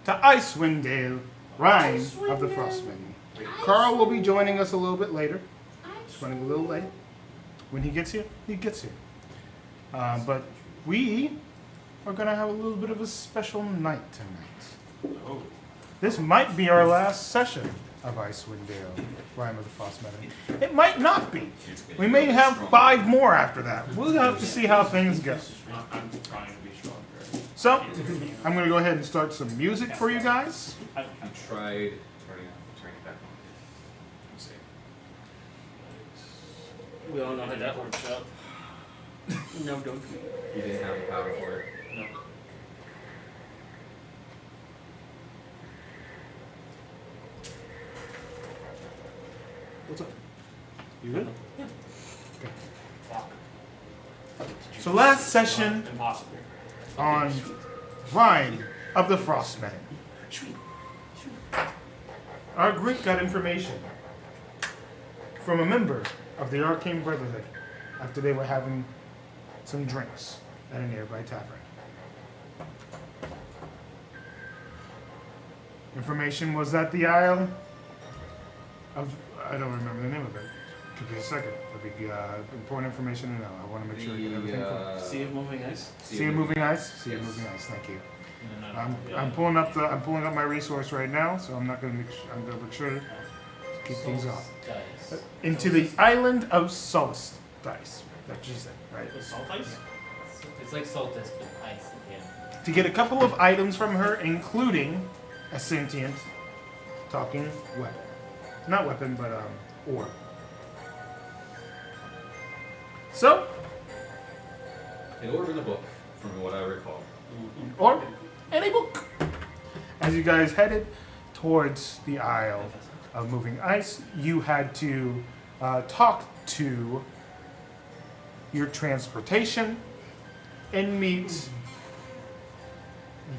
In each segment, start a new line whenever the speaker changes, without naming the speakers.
to Icewind, Rime of the Frostmaiden. Carl will be joining us a little bit later. He's running a little late. When he gets here, he gets here. But we are going to have a little bit of a special night tonight.
Oh.
This might be our last session of Icewind, Rime of the Frostmaiden. It might not be. We may have 5 more after that. We'll have to see how things go.
I'm trying to be stronger.
So, I'm going to go ahead and start some music for you guys.
I tried turning it back on. Let's see.
We all know how that works out. No, don't.
You didn't have the power for it.
No.
What's up? You good?
Yeah.
Okay. So last session
Impossible.
on Rime of the Frostmaiden. Our group got information from a member of the Arcane Brotherhood after they were having some drinks at a nearby tavern. Information was that the Isle of... I don't remember the name of it. Could be a second. It'd be important information to know. I want to make sure I get everything correct.
Sea of moving ice.
Sea of moving ice. Sea of moving ice. Thank you. I'm pulling up my resource right now, so I'm not going to make sure to keep things off. Into the island of Solace dice. That's what you said, right?
The salt ice?
It's like Solstice, but ice again.
To get a couple of items from her, including a sentient talking weapon. Not weapon, but orb. So,
An orb in a book, from what I recall.
orb and a book. As you guys headed towards the Isle of Moving Ice, you had to talk to your transportation and meet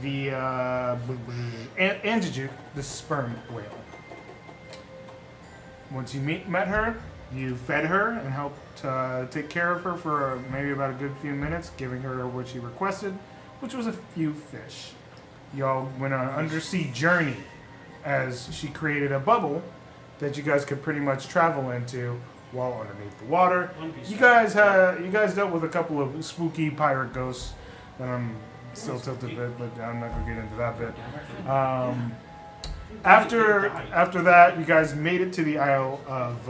the Antijuke, the sperm whale. Once you met her, you fed her and helped take care of her for maybe about a good few minutes, giving her what she requested, which was a few fish. Y'all went on an undersea journey as she created a bubble that you guys could pretty much travel into while underneath the water. You guys dealt with a couple of spooky pirate ghosts that I'm still tilted a bit, but I'm not gonna get into that bit. After that, you guys made it to the Isle of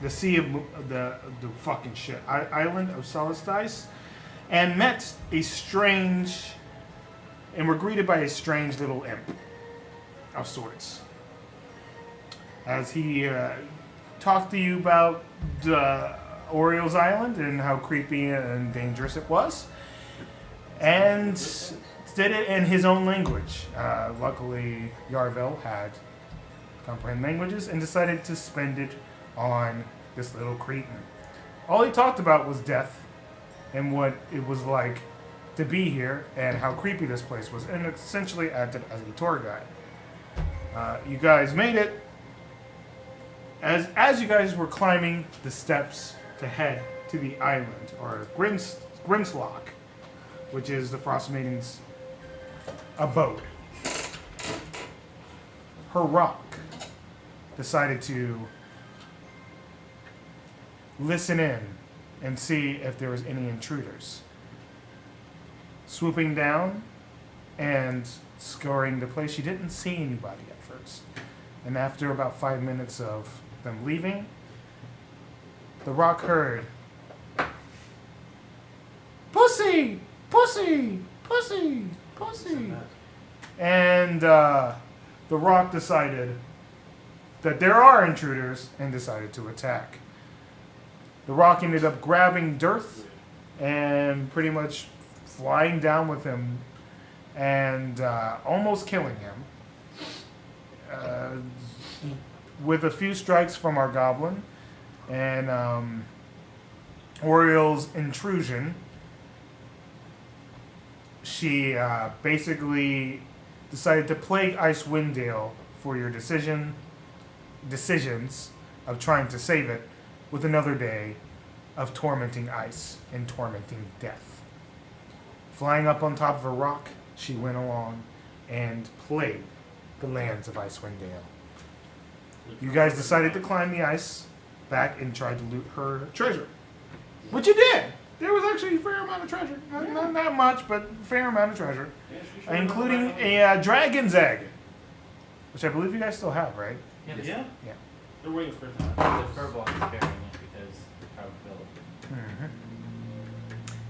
the Sea of the fucking shit Island of Solace Dice, and met a strange, and were greeted by a strange little imp of sorts. As he talked to you about Auril's Island and how creepy and dangerous it was, and did it in his own language. Luckily, Yarvel had comprehend languages and decided to spend it on this little cretin. All he talked about was death and what it was like to be here and how creepy this place was, and essentially acted as a tour guide. You guys made it. As you guys were climbing the steps to head to the island, or Grimslock, which is the Frostmaiden's abode, her rock decided to listen in and see if there was any intruders. Swooping down and scouring the place, she didn't see anybody at first. And after about 5 minutes of them leaving, the rock heard, "Pussy! Pussy! Pussy! Pussy!" And the rock decided that there are intruders and decided to attack. The rock ended up grabbing Dearth and pretty much flying down with him and almost killing him. With a few strikes from our goblin and Auril's intrusion, she basically decided to plague Icewind for your decisions of trying to save it with another day of tormenting ice and tormenting death. Flying up on top of a rock, she went along and plague the lands of Icewind Dale. You guys decided to climb the ice back and tried to loot her treasure. Which you did! There was actually a fair amount of treasure. Not that much, but a fair amount of treasure.
Yeah, she showed
Including
up.
a dragon's egg. Which I believe you guys still have, right?
Yeah,
Yeah?
Yeah.
They're waiting for that.
the furball is carrying it because the crowd filled.
Mhm.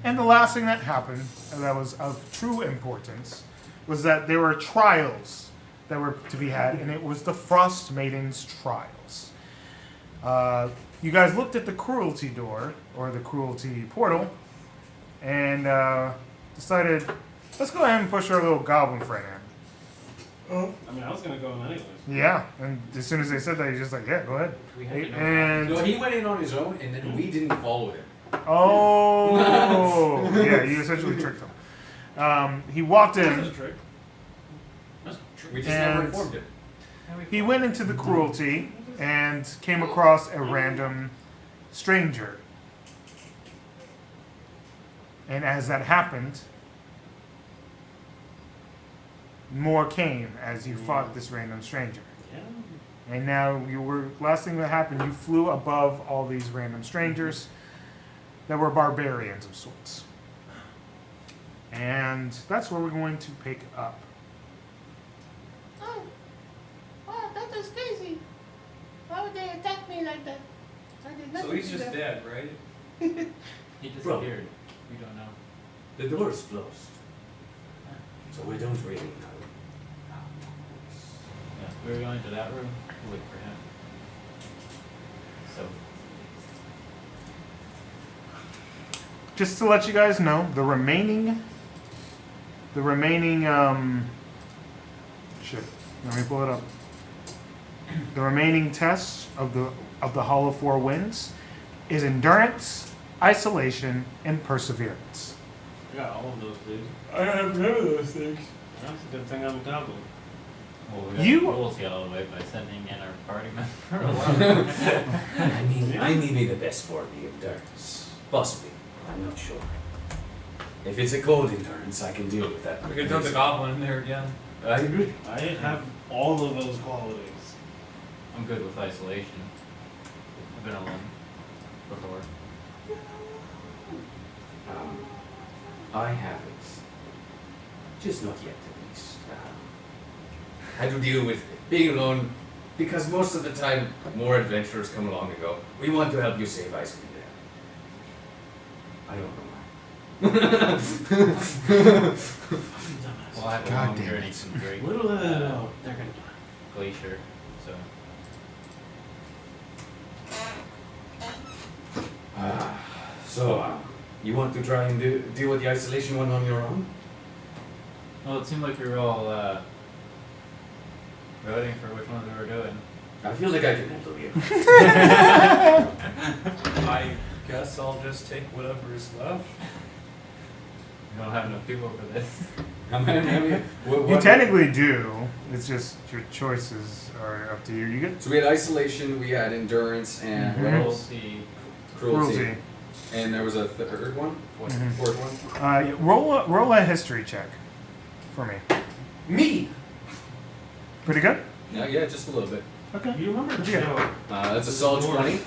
And the last thing that happened, that was of true importance, was that there were trials that were to be had, and it was the Frostmaiden's trials. You guys looked at the cruelty door, or the cruelty portal, and decided, let's go ahead and push our little goblin friend in.
I mean, I was gonna go in anyways.
Yeah, and as soon as they said that, he's just like, yeah, go ahead.
We had to know.
And
No, he went in on his own, and then we didn't follow him.
oh, yeah, you essentially tricked him. He walked
That's
in.
a trick. That's a trick.
We just never
And-
informed him.
He went into the cruelty and came across a random stranger. And as that happened, more came as you fought this random stranger.
Yeah.
And now last thing that happened, you flew above all these random strangers that were barbarians of sorts. And that's where we're going to pick up.
Oh, wow, that was crazy. Why would they attack me like that? I did
So
nothing
he's
to
just
them.
dead, right?
He disappeared. We don't know.
The door is closed, so we don't really know.
Yeah, we were going to that room to look for him. So,
Just to let you guys know, the remaining shit. Let me pull it up. The remaining tests of the Hall of Four Winds is endurance, isolation, and perseverance.
I got all of those, dude.
I have none of those things.
That's a good thing I'm a goblin.
well, we got
You-
the rules get all the way by sending in our party member alone.
I mean, I may be the best for the endurance. Possibly. I'm not sure. If it's a cold endurance, I can deal with that.
We could throw the goblin in there again.
I agree.
I have all of those qualities.
I'm good with isolation. I've been alone before.
I haven't. Just not yet, at least. Had to deal with being alone because most of the time more adventurers come along and go, we want to help you save Icewind. I don't know why.
Well, I have a
God
long
damn
journey
it.
from Drake.
Little do they know, they're gonna die.
Glacier, so.
So, you want to try and deal with the isolation one on your own?
Well, it seemed like we were all voting for which ones we were doing.
I feel like I can handle you.
I guess I'll just take whatever is left.
We don't have enough people for this.
You technically do. It's just your choices are up to you. You get
So we had isolation, we had endurance, and what
Mhm.
else?
Cruelty.
cruelty.
And there was a third one?
Mhm.
Fourth one?
Yeah, roll a history check for me.
Me!
Pretty good.
Yeah, just a little bit.
Okay.
You remember
What'd you get?
Joe?
That's a solid 20.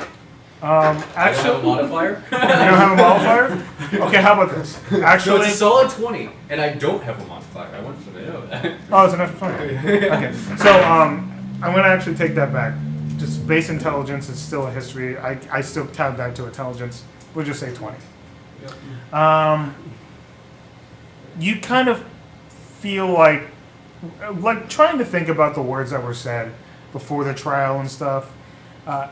Actually,
I don't have a modifier.
you don't have a modifier. Okay, how about this?
No,
Actually,
it's a solid 20, and I don't have a modifier. I want you to know that.
oh, it's an extra 20. Okay, so I'm gonna actually take that back. Just base intelligence is still a history. I still tab that to intelligence. We'll just say 20. You kind of feel like trying to think about the words that were said before the trial and stuff.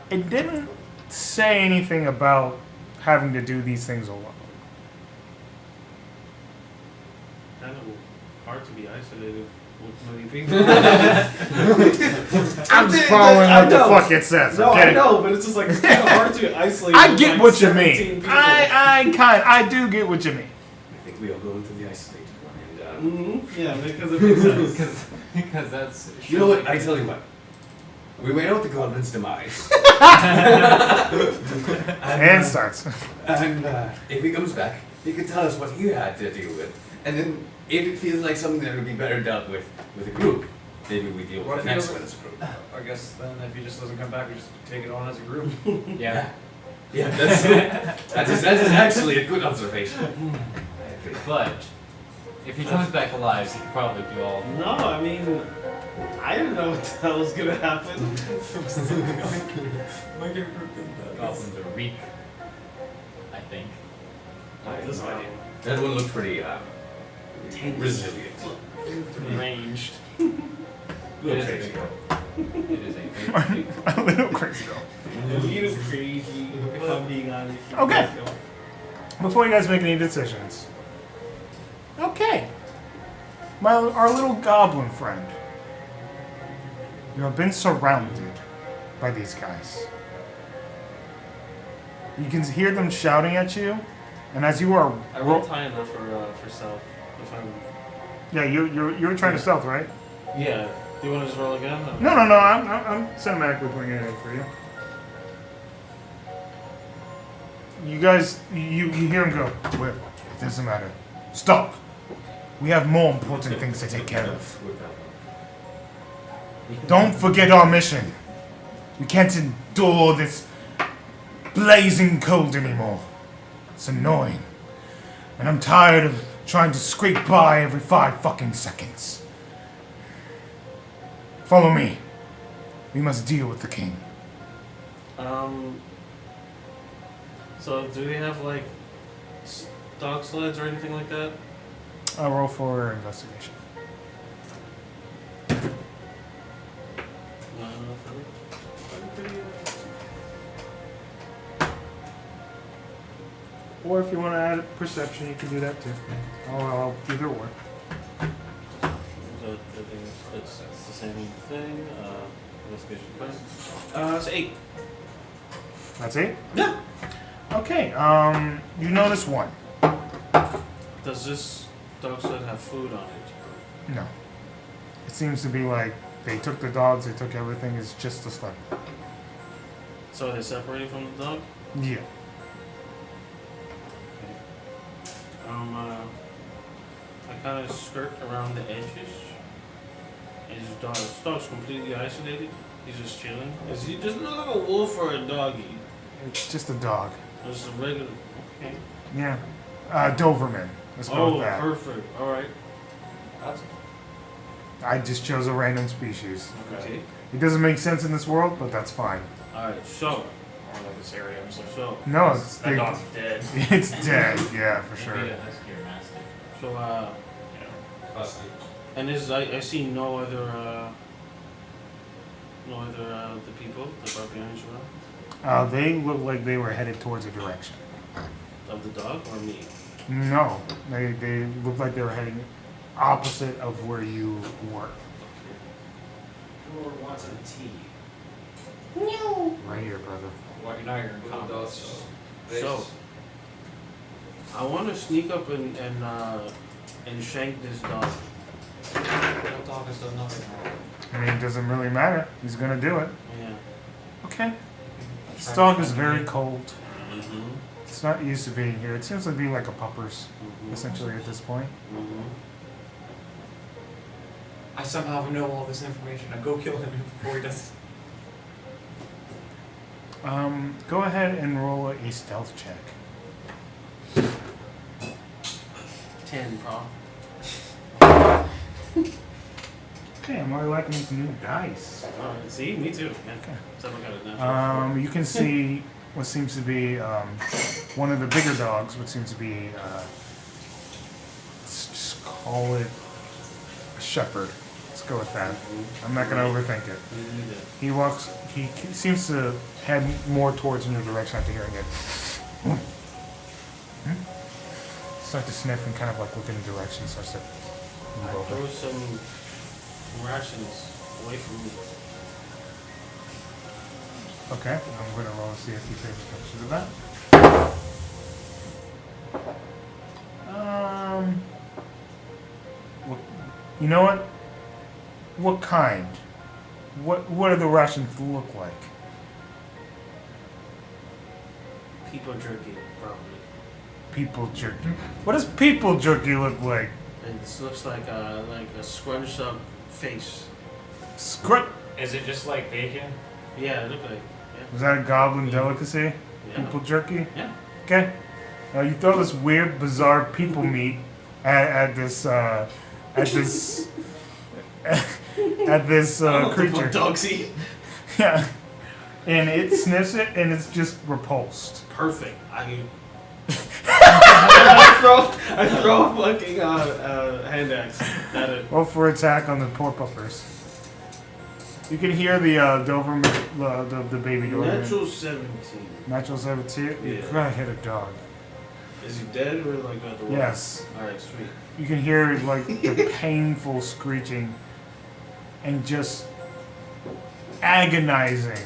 It didn't say anything about having to do these things alone.
Kind of hard to be isolated with many people.
I'm just following what the fuck it says.
No,
Okay?
I know, but it's just like it's kind of hard to isolate.
I
with,
get
like,
what you
17
mean.
people.
I do get what you mean.
I think we all go into the isolated one and,
Yeah, because it makes sense.
Because that's.
you know what? I tell you what. We wait out the goblin's demise.
And starts.
And if he comes back, he can tell us what he had to deal with. And then if it feels like something that would be better dealt with a group, maybe we deal
What
with
if
the
he
next
doesn't-
one as a group.
I guess then if he just doesn't come back, we just take it on as a group.
Yeah.
Yeah, that is actually a good observation. I agree.
But if he comes back alive, he could probably do all.
No, I mean, I didn't know what the hell was gonna happen.
Goblins are weak. I think.
This
No
guy.
idea.
That one looked pretty resilient.
Ranged.
It is a big girl. It is a big.
A little crazy girl.
A little crazy, if I'm being honest.
Okay. Before you guys make any decisions. Okay. Our little goblin friend. You have been surrounded by these guys. You can hear them shouting at you, and as you are,
I rolled high enough for self. If I'm,
yeah, you're trying to stealth, right?
yeah. Do you want to just roll again? Or?
No, I'm cinematically putting it in for you. You guys, you hear him go. Well, it doesn't matter. Stop. We have more important things to take care of. Don't forget our mission. We can't endure this blazing cold anymore. It's annoying. And I'm tired of trying to scrape by every 5 fucking seconds. Follow me. We must deal with the king.
So do they have like dog sleds or anything like that?
I'll roll for investigation. Or if you want to add perception, you can do that too. I'll either or.
So it's the same thing. Investigation. It's 8.
That's it?
Yeah.
Okay, you notice one.
Does this dog sled have food on it?
No. It seems to be like they took the dogs, they took everything, it's just a sled.
So are they separated from the dog?
Yeah.
I kind of skirt around the edges. His dog's completely isolated. He's just chilling. Is he just not like a wolf or a doggy?
It's just a dog.
Just a regular. Okay.
Yeah. Doberman. Let's go
Oh,
with that.
perfect. All right.
I just chose a random species.
Okay.
It doesn't make sense in this world, but that's fine.
All right. So,
Or like this area. I'm like,
so,
No, it's
that dog's dead.
it's dead. Yeah, for sure.
Maybe a husky or mastiff.
so, and this I see no other the people, the barbarians around
They look like they were headed towards a direction.
of the dog or me.
No, they look like they were heading opposite of where you were.
Who wants some tea?
No.
Right here, brother.
Well, now you're in combat,
So, I want to sneak up and shank this dog.
That dog has done nothing wrong.
I mean, it doesn't really matter. He's gonna do it.
Yeah.
Okay. This dog is very cold.
Mm-hmm.
It's not used to being here. It seems to be like a pupper's, essentially, at this point.
Mm-hmm.
I somehow know all this information. I go kill him before he does.
Go ahead and roll a stealth check.
10, bro.
Okay, I'm really liking these new dice.
Alright, see? Me too. Yeah.
Okay.
Except I got a natural.
You can see what seems to be one of the bigger dogs, what seems to be, let's just call it a shepherd. Let's go with that. I'm not going to overthink it.
Me neither.
He seems to head more towards your direction after hearing it. Start to sniff and kind of like look in the direction, starts to move
I
over.
throw some rations away from me.
Okay, I'm going to roll and see if he pays attention to that. You know what? What kind? What do the rations look like?
People jerky, probably.
People jerky. What does people jerky look like?
And this looks like a scrunched up face.
Scrut.
Is it just like bacon?
Yeah, it looked like.
Was that a goblin delicacy?
Yeah.
People jerky?
Yeah.
Okay. Now you throw this weird, bizarre people meat at this creature.
Dogs eat.
Yeah. And it sniffs it and it's just repulsed.
Perfect. I throw a fucking hand axe at it.
Roll for attack on the poor puppers. You can hear the Doberman, the baby Doberman.
Natural 17.
Natural 17? You
Yeah.
gotta hit a dog.
Is he dead or like at the wall?
Yes.
Alright, sweet.
You can hear like the painful screeching and just agonizing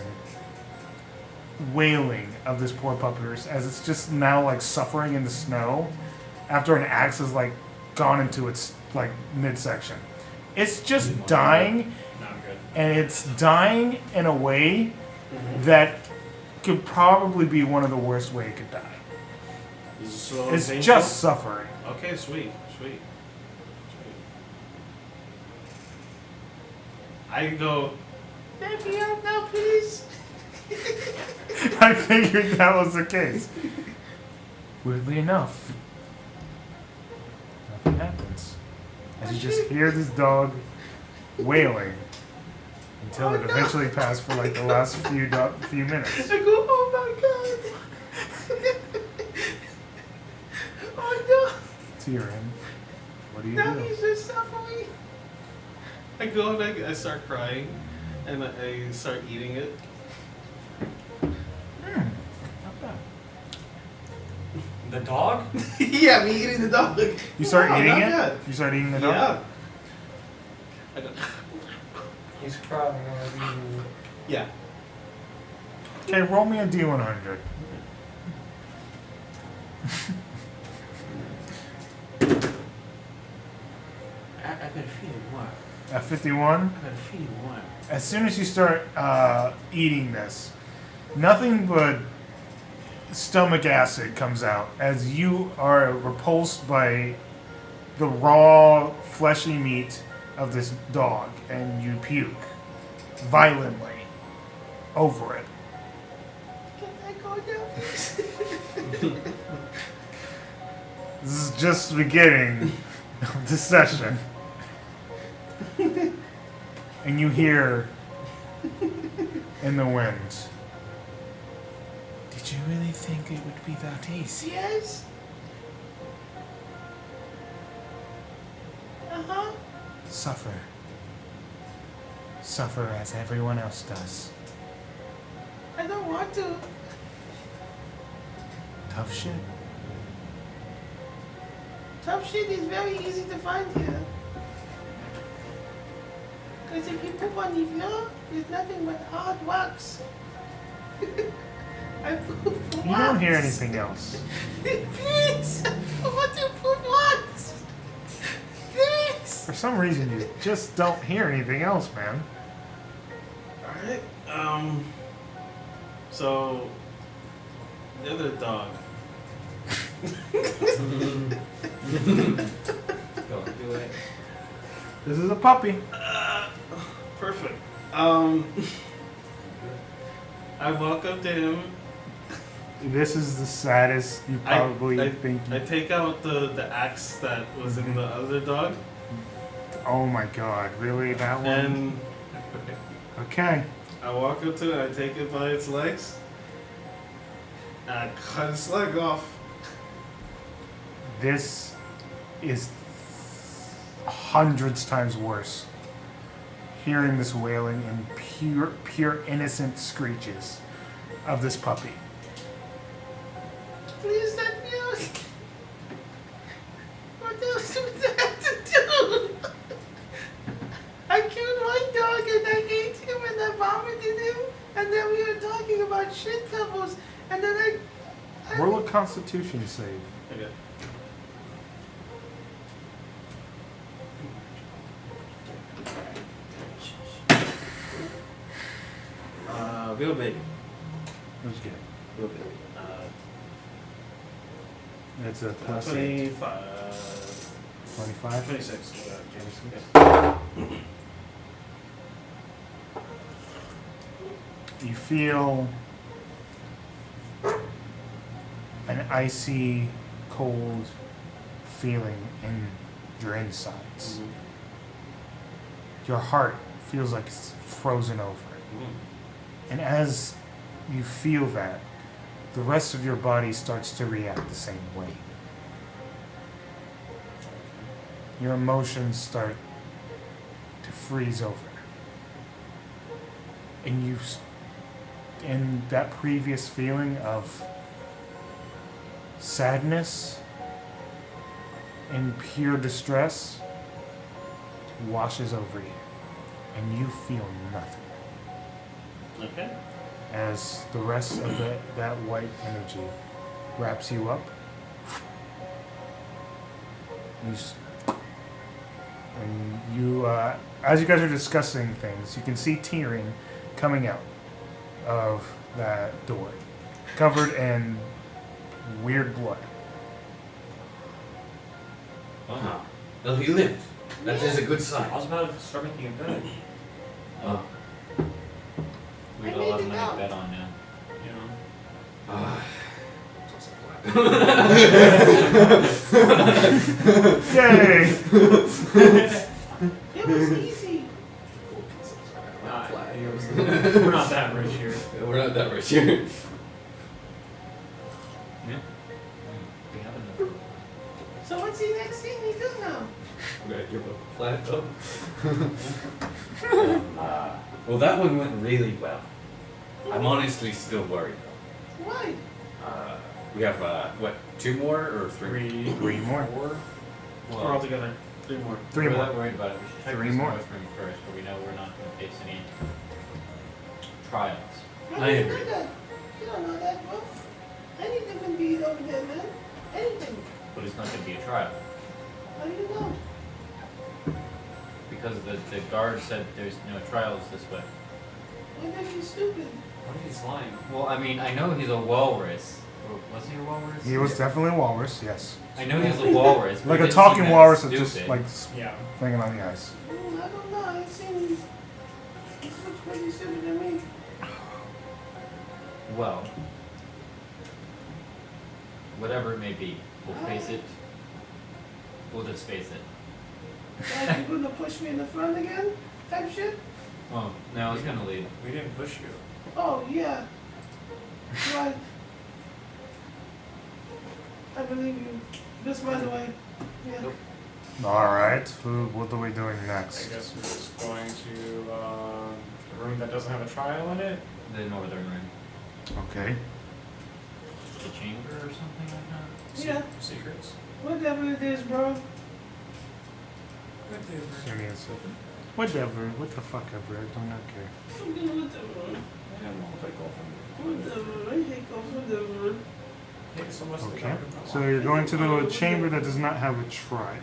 wailing of this poor puppers as it's just now like suffering in the snow after an axe has like gone into its like midsection. It's just dying,
Not good.
and it's dying in a way that could probably be one of the worst way it could die.
Is it slow
It's
and painful?
just suffering.
Okay, sweet. I go,
Let me out now, please.
I figured that was the case. Weirdly enough, nothing happens. As you just hear this dog wailing until it eventually passed for like the last few minutes.
I go, oh my god. Oh no.
Tyrion, what do you
Now
do?
he's just suffering.
I go and I start crying, and I start eating it.
Not bad.
The dog?
Yeah, me eating the dog.
You start
Wow,
eating
not
it?
bad.
You start eating the dog?
Yeah. I go,
He's crying.
yeah.
Okay, roll me a D100.
I got a feeling what?
At 51,
I got a feeling what?
as soon as you start eating this, nothing but stomach acid comes out as you are repulsed by the raw, fleshy meat of this dog, and you puke violently over it.
Can I go now, please?
This is just the beginning of the session. And you hear in the wind, did you really think it would be that easy?
Yes. Uh-huh.
Suffer. Suffer as everyone else does.
I don't want to.
Tough shit.
Tough shit is very easy to find here. Because if you poop on the floor, there's nothing but hard rocks. I poop
You
rocks.
don't hear anything else.
Please! I want to poop rocks! Please!
For some reason, you just don't hear anything else, man.
Alright. So the other dog.
Don't do it.
This is a puppy.
Perfect. I walk up to him.
This is the saddest you probably think.
I take out the axe that was in the other dog,
Oh my god, really? That one?
and
Okay.
I walk up to it. I take it by its legs, and I cut its leg off.
This is hundreds times worse. Hearing this wailing and pure innocent screeches of this puppy.
Please let me out! What else would I have to do? I killed one dog and I ate him and I vomited him, and then we were talking about shit couples, and then I
Roll a Constitution save.
Okay. Real big.
Let's get it.
Real big.
It's a plus 8.
25.
25.
26.
You feel an icy, cold feeling in your insides. Your heart feels like it's frozen over. And as you feel that, the rest of your body starts to react the same way. Your emotions start to freeze over. And that previous feeling of sadness and pure distress washes over you. And you feel nothing.
Okay.
As the rest of that white energy wraps you up. And you, as you guys are discussing things, you can see tearing coming out of that door, covered in weird blood.
Wow. Well, he lived. That is a good sign.
I was about to start making a bed.
Oh.
We have
I
a lot of
made it
money to
out.
bet on now.
You know.
Yay!
It was easy.
We're not that rich here.
We're not that rich here.
Yeah. We have enough.
So what's the next thing we do now?
We're gonna give a flat up. Well, that one went really well. I'm honestly still worried.
Why?
We have, what, 2 more or 3?
Three more.
We're all
Well,
together. 3 more.
Three
we're
more.
not worried about it. We should check
Three
this
more.
north room first, but we know we're not going to face any trials.
How
I
do you
agree.
know that? You don't know that, bro. Anything can be over there, man. Anything.
But it's not going to be a trial.
How do you know?
Because the guard said there's no trials this way.
What if he's stupid?
What if he's lying?
Well, I mean, I know he's a walrus. Or was he a walrus?
He was definitely a walrus, yes.
I know he's a walrus. but
Like
it
a
didn't
talking
seem that
walrus that's just
stupid.
like
Yeah.
flinging on the ice.
I don't know. It seems. It looks pretty stupid to me.
Well, whatever it may be, we'll face it. We'll just face it.
Like you're gonna push me in the front again? Type shit?
Oh, no, I was gonna lead.
We didn't push you.
Oh, yeah. Right. I believe you. Just by the way. Yeah.
Nope.
Alright, what are we doing
I
next?
guess we're just going to the room that doesn't have a trial in it.
The northern room.
Okay.
The chamber or something like that?
Yeah.
Secrets.
Whatever it is, bro.
Give me a second. Whatever, what the fuck ever, I do not care.
Whatever. Whatever. I hate golf. Whatever.
Thank so much.
Okay. So you're going to the chamber that does not have a trial.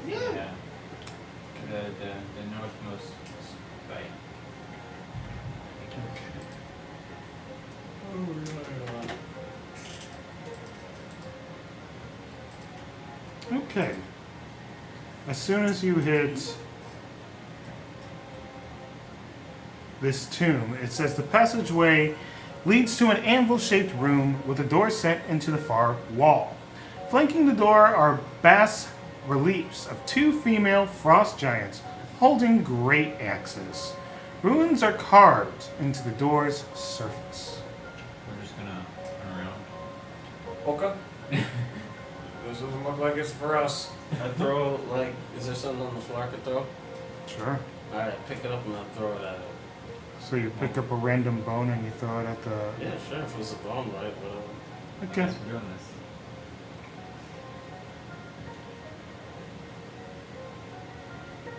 Yeah.
The northmost right.
Okay. As soon as you hit this tomb, it says the passageway leads to an anvil-shaped room with a door set into the far wall. Flanking the door are bas reliefs of 2 female frost giants holding great axes. Runes are carved into the door's surface.
We're just gonna turn around.
Oka? This doesn't look like it's for us.
I throw, like, is there something on the floor I could throw?
Sure.
Alright, pick it up and I'll throw it at it.
So you pick up a random bone and you throw it at the...
Yeah, sure, if it's a bomb, right? Whatever.
Okay.
Guess we're doing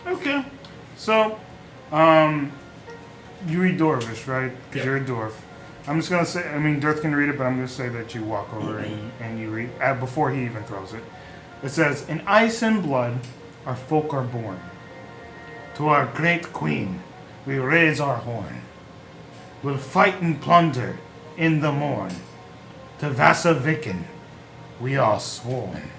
this.
Okay. So, you read Dwarvish, right? Because
Yep.
you're a dwarf. I'm just gonna say, I mean, Dirth can read it, but I'm gonna say that you walk over and you read before he even throws it. It says, "In ice and blood, our folk are born. To our great queen, we raise our horn. We'll fight and plunder in the morn. To Vasa Viken, we are sworn."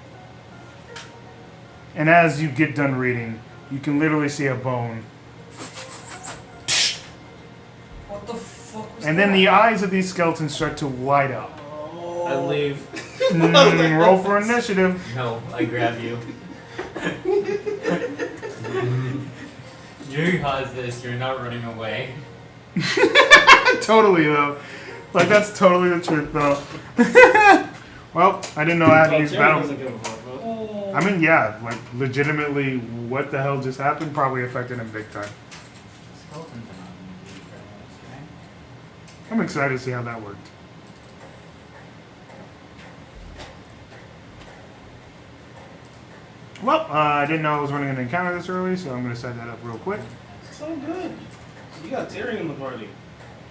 And as you get done reading, you can literally see a bone.
What the fuck was
And then the eyes of these skeletons start to light up.
I leave.
Roll for initiative.
No, I grab you. You caused this, you're not running away.
Totally, though. Like, that's totally the truth, though. Well, I didn't know I had to use battle.
doesn't give a fuck, but
I mean, yeah, like, legitimately, what the hell just happened probably affected him big time.
Skeletons are not going to be paralyzed, right?
I'm excited to see how that worked. Well, I didn't know I was running an encounter this early, so I'm going to set that up real quick.
so good. You got Tyrion in the party.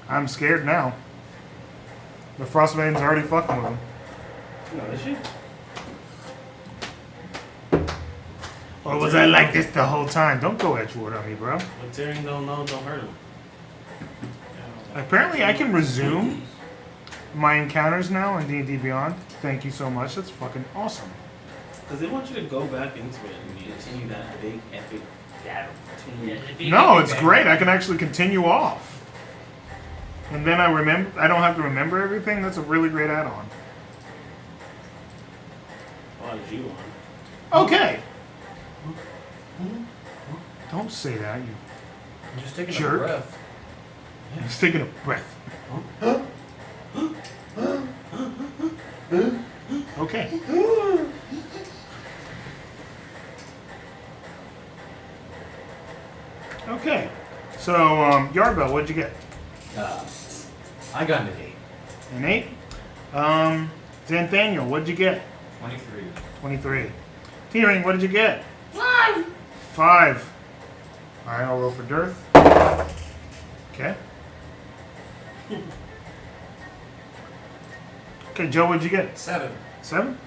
I'm scared now. The Frostmaiden's already fucking with him.
No, is she?
Or was I like this the whole time? Don't go Edgewood on me, bro.
What Tyrion don't know, don't hurt him.
Apparently, I can resume my encounters now in D&D Beyond. Thank you so much. That's fucking awesome.
Because they want you to go back into it and continue that big, epic battle between
No, it's great. I can actually continue off. And then I don't have to remember everything. That's a really great add-on.
Why is you on?
Okay. Don't say that, you
I'm just taking
Jerk.
a breath.
Just taking a breath. Okay. Okay. So, Yarbell, what'd you get?
I got an 8.
An 8. Xanthaniel, what'd you get?
23.
23. Tearing, what did you get?
5.
5. Alright, I'll roll for Dearth. Okay. Okay, Joe, what'd you get?
7.
7?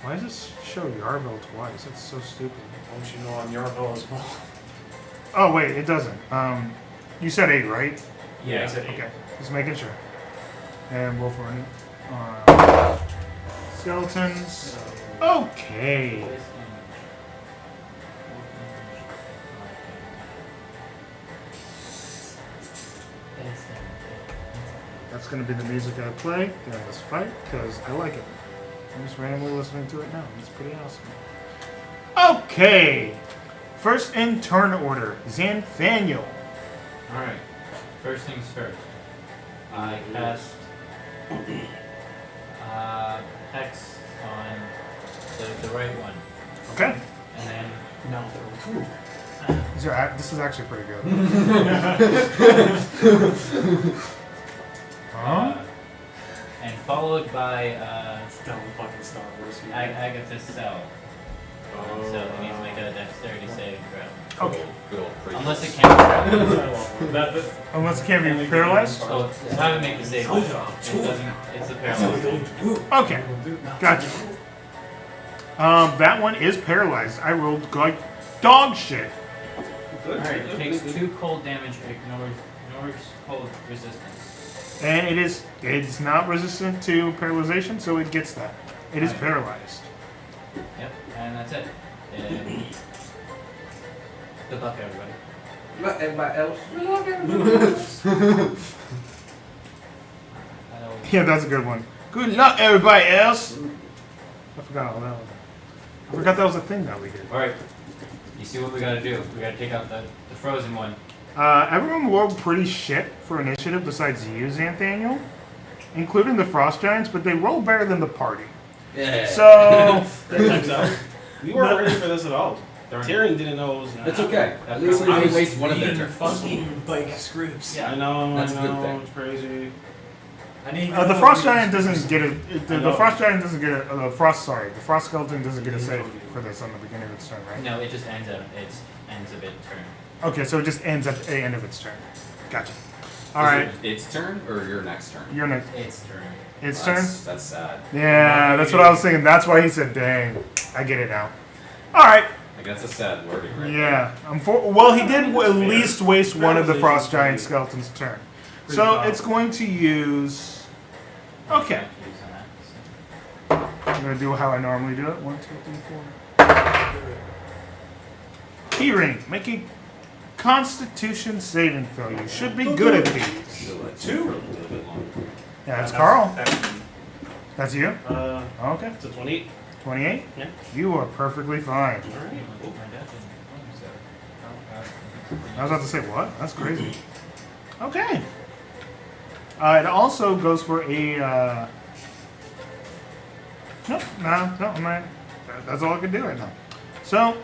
Why does this show Yarbell twice? That's so stupid.
Don't you know I'm Yarville as well?
Oh, wait, it doesn't. You said 8, right?
Yeah, I said 8.
Okay, just making sure. And roll for any. Skeletons. Okay. That's going to be the music I play during this fight because I like it. I'm just randomly listening to it now. It's pretty awesome. Okay. First in turn order, Xanthaniel.
Alright, first things first. I cast Hex on the right one.
Okay.
And then
No, there were 2.
This is actually pretty good.
and followed by
Down the fucking Star Wars.
Agatha's cell. So it needs to make a dexterity saving throw.
Okay.
Cool. Pretty
Unless it can't be paralyzed.
Unless it can't be paralyzed?
So have it make the save. It doesn't, it's the paralyzed.
Okay. Gotcha. That one is paralyzed. I rolled like dog shit.
Alright, it takes 2 cold damage, ignores cold resistance.
And it's not resistant to paralyzation, so it gets that. It is paralyzed.
Yep, and that's it. And good luck, everybody.
Not everybody else.
Yeah, that's a good one. Good luck, everybody else. I forgot all that one. I forgot that was a thing that we did.
Alright, you see what we gotta do. We gotta take out the frozen one.
Everyone rolled pretty shit for initiative besides you, Xanthaniel, including the Frost Giants, but they rolled better than the party.
Yeah.
So,
We weren't ready for this at all. Tyrion didn't know it was gonna
It's
happen.
okay. At least we didn't waste one of their turns.
Fucking like scripts.
I know,
That's a
I
good
know,
thing.
it's crazy.
I need
the Frost Giant doesn't get a. The
know.
Frost Giant doesn't get a. The Frost Skeleton doesn't get a save for this on the beginning of its turn, right?
No, it just ends a bit turn.
Okay, so it just ends at the end of its turn. Gotcha. All
Is
right,
it its turn or your next turn?
your next.
Its turn.
Its turn.
That's sad.
Yeah, that's what I was thinking. That's why he said, "Dang, I get it now." All right.
Like that's a sad wording, right?
Yeah. Well, he did at least waste one of the Frost Giant Skeleton's turn, so it's going to use. Okay. I'm gonna do how I normally do it. 1, 2, 3, 4. Keyring, make a Constitution saving throw. You should be good at these.
Feel like
Two?
for a little bit longer.
Yeah, that's Carl.
That's-
That's you. Okay.
It's a 28.
28.
Yeah.
You are perfectly fine.
All right. Cool.
My dad didn't.
I was about to say what? That's crazy. Okay. It also goes for a. Nope. No. I'm not. That's all I can do right now. So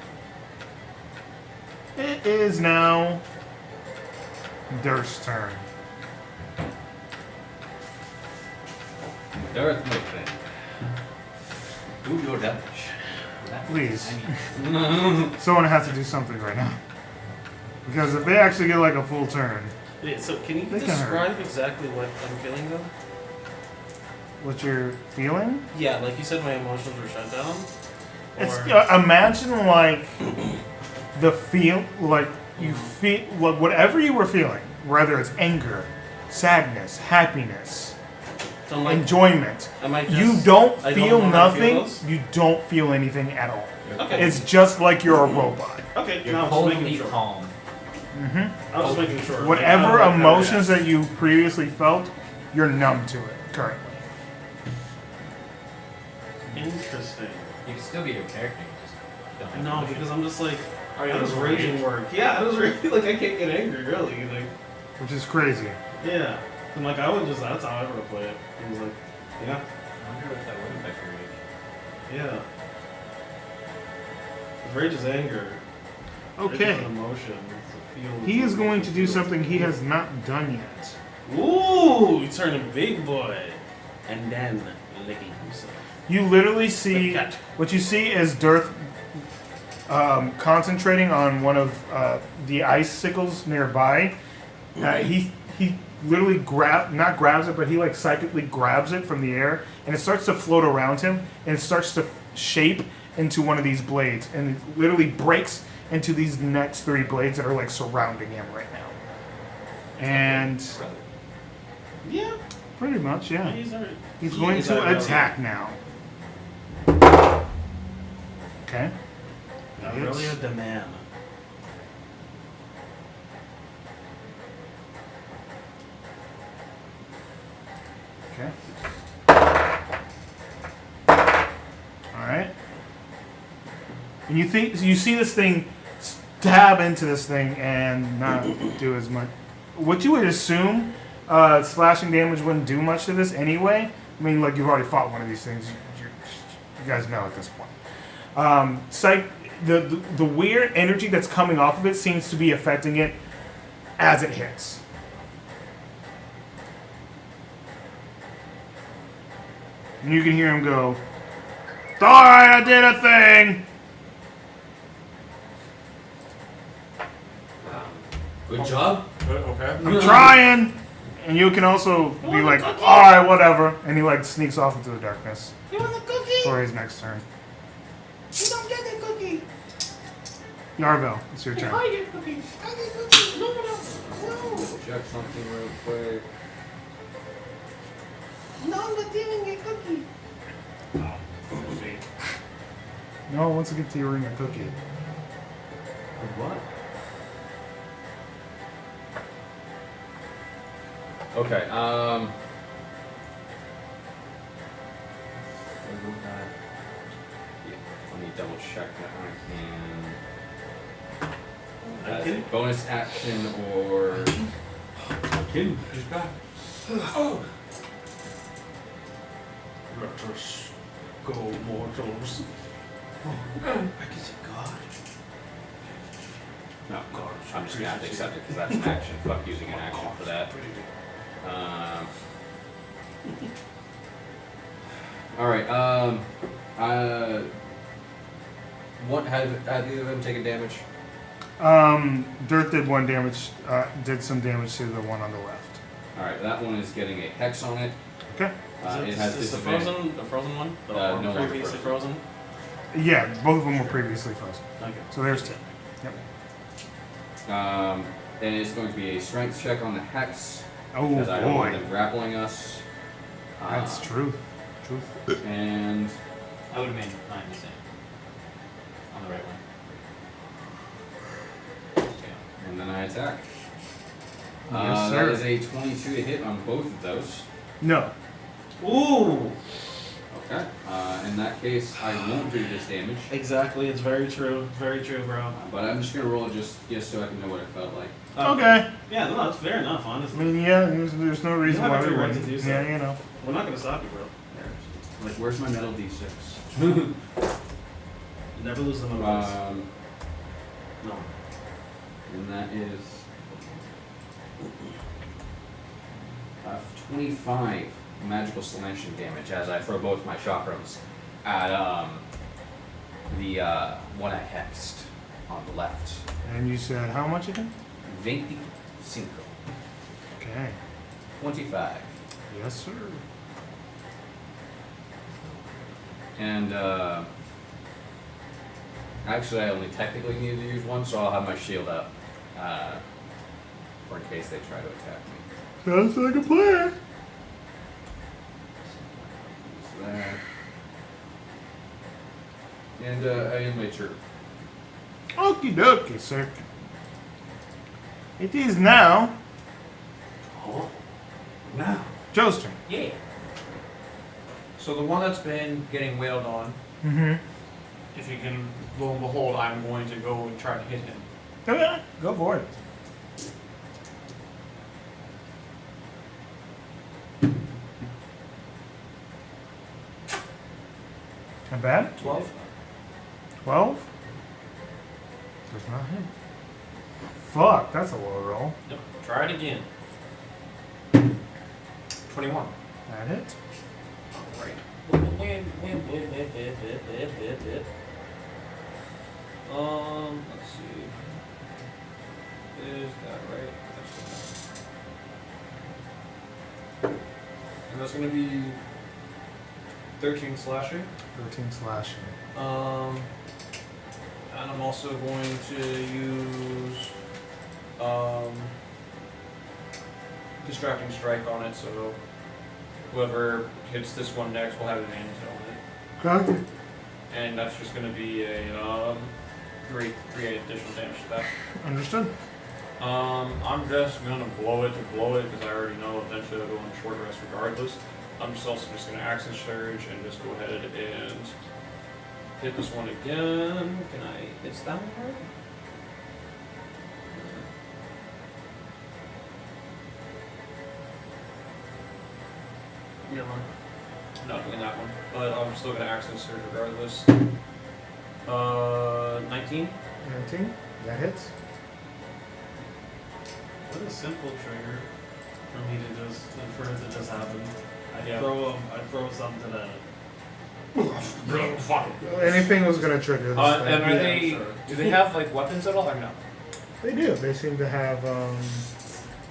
it is now Durst's turn.
Darth, my friend. Do your damage.
Please.
I mean,
Someone has to do something right now. Because if they actually get like a full turn,
Yeah, so can you
They can hurt.
describe exactly what I'm feeling though?
what you're feeling?
Yeah, like you said, my emotions were shut down.
It's
Or-
imagine like the feel like you feel like whatever you were feeling, whether it's anger, sadness, happiness,
So I'm like,
enjoyment.
am I just,
You don't
I
feel
know how to feel
nothing.
those?
You don't feel anything at all.
Okay.
It's just like you're a robot.
Okay.
you're
No, I'm just making
totally
sure.
calm.
Hmm
I was just making sure.
Whatever
Like,
emotions that you previously felt, you're numb to it currently.
Interesting.
You can still be your character. You just don't have
No,
emotions.
because I'm just like,
Oh, yeah,
how does
that's
raging work? Yeah, how does raging like I can't get angry really? Like,
Which is crazy.
yeah. I'm like I would just that's how I would play it. I was like, yeah,
I wonder if that would affect your rage.
yeah. 'Cause rage is anger. Rage is
Okay.
an emotion. It's a feeling.
He is going to do something he has not done yet.
Ooh, you turn a big boy, and then licking himself.
You literally see
Like a cat.
what you see is Dirth concentrating on one of the icicles nearby. He literally not grabs it, but he like psychically grabs it from the air, and it starts to float around him, and it starts to shape into one of these blades, and it literally breaks into these next 3 blades that are like surrounding him right now. And
Yeah,
pretty much, yeah.
he's alright.
He's going to attack now. Okay.
Really a demand.
Okay. Alright. And you see this thing stab into this thing and not do as much. What you would assume, slashing damage wouldn't do much to this anyway. I mean, like, you've already fought one of these things. You guys know at this point. The weird energy that's coming off of it seems to be affecting it as it hits. And you can hear him go, "Sorry, I did a thing!"
Good job.
Okay.
I'm trying! And you can also be like, "Alright, whatever." And he like sneaks off into the darkness
You want a cookie?
for his next turn.
You don't get a cookie.
Yarvel, it's your turn.
I get cookies. I get cookies. No, no, no.
Check something real quick.
No, I'm not giving a cookie.
No one wants to get to your ring a cookie.
What? Okay, let me double check that I can. As a bonus action or.
Kid, just back. Oh. Let us go, mortals.
I guess a god.
No, I'm just gonna have to accept it because that's an action. Fuck using an action for that. Alright, what have either of them taken damage?
Dirt did did some damage to the one on the left.
Alright, that one is getting a hex on it.
Okay.
It has
is this the
disadvantage.
frozen one? The
No
one
longer
previously frozen?
Yeah, both of them were previously frozen.
Okay.
So there's 2. Yep.
And it's going to be a strength check on the hex.
Oh
Because I don't want
boy.
them grappling us.
That's truth. Truth.
And
I would have made mine the same. On the right one. Yeah.
And then I attack.
Yes,
That
sir.
is a 22 to hit on both of those.
No.
Ooh!
Okay. In that case, I won't do this damage.
Exactly, it's very true. Very true, bro.
But I'm just gonna roll it just so I can know what it felt like.
Okay.
Yeah, no, that's fair enough,
I
honestly.
mean, yeah, there's no reason
have
why
every
we
right
wouldn't.
to do so.
Yeah, you know.
We're not gonna stop you, bro.
Like, where's my metal d6?
You never lose the motives. No.
And that is 25 magical slashing damage as I throw both my chakrams at the one I hexed on the left.
And you said how much again?
25.
Okay.
25.
Yes, sir.
And actually, I only technically needed to use one, so I'll have my shield up for in case they try to attack me.
Sounds like a plan.
So that. And I am my turn.
Okie dokie, sir. It is now
Oh. Now.
Joe's turn.
Yeah. So the one that's been getting wailed on,
Mm-hmm.
if you can, lo and behold, I'm going to go and try to hit him.
Okay, go for it. Not bad.
12.
12? Does not hit. Fuck, that's a low roll.
Yep. Try it again. 21.
That hit.
Right.
Let's see.
Is that right? And that's going to be 13 slashing.
13 slashing.
And I'm also going to use distracting strike on it, so whoever hits this one next will have advantage on it.
Copy.
And that's just going to be a 3 additional damage to that.
Understood.
I'm just going to blow it because I already know eventually I'll go on short rest regardless. I'm just also just going to action surge and just go ahead and hit this one again. Can I hit that one hard?
Never mind.
Not doing that one, but I'm still going to action surge regardless. 19.
19. That hits.
What a simple trigger for me to just, for it to just happen. I'd
Yeah.
throw something at it.
Fuck.
Anything was gonna trigger this thing.
And are
Yeah,
they?
sure.
Do they have like weapons at all or no?
They do. They seem to have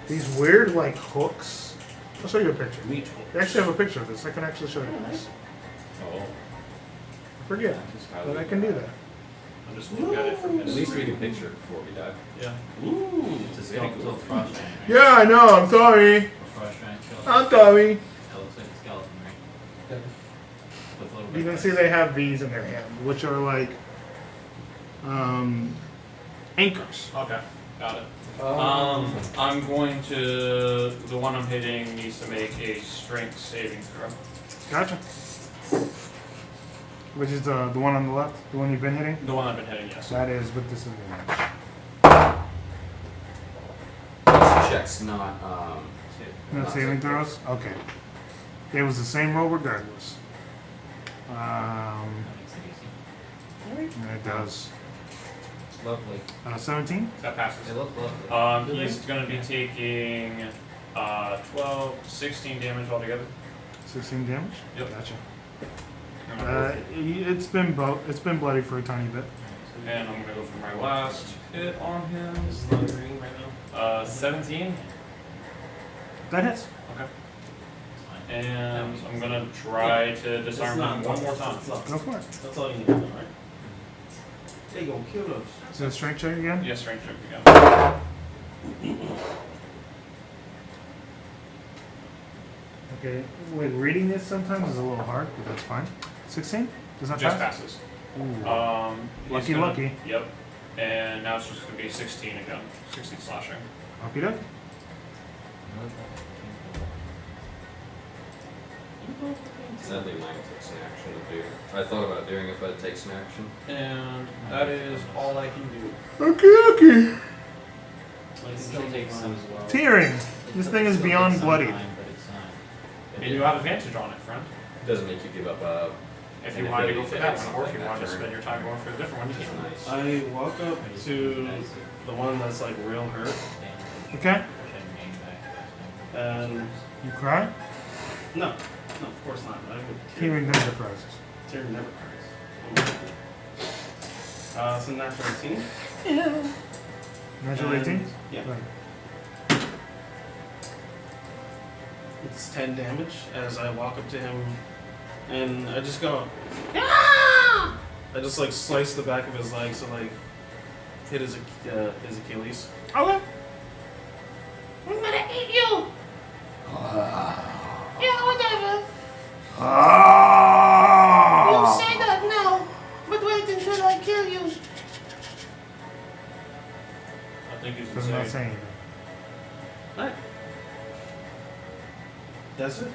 these weird like hooks. I'll show you a picture.
Meat.
They actually have a picture of this. I can actually show you this.
Oh.
I forget, but I can do that.
I'm just looking at it from
At least read a picture before we die.
Yeah.
Ooh.
It's a
Very
skeleton,
cool.
it's a frost giant, right?
Yeah, I know. I'm sorry.
A frost giant skeleton.
I'm sorry.
That looks like a skeleton, right? With a little
You
bit
can
of
see
ice.
they have these in their hand, which are like anchors.
Okay. Got it. I'm going to. The one I'm hitting needs to make a strength saving throw.
Gotcha. Which is the one on the left, the one you've been hitting.
The one I've been hitting, yes.
That is with disadvantage.
This check's not
Not saving throws. Okay. It was the same roll regardless.
That makes it easy.
And it does.
lovely.
17.
That passes.
They look lovely.
He's going to be taking 12, 16 damage altogether.
16 damage.
Yep.
Gotcha.
And
It's been bloody for a tiny bit.
I'm going to go for my last hit on him.
This is not green right now.
17.
That hits.
Okay.
It's fine.
And I'm going to try to disarm him one more time.
Go for it.
That's all you need to know, right? They gonna kill us.
Is it a strength check again?
Yes, strength check again.
Okay. Wait, reading this sometimes is a little hard, but that's fine. 16. Does that
Just
pass?
passes.
Ooh.
He's
Lucky,
gonna-
lucky.
Yep. And now it's just gonna be 16 again. 16 slashing.
Okie doke.
Sadly, mine takes an action to do. I thought about doing it, but it takes an action.
And that is all I can do.
Okay.
It still takes some as well.
Tearing. This thing is
Still
beyond
takes some
bloody.
time, but it's not.
And you have advantage on it, friend.
Doesn't make you give up.
If
An
you wanted to go
ability
for
to
that
hit
one, or if you
something
wanted to
that
spend
turn.
your time going for the different one, you
Which
can.
is nice.
I walk up to the one that's like real hurt,
Okay.
and
You cry?
no, of course not. I would
Tearing enterprises.
tear never cries. So natural 18.
Natural
And-
18?
Yeah.
Right.
It's 10 damage as I walk up to him, and I just go.
Ah!
I just like slice the back of his leg, so like hit his Achilles.
Okay.
I'm gonna eat you. Yeah, whatever. You say that now, but wait until I kill you.
I think he's
Does not
insane.
say anything.
Alright. That's it.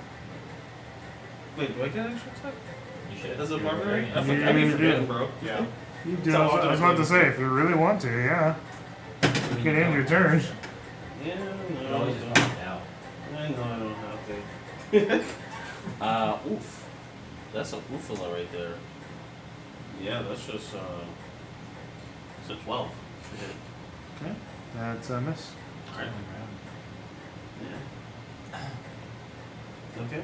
Wait, do I get an extra attack?
You should.
As a
You're
barbarian?
very
Yeah,
I be
you
forgetting,
do.
bro.
Yeah.
You do.
So
I was about to say, if you really want to, yeah. You can end your turn.
Yeah,
You
no.
always just want it out.
I know I don't have to.
Oof. That's a oofala right there.
Yeah, that's just
It's a 12.
Okay. That's a miss.
Alright. Yeah. Okay.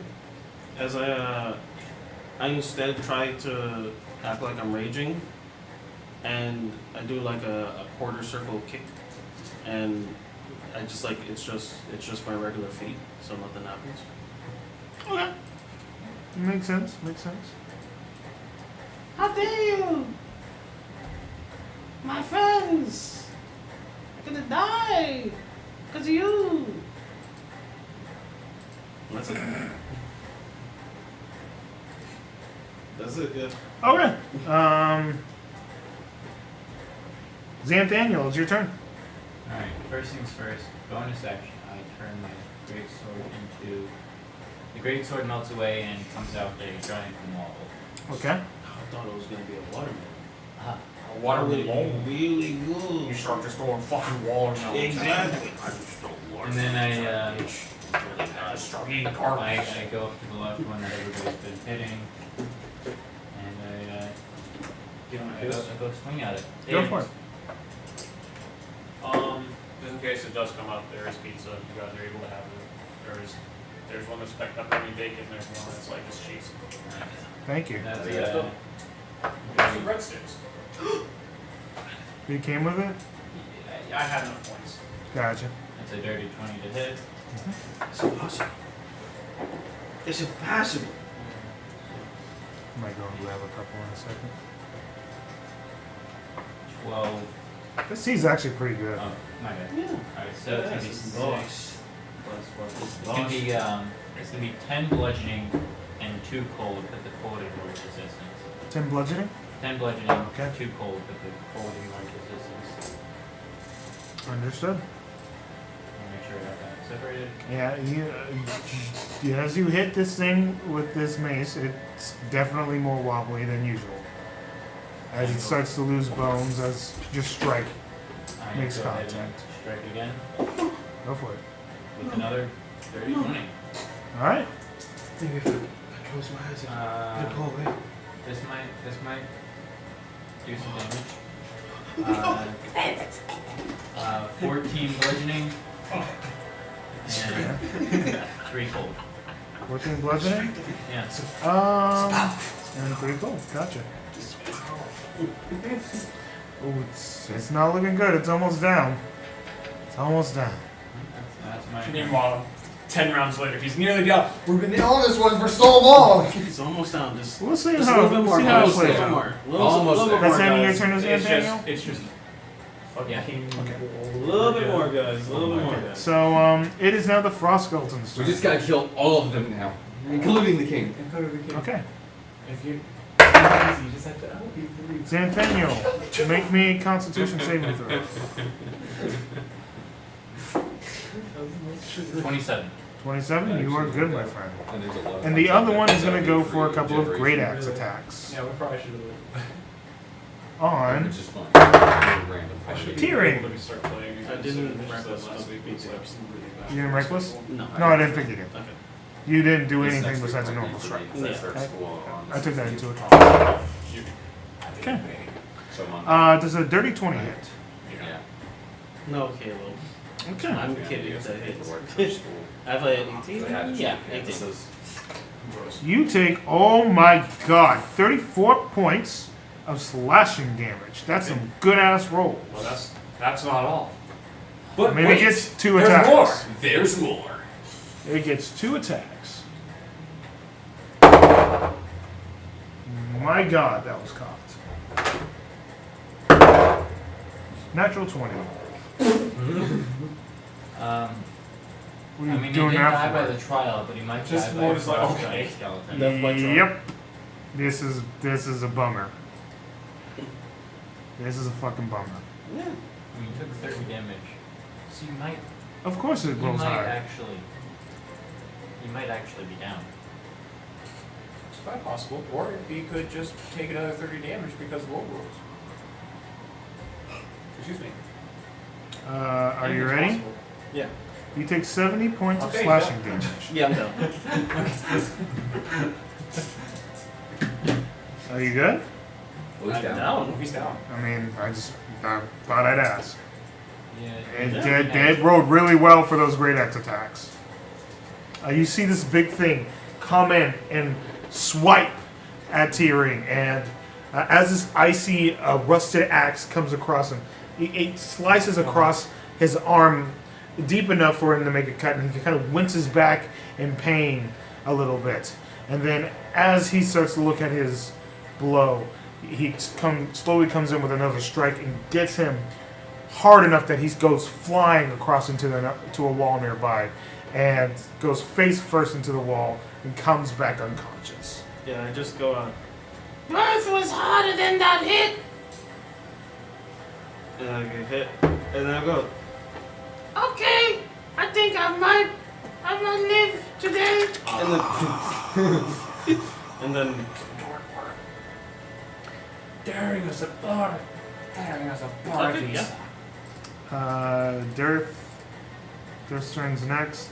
As I instead try to act like I'm raging, and I do like a quarter circle kick, and I just like it's just my regular feet, so nothing happens.
Okay. Makes sense. Makes sense.
How dare you? My friends. I'm gonna die. Because of you.
That's it. That's it. Yeah.
Okay. Xanthaniel, it's your turn.
Alright, first things first, bonus action, I turn my great sword into... The great sword melts away and comes out a giant wall.
Okay.
I thought it was gonna be a watermelon.
Ah,
A water
Really,
balloon.
really
You
good.
start just throwing fucking watermelons.
Exactly.
and then
I start eating garbage.
I go up to the left one that everybody's been hitting, and I go swing at it.
Go for it.
Just in case it does come up, there is pizza. You guys are able to have it. There's one that's pepperoni bacon. There's one that's like just cheese.
Thank you.
That's
There's some breadsticks.
You came with it?
I had enough points.
Gotcha.
That's a dirty 20 to hit.
It's impossible. It's impossible.
Might go and grab a couple in a second.
12.
This sea's actually pretty good.
Oh, my bad.
Yeah.
Alright, so it's gonna be
Yes,
6
boss.
plus what? It's gonna be 10 bludgeoning and 2 cold, but the cold ignores resistance.
10 bludgeoning?
10 bludgeoning,
Okay.
2 cold, but the cold ignores resistance.
Understood.
I'll make sure I got that separated.
Yeah, as you hit this thing with this mace, it's definitely more wobbly than usual. As it starts to lose bones, as just strike.
I
Makes
go ahead and
contact.
strike again
Go for it.
with another 30 20.
Alright.
Maybe if I close my eyes and
Uh,
away.
this might do some damage. 14 bludgeoning and 3 cold.
14 bludgeoning?
Yeah.
And 3 gold. Gotcha. Oh, it's not looking good. It's almost down. It's almost down.
That's my.
Meanwhile, 10 rounds later, he's nearly down.
We've been on this one for so long.
It's almost down. Just
We'll see
just a
how,
little bit more.
see how it
Just a
plays
little
out.
more.
Almost
little
there.
bit
That's
more,
ending your
guys.
turn as Xanthaniel?
It's just fucking
Yeah.
king.
A little bit more, guys. A little bit more, guys.
So, it is now the Frost Skeleton's
We
turn.
just gotta kill all of them now, including the king.
Okay.
If you
easy. You just have to help you through.
Xanthaniel, make me a Constitution saving throw.
27.
27. You are good, my friend.
And there's a lot of
And the
concept
other one
that
is going to
comes
go
out
for a
every
couple of great
generation.
axe attacks.
Yeah, we probably should have.
On
Which is fun. Random.
I should
Tearing.
Let me start playing.
I
again
didn't
soon.
reckless
Last
last
week
week.
was like really bad.
You didn't reckless?
No.
No, I didn't think you did.
Okay.
You didn't do
This
anything
next
besides a
week might
normal
be
strike.
for me, 'cause
Yeah.
I start school on
I took that into account.
You-
Okay.
So I'm on.
Does a dirty 20 hit?
Yeah.
No, Caleb.
Okay.
I'm
Yeah,
kidding.
because I
That
had to work
hits.
for school.
I have a 18.
I had to
Yeah,
take
18.
campuses.
You take, oh my god, 34 points of slashing damage. That's some good ass rolls.
Well, that's not all.
But
I mean,
wait,
it gets 2
there's
attacks.
more. There's more.
It gets 2 attacks. My god, that was cocked. Natural 20. What are
I
you
mean, he
doing
did
that
die by
for?
the trial, but he might
Just
die by a
was like,
frost
okay.
giant skeleton.
Death by trial.
Yep. This is a bummer. This is a fucking bummer.
Yeah.
I mean, you took 30 damage, so you might,
Of course it rolls high.
you might actually be down.
It's quite possible. Or he could just take another 30 damage because of low rolls. Excuse me.
Are you
It's
ready?
possible.
Yeah.
You take 70 points of
Okay,
slashing
yeah.
damage.
Yeah, I'm down.
Are you good?
Well, he's
I'm
down.
down.
He's down.
I mean, I thought I'd ask.
Yeah.
It rolled really well for those great axe attacks. You see this big thing come in and swipe at T-Ring, and as this icy rusted axe comes across him, it slices across his arm deep enough for him to make a cut, and he kind of winces back in pain a little bit. And then as he starts to look at his blow, he slowly comes in with another strike and gets him hard enough that he goes flying across into a wall nearby, and goes face first into the wall and comes back unconscious.
Yeah, I just go on.
Birth was harder than that hit.
And I get hit. And then I go.
Okay, I think I might live today.
And then. And then.
Daring us apart. Daring us apart.
Okay, yeah.
Dirth's turn's next.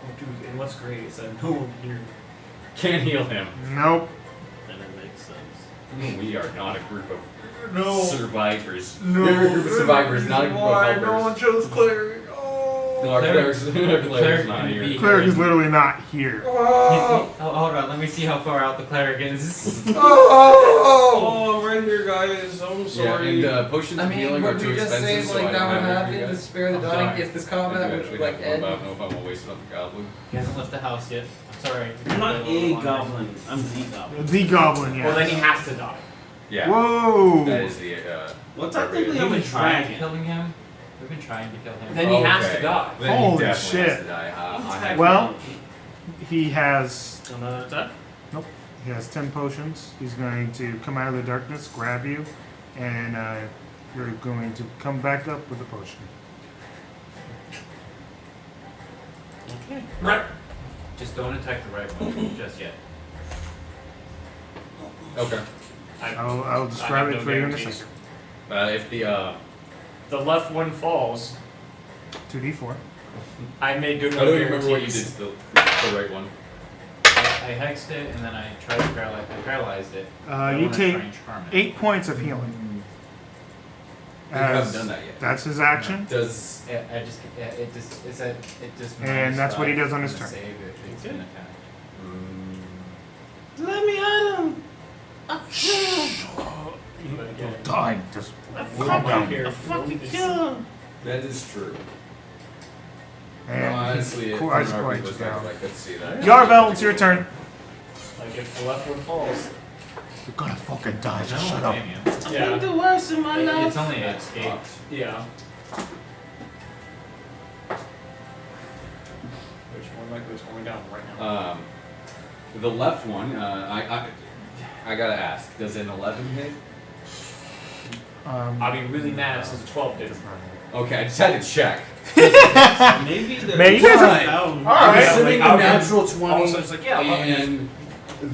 Oh, dude, and what's great is that no one here.
Can't heal him.
Nope.
And it makes sense.
We are not a group of
No.
survivors.
No.
We're a group of survivors, not a group of helpers.
chose cleric.
No, our cleric's not
Cleric
here.
would be-
Cleric is literally not here.
Oh, hold on, let me see how far out the cleric is.
Oh, I'm right here, guys. I'm
Yeah,
sorry.
and potions of healing are too expensive, so I don't have it for you guys.
spare
I'm dying.
if this
I
combat
do
would
actually
like
have one,
end.
but I don't know if I want to waste it on the goblin.
He hasn't left the house yet. I'm sorry.
I'm not a goblin. I'm the goblin.
The goblin, yes.
Well, then he has to die.
Yeah.
Whoa!
That is the.
Well, technically,
We've
I'm a
been trying to
dragon.
killing him. We've been trying to kill him.
Then he has to die.
Then
Holy
he definitely
shit.
has to die. I have
Well, he has
Another attack?
he has 10 potions. He's going to come out of the darkness, grab you, and you're going to come back up with a potion.
Okay.
Right.
Just don't attack the right one just yet.
Okay.
I'll describe
have
it
no
for you in a
guarantees.
second.
If the
The left one falls.
2d4.
I made good
I don't even remember what you
guarantees.
did. The right one.
I hexed it and then I tried to paralyzed it. I
You
wanna
take
try and charm it.
8 points of healing.
You haven't
As-
done that yet.
That's his action.
Does
It just
And that's what he does on his
turn.
turn.
Save if it's been attacked.
Let me at him!
But again,
Die. Just
we're not here.
I fucking kill him!
that is true?
and
Honestly,
cool,
from
ice
our
quiet
perspective,
down.
I could see that.
Yarvel, it's your turn.
Like if the left one falls.
You're gonna fucking die.
I
Just
don't
shut up.
blame you.
I've
Yeah.
been the worst in my life.
It's only an escape.
Yeah. Which one like it's going down right now.
The left one, I gotta ask, does an 11 hit?
I'd be really mad since the 12 did.
Okay, I just had to check.
Maybe the
Man, you guys are-
down.
All
I'm
right.
assuming a
Like,
natural
All of a
20
sudden it's like, yeah, 11 is.
and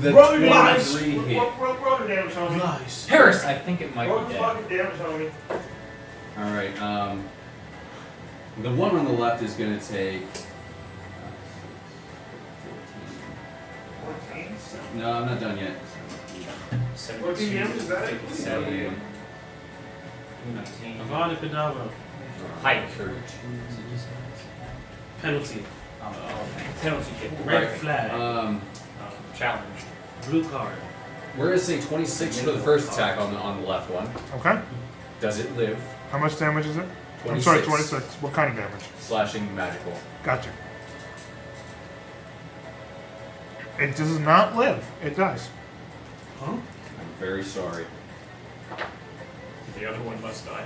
the
Roll the
23
damage.
hit.
Roll the damage, homie.
Nice.
Harris!
I think it might
Roll
be
the
dead.
fucking damage, homie.
Alright, the one on the left is gonna take 14.
14.
No, I'm not done yet.
14 damage, is that it?
7,
19.
Avada Kedavra.
Hike.
13.
Penalty.
Penalty kick.
Red
Right.
flag.
Challenge.
Blue card.
We're gonna say 26 for the first attack on the left one.
Okay.
Does it live?
How much damage is it?
26.
I'm sorry, 26. What kind of damage?
Slashing magical.
Gotcha. It does not live. It dies.
Huh?
I'm very sorry.
The other one must die.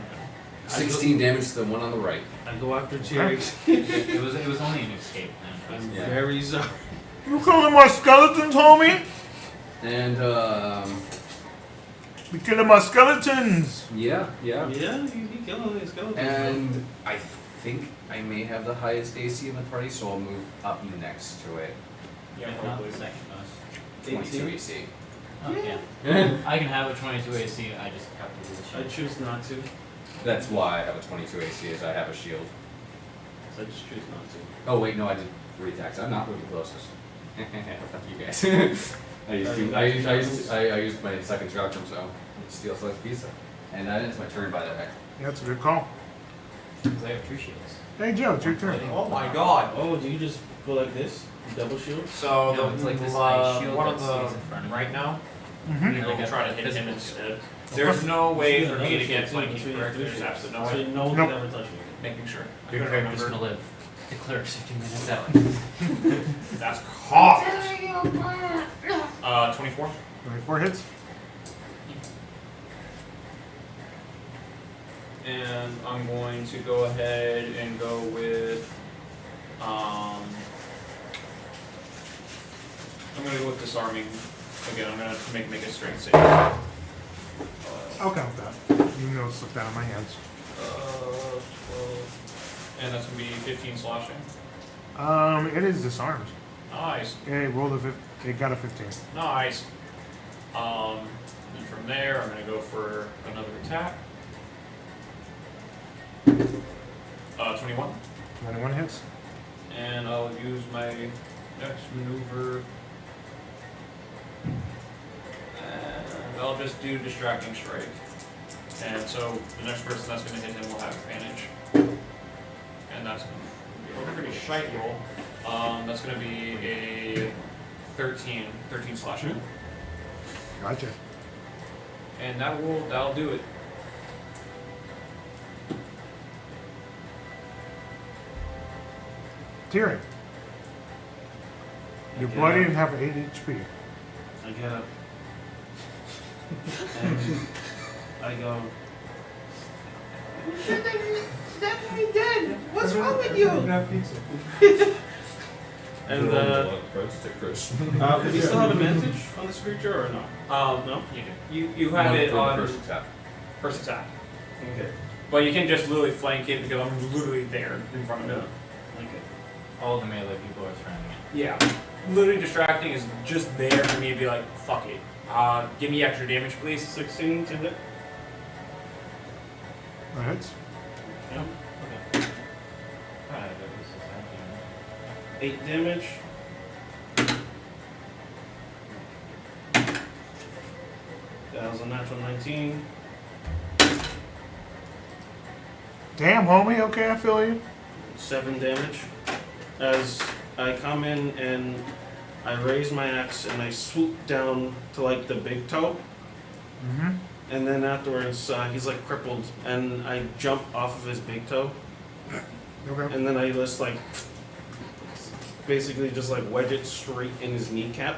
16 damage to the one on the right.
I go after Jerry.
It was only an escape. Man.
I'm
Yeah.
very sorry.
You killing my skeletons, homie?
And
We killing my skeletons.
yeah.
Yeah, you killing these skeletons.
And I think I may have the highest AC in the party, so I'll move up next to it.
Yeah,
If
probably.
not, second most.
22 AC.
Oh, yeah. I can have a 22 AC. I just have to do the
I
shit.
choose not to.
That's why I have a 22 AC, is I have a shield.
So I just choose not to.
Oh wait, no, I did 3 attacks. I'm not moving closest. Fuck you guys. I used my second spectrum, so steal select pizza. And that ends my turn, by the way.
Yeah, that's a good call.
Because I have 3 shields.
Hey, Joe, it's your turn.
Oh my god.
Oh, do you just go like this? Double shield?
So
No, it's like this ice shield
one
that
of
stays
the
in front of
right
you.
now,
Mm-hmm.
and
Like
I'll
a
try to hit him
physical
instead. There's no way for me to get
like
flanking correct. There's absolutely no
So
way.
no one
Nope.
can ever touch me.
Making sure. I
Your
couldn't
character's
remember.
gonna live. The cleric's 15 minutes out.
That's cocked. 24.
24 hits.
And I'm going to go ahead and go with, I'm going to go with disarming. Again, I'm going to make a strength save.
I'll count that. You know, slip down in my hands.
12. And that's going to be 15 slashing.
It is disarmed.
Nice.
It rolled a it got a 15.
Nice. And from there, I'm going to go for another attack. 21.
21 hits.
And I'll use my next maneuver. And I'll just do distracting strike. And so the next person that's going to hit him will have advantage. And that's going to be a pretty shite roll. That's going to be a 13 slashing.
Gotcha.
And that'll do it.
Tyrion. You're
Okay.
bloody and have 8 HP.
I get up. And I go,
You're definitely dead. What's wrong with you?
and do we still have advantage on this creature or no? No?
You have it on
first attack.
first attack.
Okay.
But you can just literally flank it because I'm literally there in front of it.
Okay.
All the melee people are surrounding it.
Yeah. Literally distracting is just there for me to be like, fuck it. Give me extra damage, please.
16 to hit.
That hits.
Yeah.
Okay. Alright, but this is
8 damage. That was a natural 19.
Damn, homie. Okay, I feel you.
7 damage. As I come in and I raise my axe and I swoop down to like the big toe.
Mm-hmm.
And then afterwards, he's like crippled, and I jump off of his big toe,
Okay.
and then I just like, basically just like wedge it straight in his kneecap,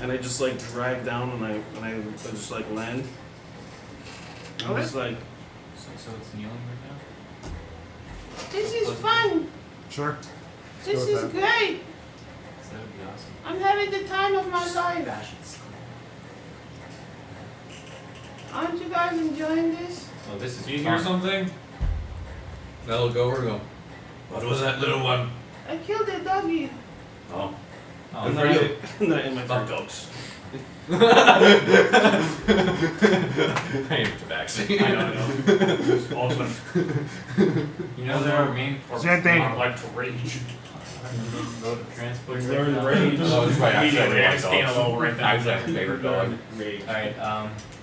and I just like drag down, and I just like land. I
Okay.
was like,
So it's kneeling right now?
This is fun.
Sure.
This
go
is
with
great.
It's That would be awesome.
I'm having the time of my life.
Bash its skull.
Aren't you guys enjoying this?
Oh, this is
Do you
fun.
hear something?
That'll go or go. What was that little one?
I killed a doggy.
Oh.
Oh,
Good
no.
for you.
Not in my
Fuck
turn.
dogs. I am tabaxi.
I know. It's awesome.
You know there are main
Same thing.
I like to rage.
mode of transport.
Learn
right now.
rage.
Oh, that's right.
Immediately, I
Actually,
scan a little right
I was
there.
my favorite dog.
Rage.
Alright,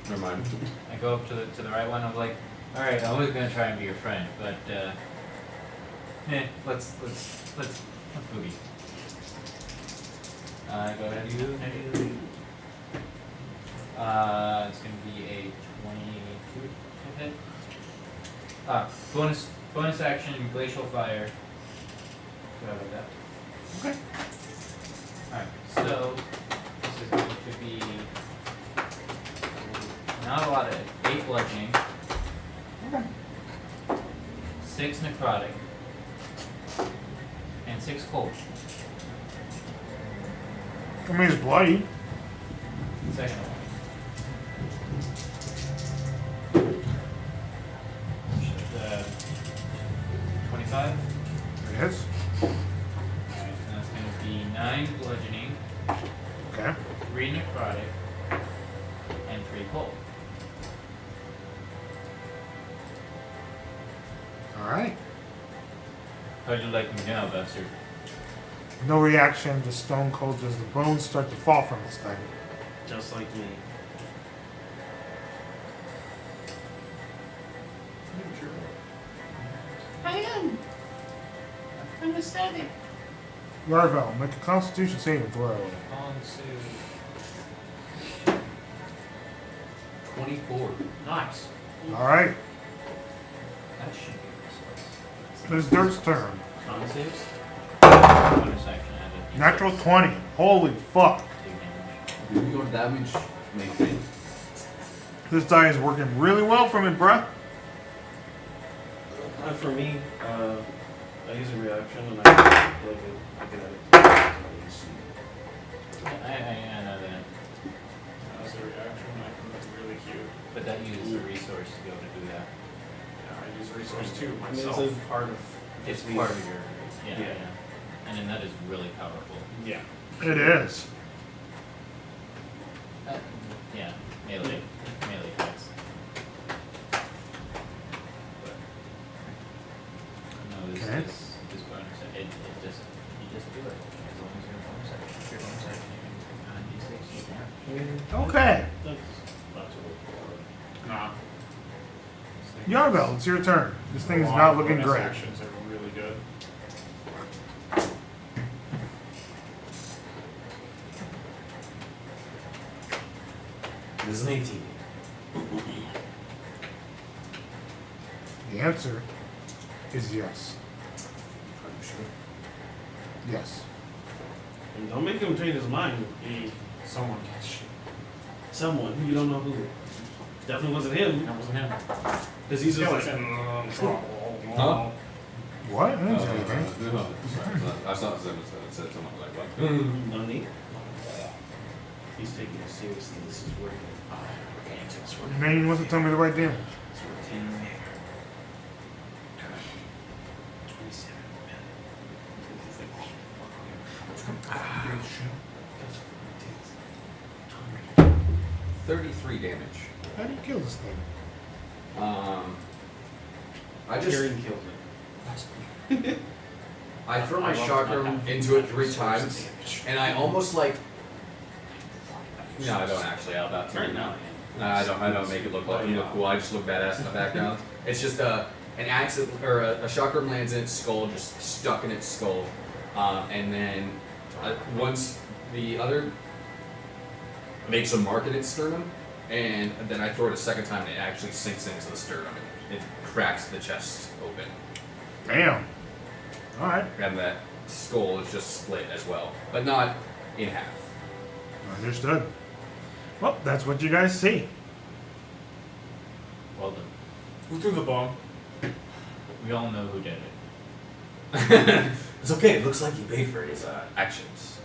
Never mind.
I go up to the right one. I'm like, alright, I was gonna try and be your friend, but let's boogie. Go ahead, you. It's gonna be a 22 to hit. Bonus action, glacial fire. Forgot about that.
Okay.
Alright, so this is going to be not a lot of 8 bludgeoning, 6 necrotic, and 6 cold.
I mean, it's bloody.
Second one. 25.
It hits.
Alright, so that's going to be 9 bludgeoning,
Okay.
3 necrotic, and 3 cold.
Alright.
How'd you like me now, bastard?
No reaction, just stone cold as the bones start to fall from this thing.
Just like me.
I am. I'm ecstatic.
Yarvel, make a constitution saving throw.
On to
24.
Nice.
Alright.
that should be
It's Dirk's turn.
Con saves?
bonus action added.
Natural 20. Holy fuck.
Take damage.
Do your damage maintain.
This die is working really well for me, bruh.
For me, I use a reaction and I look at it.
I know that,
As a reaction, I can look really cute.
but that uses a resource to be able to do that.
Yeah, I use resource too
I mean, it's
myself.
a part of
It's
the-
part of your, yeah,
Yeah.
yeah. And then that is really powerful.
Yeah.
It is.
Yeah, melee attacks. No, this
Okay.
this bonus, it just, you just do it, as long as you're bonus action, if you're bonus action, you can D6, you can.
Okay.
That's not too bad.
Nah.
Yarvel, it's your turn. This thing is
A lot
not
of
looking
bonus
great.
Actions are really good.
This is an 18.
The answer is yes.
Are you sure?
Yes.
And don't make him change his mind.
Someone gets shit.
Someone, you don't know who. Definitely wasn't him.
That wasn't him.
Because he's just like,
Huh?
What? I didn't say anything.
No, sorry. I saw it said something like what?
no need. He's taking it seriously. This is working.
Man, you must have told me the right damage.
It's working.
33 damage.
How do you kill this thing?
I just
Kieran killed it.
I throw my
I love
shotgun
not having
into it 3
resources.
times, and I almost like. No, I don't actually. I'll about to.
Right now.
No, I don't make it look like you look cool. I just look badass in the background. It's just an accident or a shotgun lands in its skull, just stuck in its skull, and then once the other makes a mark in its sternum, and then I throw it a second time, and it actually sinks into the sternum. It cracks the chest open,
Damn. Alright.
and that skull is just split as well, but not in half.
Understood. Well, that's what you guys see.
Well done.
Who threw the bomb?
We all know who did it.
It's okay. It looks like he paid for his actions.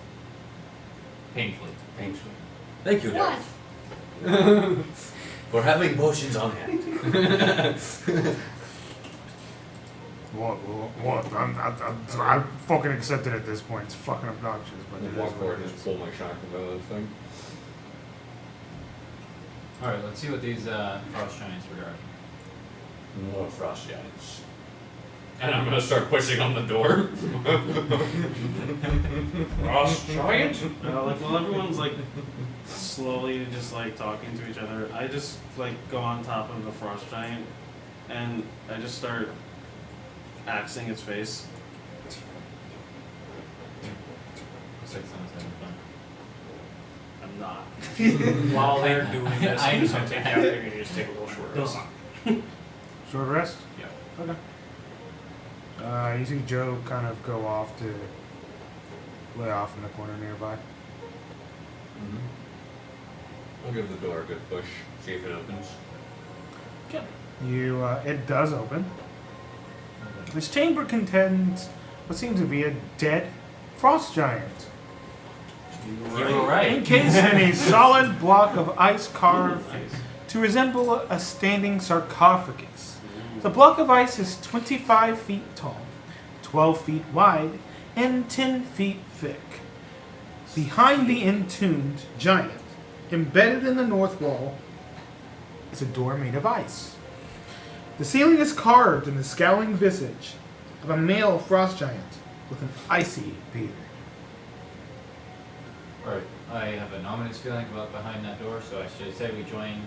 Painfully.
Painfully. Thank you,
What?
Darth. For having potions on hand.
What? I'm fucking accepted at this point. It's fucking obnoxious, but it is
Walk
what
forward
it
and
is.
just pull my shotgun valid thing.
Alright, let's see what these frost giants regard.
More frost giants.
And I'm gonna start pushing on the door. Frost giant?
Like while everyone's like slowly just like talking to each other, I just like go on top of the frost giant and I just start axing its face.
Six sounds having fun.
I'm not.
While they're doing this,
I
I'm just
know
gonna take
that.
out there and just take a little short rest.
Short rest?
Yeah.
Okay. You see Joe kind of go off to lay off in the corner nearby.
I'll give the door a good push, see if it opens.
It does open. This chamber contains what seems to be a dead frost giant,
You were right.
encased in a solid block of ice carved to resemble a standing sarcophagus. The block of ice is 25 feet tall, 12 feet wide, and 10 feet thick. Behind the entombed giant, embedded in the north wall, is a door made of ice. The ceiling is carved in the scowling visage of a male frost giant with an icy beard.
Alright, I have an ominous feeling about behind that door, so I should say we join.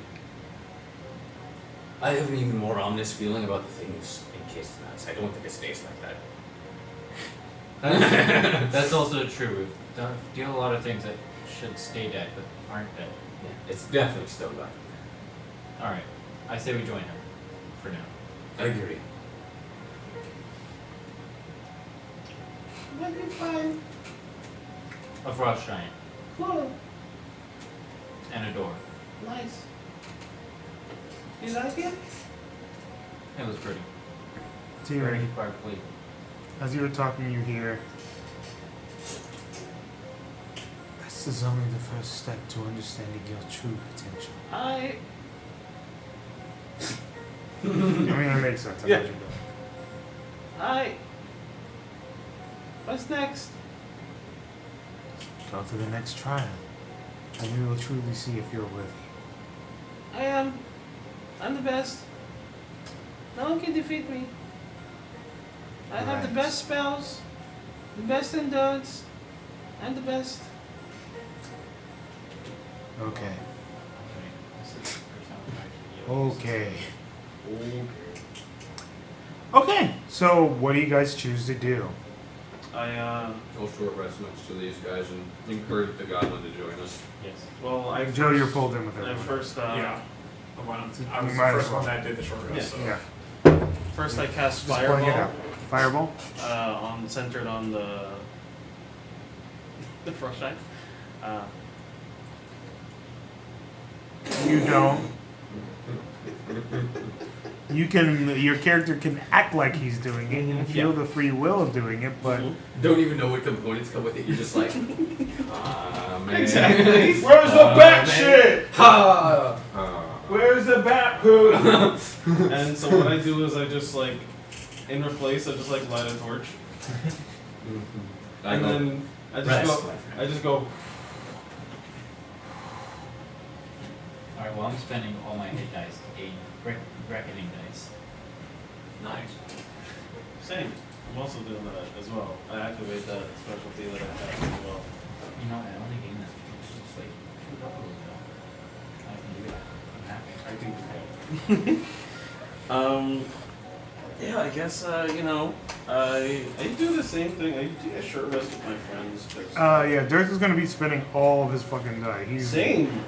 I have an even more ominous feeling about the things encased in ice. I don't think it stays like that.
That's also true. We've deal a lot of things that should stay dead but aren't dead.
Yeah, it's definitely still alive.
Alright, I say we join her. For now.
I agree.
What did you find?
A frost giant.
Cool.
And a door.
Nice. You like it?
It was pretty.
Teary,
Very sparkly.
as you were talking, you hear. This is only the first step to understanding your true potential. I mean, it makes sense.
Yeah. What's next?
Go through the next trial, and we will truly see if you're worthy.
I am. I'm the best. No one can defeat me. I have the
Right.
best spells, the best endurance, and the best.
Okay.
This is the first time I've actually used
Okay. Okay. So, what do you guys choose to do?
I
I'll short rest next to these guys and encourage the goblin to join us.
Yes.
well I
Joe, you're
first-
pulled in with
I
everyone.
first
I
You
was the
might as
first
well.
one that did the short rest.
Yeah.
Yeah.
first I cast
Just pulling it out.
fireball
Fireball.
centered on the frost giant.
You don't. You can. Your character can act like he's doing it. You feel the free will of doing it, but
Don't even know what components come with it. You're just like, ah, man.
Exactly.
where's the bat shit?
Ha!
Where's the bat poo?
And so what I do is I just like in replace I just like light a torch
I
and
go,
then I just
rest,
go
my friend.
I just go
Alright, well I'm spending all my hit dice to gain reckoning dice.
Nice.
same. I'm also doing that as well. I activate that specialty that I have as well.
You know, I only gained that because it's like 2 levels ago. I can do that. I'm happy.
I do. Yeah, I guess I do the same thing. I do a short rest with my friends. 'Cause
Yeah. Dirk is gonna be spending all of his fucking die. He's
Same.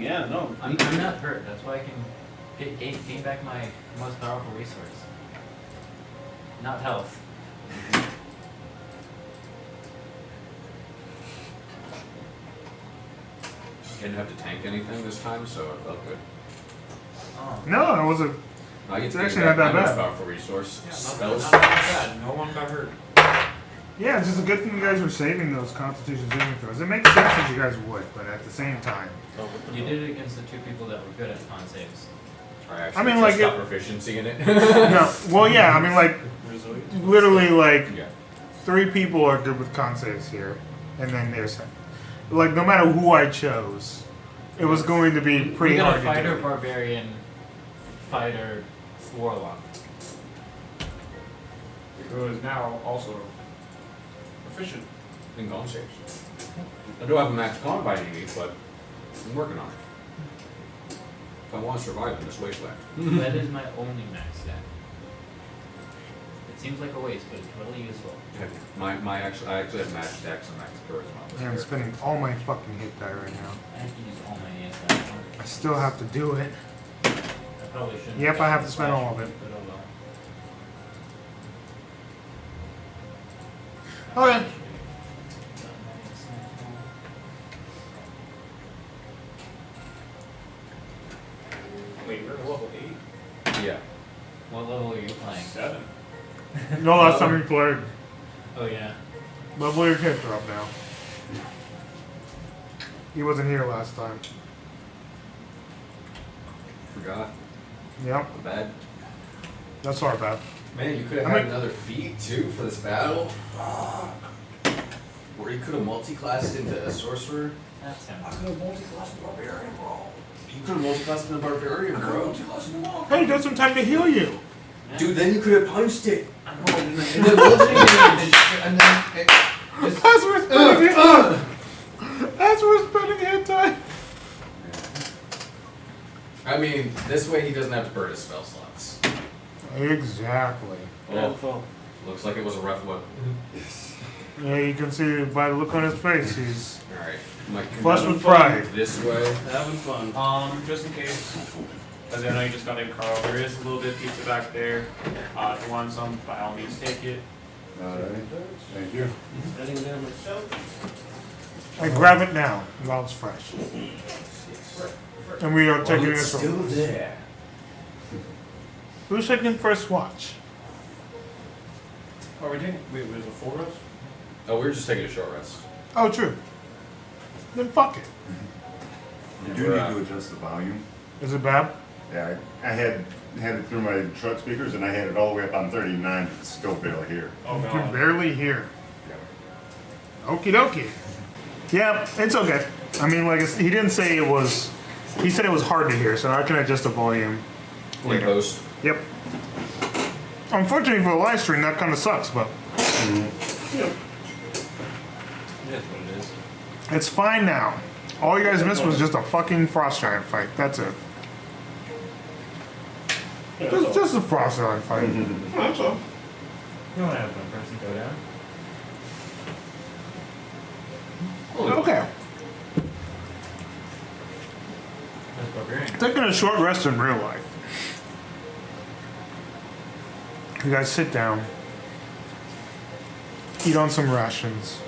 Yeah, no.
I'm not hurt. That's why I can gain back my most powerful resource. Not health.
Didn't have to tank anything this time, so it felt good.
Oh.
No, it wasn't.
I get
It's
to
actually
gain back
not that
my most
bad.
powerful resource. Spells. Not bad. No one got hurt.
Yeah, it's just a good thing you guys were saving those Constitution saving throws. It makes sense that you guys would, but at the same time.
You did it against the 2 people that were good at con saves.
I actually
I mean,
just
like,
got
it-
proficiency in it.
No, well, yeah, I mean, like, literally, like,
Yeah.
3 people are good with con saves here, and then there's, like, no matter who I chose, it was going to be pretty
You got
hard
a fighter,
to do.
barbarian, fighter, warlock.
Who is now also proficient.
In con saves. I do have a max con by any means, but I'm working on it. If I want to survive in this wasteland.
That is my only max stat. It seems like a waste, but it's really useful.
I actually have max dex and max charisma.
Yeah, I'm spending all my fucking hit die right now.
I have to use all my AS.
I still have to do it.
I probably shouldn't.
Yep, I have to spend
Slash
all of it.
but oh well.
Okay.
Wait, you're level 8?
Yeah.
What level are you playing?
7.
No, last time we played.
Oh yeah.
Level your character up now. He wasn't here last time.
Forgot.
Yep,
My bad.
that's our bad.
Man, you could have
I
had
mean-
another feat too for this battle. Fuck. Or you could have multi-classed into a sorcerer.
That's him.
I could have multi-classed into barbarian, bro. You could have multi-classed into barbarian, bro.
Hey, got some time to heal you.
Dude, then you could have punched it.
I'm holding the
And then bludgeoning it, and then it just.
As we're spending hit as we're spending hit time.
I mean, this way he doesn't have to burn his spell slots.
Exactly.
Oh, looks like it was a rough one.
Yeah, you can see by the look on his face, he's
Alright. My
flushed with pride.
this way.
Having fun.
Just in case, because I know you just got in, Carl, there is a little bit of pizza back there. If you want some, by all means take it.
Alright, thank you.
Setting there myself.
I grab it now while it's fresh. And we are taking
it's
this
still
from
there.
Who's taking first watch?
Are we taking, wait, was it 4 of us?
Oh, we were just taking a short rest.
Oh, true. Then fuck it.
You do need to adjust the volume.
Is it bad?
Yeah, I had it through my truck speakers and I had it all the way up on 39, but it's still barely here.
Oh,
You can
no.
barely hear.
Yeah.
Okie dokie. Yeah, it's okay. I mean, like, he didn't say it was. He said it was hard to hear, so I can adjust the volume
In
later.
post.
Yep. Unfortunately for the live stream, that kind of sucks, but
It is what it is.
it's fine now. All you guys missed was just a fucking frost giant fight. That's it. Just a frost giant fight.
That's all.
You don't have one person go down.
Okay.
That's barbarian.
Taking a short rest in real life. You guys sit down, eat on some rations,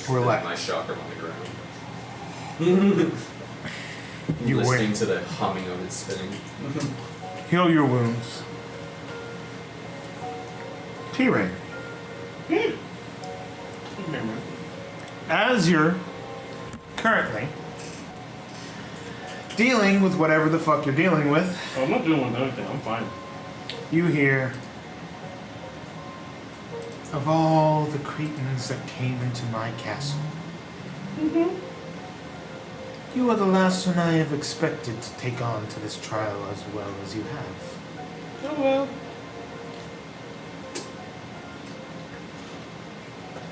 relax.
My chakra on the ground.
You
Listening
win.
to the humming of it spinning.
Heal your wounds. T-Ray. As you're currently dealing with whatever the fuck you're dealing with,
Oh, I'm not doing anything. I'm fine.
you hear of all the Cretans that came into my castle. You are the last one I have expected to take on to this trial as well as you have.
Oh well.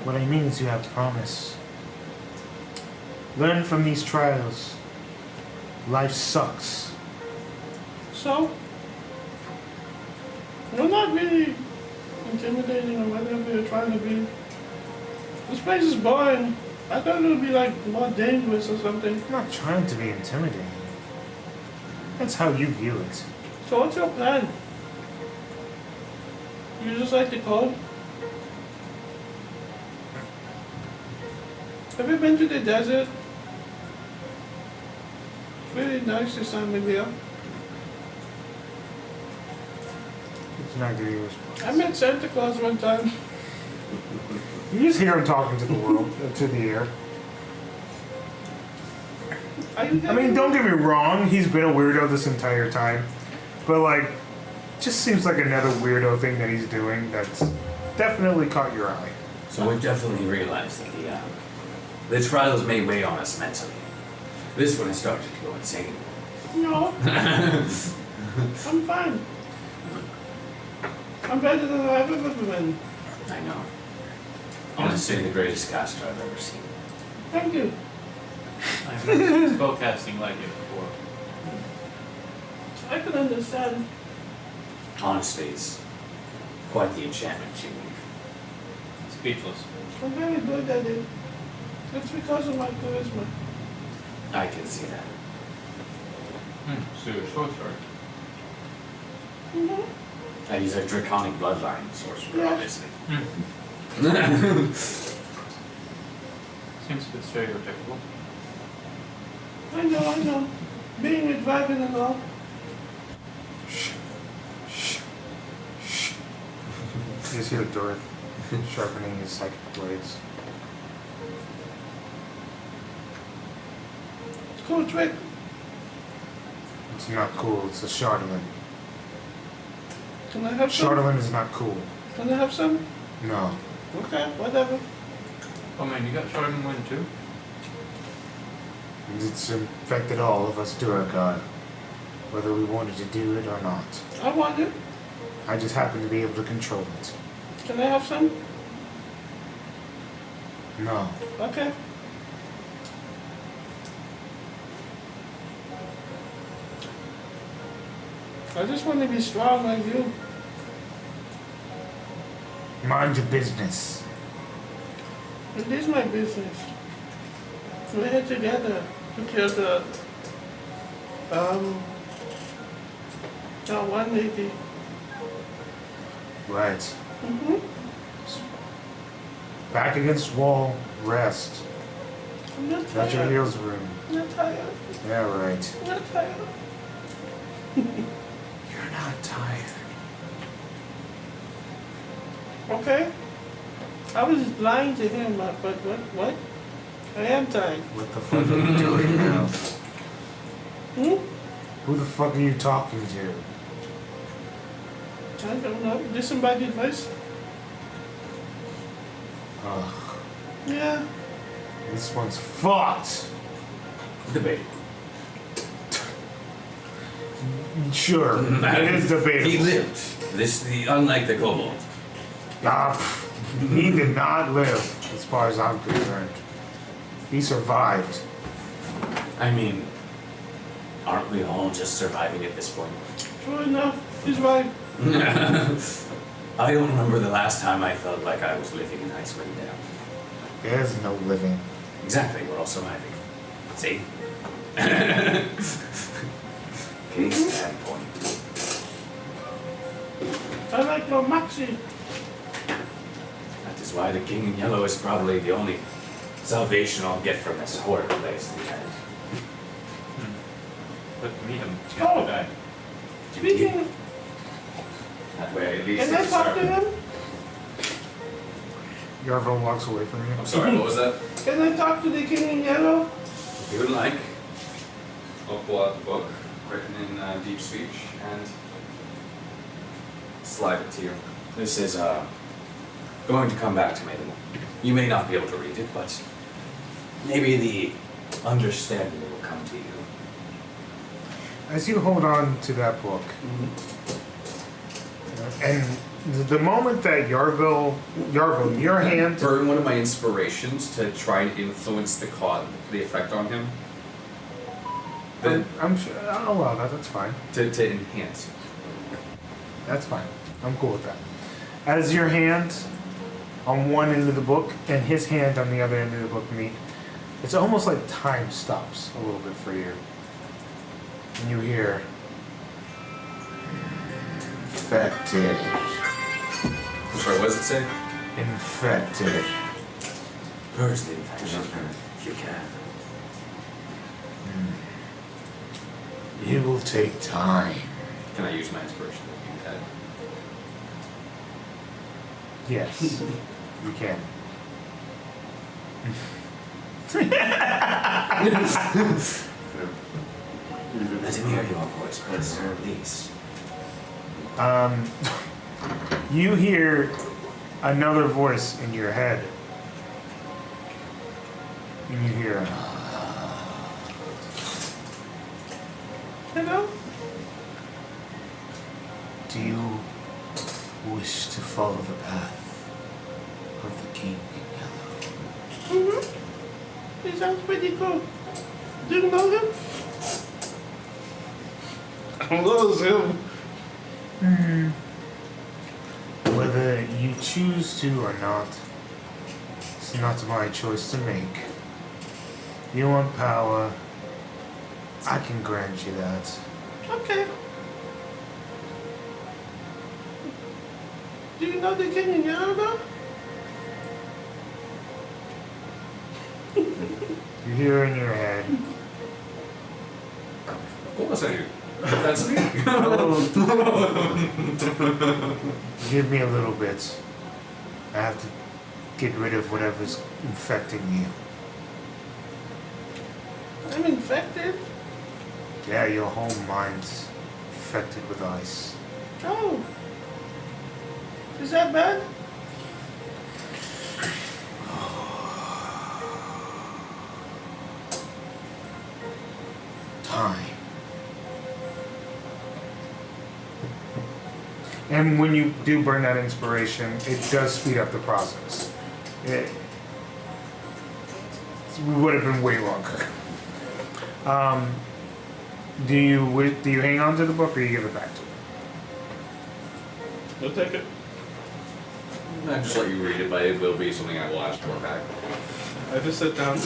What I mean is you have promise. Learn from these trials. Life sucks.
So, we're not really intimidating or whatever you're trying to be. This place is boring. I thought it would be like more dangerous or something.
I'm not trying to be intimidating. That's how you view it.
So what's your plan? You just like the code? Have you been to the desert? It's really nice this time of year.
He's not giving you a response.
I met Santa Claus one time.
You just hear him talking to the world, to the air. I mean, don't get me wrong, he's been a weirdo this entire time. But, like, just seems like another weirdo thing that he's doing that's definitely caught your eye.
So we've definitely realized that the trials may weigh on us mentally. This one has started to go insane.
No, I'm fine. I'm better than I've ever been.
I know. Honestly, the greatest caster I've ever seen.
Thank you.
I've never spell casting like it before.
I can understand.
Honestly, it's quite the enchantment you need.
Speechless.
I'm very good at it. It's because of my charisma.
I can see that.
So you're short sword.
Mm-hmm.
And he's a draconic bloodline sorcerer,
Yeah.
obviously.
Seems a bit stereotypical.
I know. Being with Viben and all.
You just hear Dorth sharpening his psychic blades.
Cool trick.
It's not cool, it's a chardalyn.
Can I have some?
Chardalyn is not cool.
Can I have some?
No.
Okay, whatever.
Oh man, you got Chardalyn one too?
It's infected all of us duergar, whether we wanted to do it or not.
I want it.
I just happen to be able to control it.
Can I have some?
No.
Okay. I just want to be strong like you.
Mind your business.
It is my business. We're here together to kill the that one lady.
Right.
Mm-hmm.
Back against wall, rest.
I'm not
That's your
tired.
heals room.
I'm not tired.
Yeah, right.
I'm not tired.
You're not tired.
Okay. I was lying to him, but what? I am tired.
What the fuck are you doing now?
Hmm?
Who the fuck are you talking to?
I don't know. Disembodied voice?
Ugh.
Yeah.
This one's fucked.
Debatable.
Sure, it is
He
debatable.
lived. Unlike the kobold.
Ah, he did not live, as far as I'm concerned. He survived.
I mean, aren't we all just surviving at this point?
True enough. He's right.
I don't remember the last time I felt like I was living in Icewind now.
There's no living.
Exactly, we're all surviving. See? Case standpoint.
I like your maxi.
That is why the King in Yellow is probably the only salvation I'll get from this horrible place.
But meet him. He
Oh.
has to die.
Speaking,
That way, at least
can I
it's
talk to him?
Yarville walks away from you.
I'm sorry, what was that?
Can I talk to the King in Yellow?
If you would like, I'll pull out the book written in deep speech and slide it to you. This is going to come back to me. You may not be able to read it, but maybe the understanding will come to you.
As you hold on to that book, and the moment that Yarville, your hand,
Burn one of my inspirations to try and influence the effect on him.
I'm sure, I'll allow that, that's fine.
To enhance.
That's fine. I'm cool with that. As your hand on one end of the book and his hand on the other end of the book meet, it's almost like time stops a little bit for you. And you hear, infected,
Sorry, what does it say?
infected.
Purge the infection. If you can.
It will take time.
Can I use my inspiration to do that?
Yes, you can.
Let him hear your voice, please.
You hear another voice in your head. And you hear,
Hello?
do you wish to follow the path of the king in yellow?
He sounds pretty cool. Do you know him? I know him.
Whether you choose to or not, it's not my choice to make. You want power, I can grant you that.
Okay. Do you know the king in yellow though?
You hear in your head,
Of course I do. That's me.
give me a little bit. I have to get rid of whatever's infecting you.
I'm infected.
Yeah, your whole mind's infected with ice.
Oh. Is that bad?
Time. And when you do burn that inspiration, it does speed up the process. It would have been way longer. Do you hang on to the book or you give it back to him?
We'll take it.
I just let you read it, but it will be something I will ask for back.
I just sit down.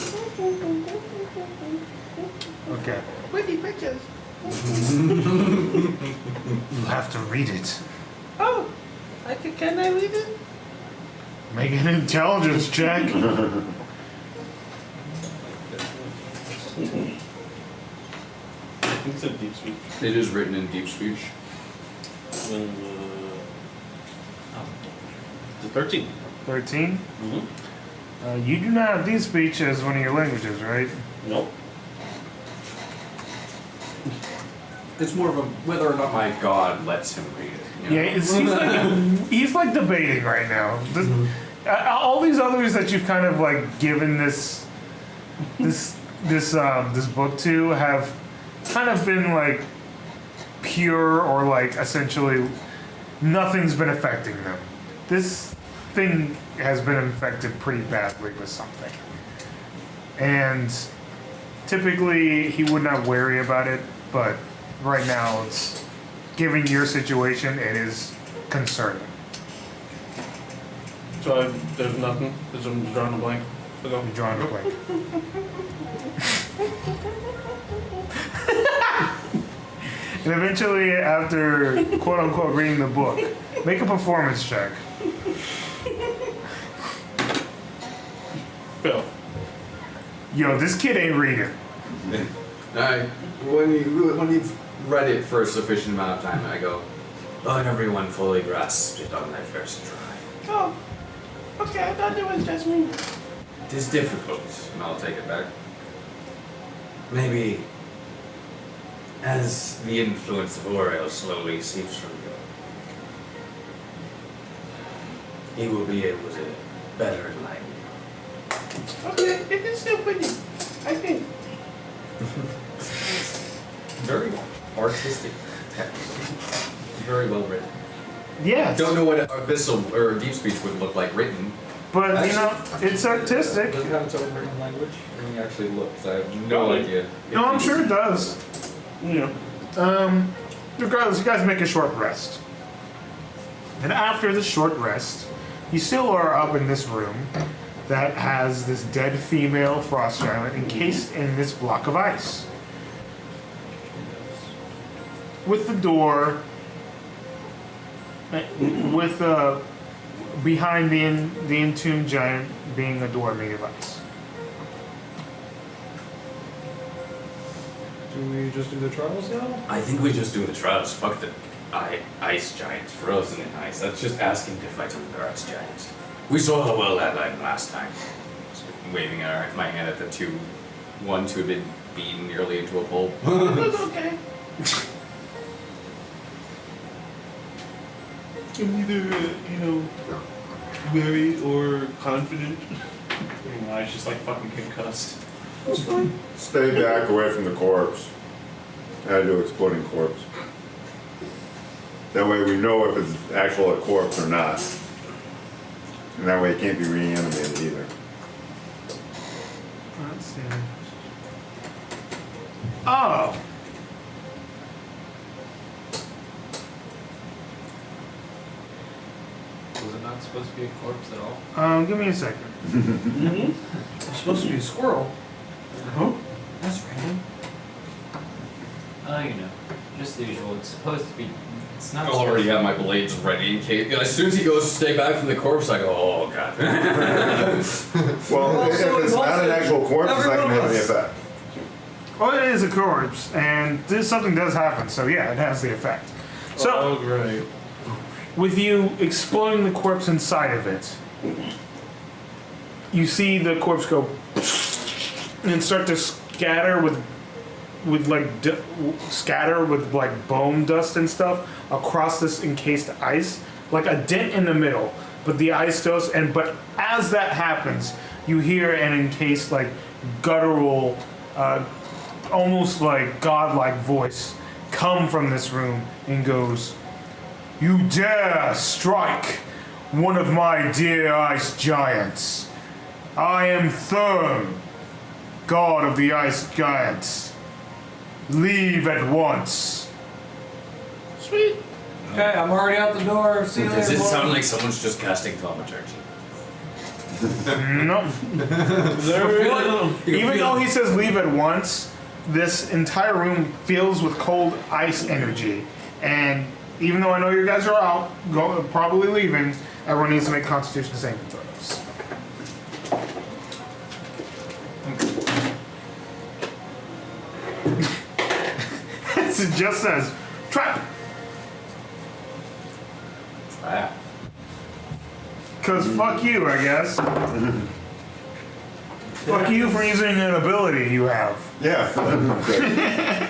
Okay.
Pretty pictures.
You have to read it.
Oh. Can I read it?
Make an intelligence check.
It's a deep speech.
It is written in deep speech.
It's a 13.
13.
Mm-hmm.
You do not have deep speech as one of your languages, right?
Nope.
It's more of a whether or not my god lets him read it. You know?
Yeah, he's like debating right now. All these others that you've kind of like given this book to have kind of been like pure or like essentially nothing's been affecting them. This thing has been infected pretty badly with something, and typically he would not worry about it, but right now it's given your situation, it is concerning.
So there's nothing. I'm drawing a blank.
You're drawing a blank. And eventually, after quote unquote reading the book, make a performance check.
Phil.
Yo, this kid ain't reading.
When you've read it for a sufficient amount of time, I go, but everyone fully grasped it on their first try.
Oh. Okay, I thought it was just me.
It is difficult, and I'll take it back. Maybe as the influence of Auril slowly seeps from you, he will be able to better enlighten you.
Okay, it is still pretty. I think.
Very artistic text. Very well written.
Yeah,
Don't know what abyssal or deep speech would look like written.
but you know, it's artistic.
Does it have its own written language? Let me actually look, 'cause I have no idea.
No, I'm sure it does.
Yeah.
Regardless, you guys make a short rest. And after the short rest, you still are up in this room that has this dead female frost giant encased in this block of ice. With the door, with behind the entombed giant being a door made of ice.
Do we just do the trials now?
I think we just do the trials. Fuck the ice giants, frozen in ice. That's just asking to fight another ice giant. We saw how well that went last time. Just waving my hand at the two ones who had been beaten nearly into a pulp.
That's okay. I'm either, wary or confident.
I was just like fucking concussed.
That's fine.
Stay back away from the corpse. I do exploding corpse. That way we know if it's actual a corpse or not. And that way it can't be reanimated either.
Let's see. Oh.
Was it not supposed to be a corpse at all?
Give me a second.
It's supposed to be a squirrel.
Huh?
That's random. Just the usual. It's supposed to be. It's not.
I already have my blades ready in case. As soon as he goes stay back from the corpse, I go, oh god.
Well, if it's not an actual corpse, it's not going to have any effect.
Well, it is a corpse, and something does happen, so yeah, it has the effect. So,
Oh, great.
with you exploding the corpse inside of it, you see the corpse go and start to scatter with bone dust and stuff across this encased ice, like a dent in the middle. But the ice goes, but as that happens, you hear an encased like guttural, almost like godlike voice come from this room and goes, "You dare strike one of my dear ice giants. I am Therm, god of the ice giants. Leave at once."
Sweet.
Okay, I'm already out the door. See you
Does
later.
it sound like someone's just casting thaumaturgy?
No. Even though he says leave at once, this entire room fills with cold ice energy. And even though I know you guys are out, probably leaving, everyone needs to make Constitution saving throws. It just says trap.
Trap.
Cause fuck you, I guess. Fuck you for using an ability you have.
Yeah.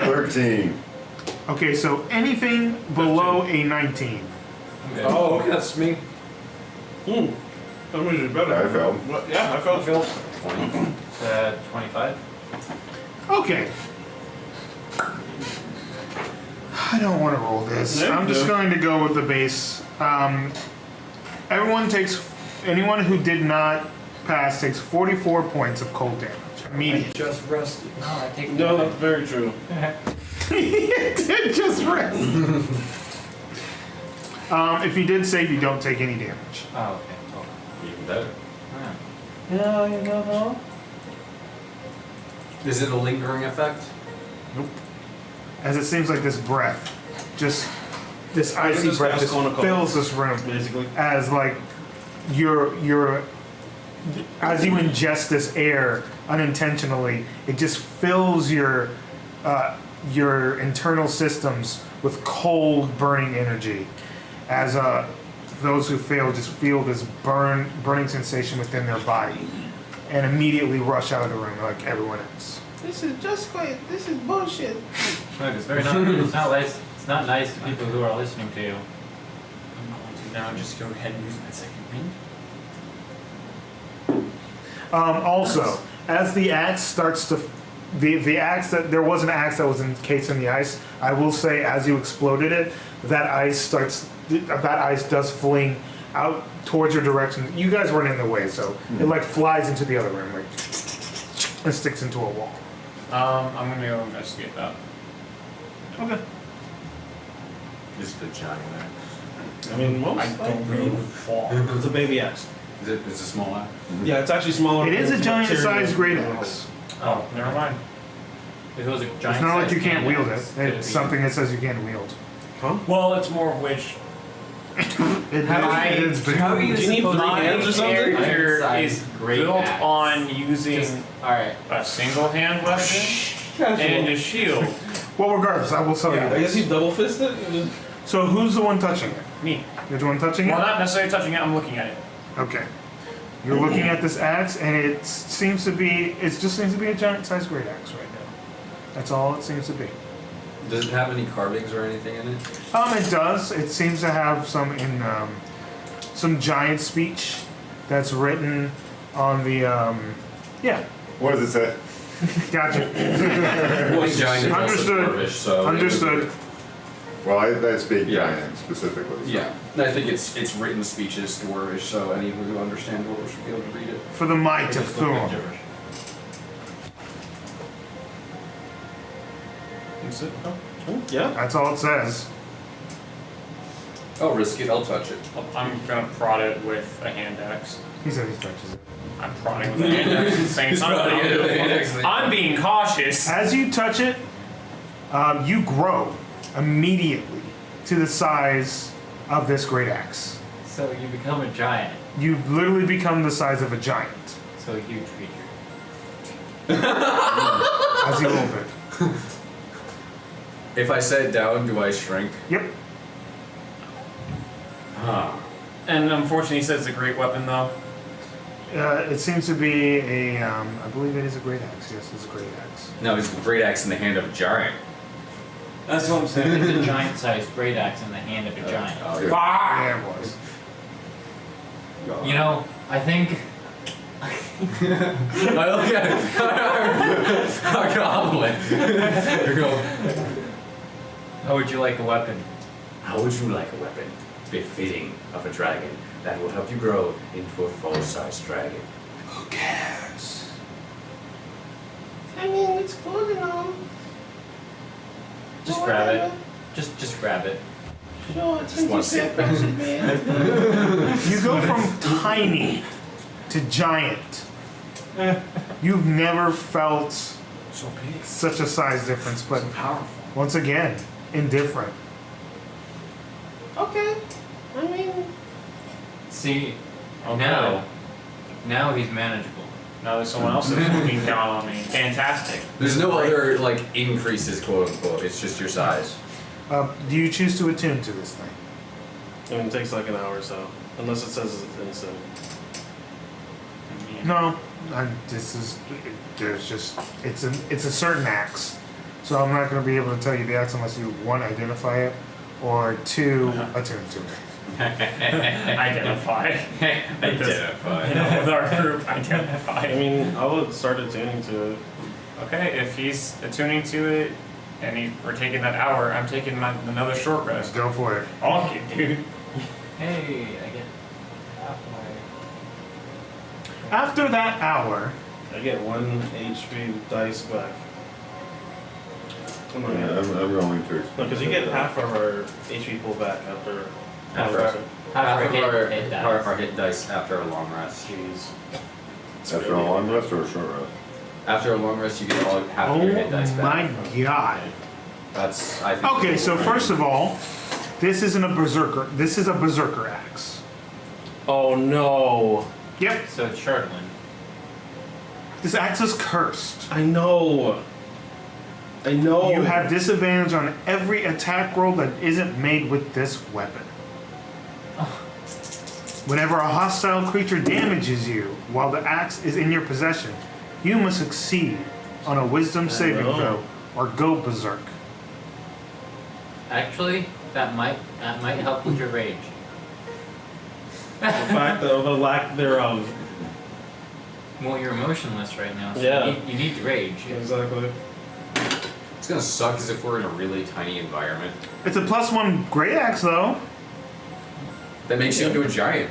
13.
Okay, so anything below a 19.
Oh, okay, that's me.
That was just better.
I failed.
What? Yeah, I felt.
25.
Okay. I don't want to roll this.
Yeah,
I'm just
do.
going to go with the base. Anyone who did not pass takes 44 points of cold damage. Immediate.
Just rested.
No, I take.
No, that's very true.
He did just rest. If you did save, you don't take any damage.
Oh, okay. Cool.
Even better.
Yeah.
No.
Is it a lingering effect?
As it seems like this breath, this icy
just
breath
cast
just
conical.
fills this room.
Basically.
As like as you ingest this air unintentionally, it just fills your internal systems with cold, burning energy. As those who fail just feel this burning sensation within their body, and immediately rush out of the room like everyone else.
This is just quiet. This is bullshit.
Look, it's very not. It's not nice. It's not nice to people who are listening to you.
I'm going to now just go ahead and use my second wind.
Also, as the axe starts to, the axe there was an axe that was encased in the ice. I will say, as you exploded it, that ice does fling out towards your direction. You guys weren't in the way, so it like flies into the other room, like, and sticks into a wall.
I'm gonna go investigate that.
Okay.
Just a giant axe.
I mean, most
I don't really fall.
It's a baby axe.
It's a small axe.
Yeah, it's actually smaller.
It is a
than
giant-sized great
material.
axe.
Oh, never mind.
If it was a giant.
It's not like you
size
can't
hand
wield
axe,
it.
could
It's
be-
something that says you can't wield.
Well, it's more of which
It is big.
How are you
Do you need
supposed
three
to
hands or something?
character
Giant-sized
is
great
built
axe.
on using
All right.
a single hand weapon and a shield.
Well, regardless, I will tell you
I guess
this.
you double fisted.
So who's the one touching it?
Me.
You're the one touching
Well,
it?
not necessarily touching it. I'm looking at it.
Okay. You're looking at this axe, and it just seems to be a giant-sized great axe right now. That's all it seems to be.
Does it have any carvings or anything in it?
It does. It seems to have some giant speech that's written on the yeah.
What does it say?
Gotcha.
Well, giant is also
Understood.
dwarvish, so
Understood.
Well, I speak
Yeah.
giant specifically. So.
Yeah, I think it's written speeches dwarvish, so anyone who understands dwarvish should be able to read it.
For the might of
Just look at
Thorn.
gibberish.
Is it? Oh.
Yeah.
That's all it says.
I'll risk it. I'll touch it.
I'm gonna prod it with a hand axe.
He said he touches it.
I'm prodding with a hand axe at the same
He's
time.
prodding it with a hand axe.
I'm being cautious.
As you touch it, you grow immediately to the size of this great axe.
So you become a giant.
You literally become the size of a giant
So a huge creature.
as you hold it.
If I set it down, do I shrink?
Yep.
Huh.
And unfortunately, he says it's a great weapon, though.
It seems to be I believe it is a great axe. Yes, it's a great axe.
No, it's the great axe in the hand of a giant.
That's what I'm saying.
It's a giant-sized great axe in the hand of a giant.
Oh,
Yeah, it was.
You know, I think
I look at our goblin. You go,
how would you like a weapon?
How would you like a weapon befitting of a dragon that will help you grow into a full-sized dragon?
Who cares?
I mean, it's good and all.
Just
But
grab it.
whatever.
Just grab it.
Sure,
Just
since you
wanna see
said
it.
press it, man.
You go from tiny to giant. You've never felt
So big.
such a size difference, but
Powerful.
once again, indifferent.
Okay. I mean,
See,
Okay.
now he's manageable.
Now there's someone else that's looking down on me. Fantastic.
There's no other like increases, quote unquote. It's just your size.
Do you choose to attune to this thing?
I mean, it takes like an hour or so, unless it says it's instant.
No, there's just it's a certain axe, so I'm not going to be able to tell you the axe unless you one identify it or two attune to it.
Identify.
Identify.
With our group, identify.
I mean, I would start attuning to it.
Okay, if he's attuning to it and we're taking that hour, I'm taking another short
Let's
rest.
go for it.
Okay, dude.
Hey, I get half my.
After that hour,
I get 1 HP dice back. Come on,
Yeah, I'm rolling to.
No, because you get half of our HP pull back after.
Half
after-
of
Half of
hit
our
dice.
hit dice after a long rest.
Jeez.
After a long rest or a short rest?
After a long rest, you get all half of your hit dice
oh
back.
my god.
That's I think.
Okay, so first of all, this isn't a berserker. This is a berserker axe.
Oh no!
Yep,
So it's chardalyn.
this axe is cursed.
I know! I know!
You have disadvantage on every attack roll that isn't made with this weapon. Whenever a hostile creature damages you while the axe is in your possession, you must succeed on a wisdom saving
know.
throw or go berserk.
Actually, that might help with your rage.
The fact of the lack thereof.
Well, you're emotionless right now, so
Yeah.
you need to rage.
Exactly.
It's gonna suck as if we're in a really tiny environment.
It's a +1 great axe though.
That makes you into a giant.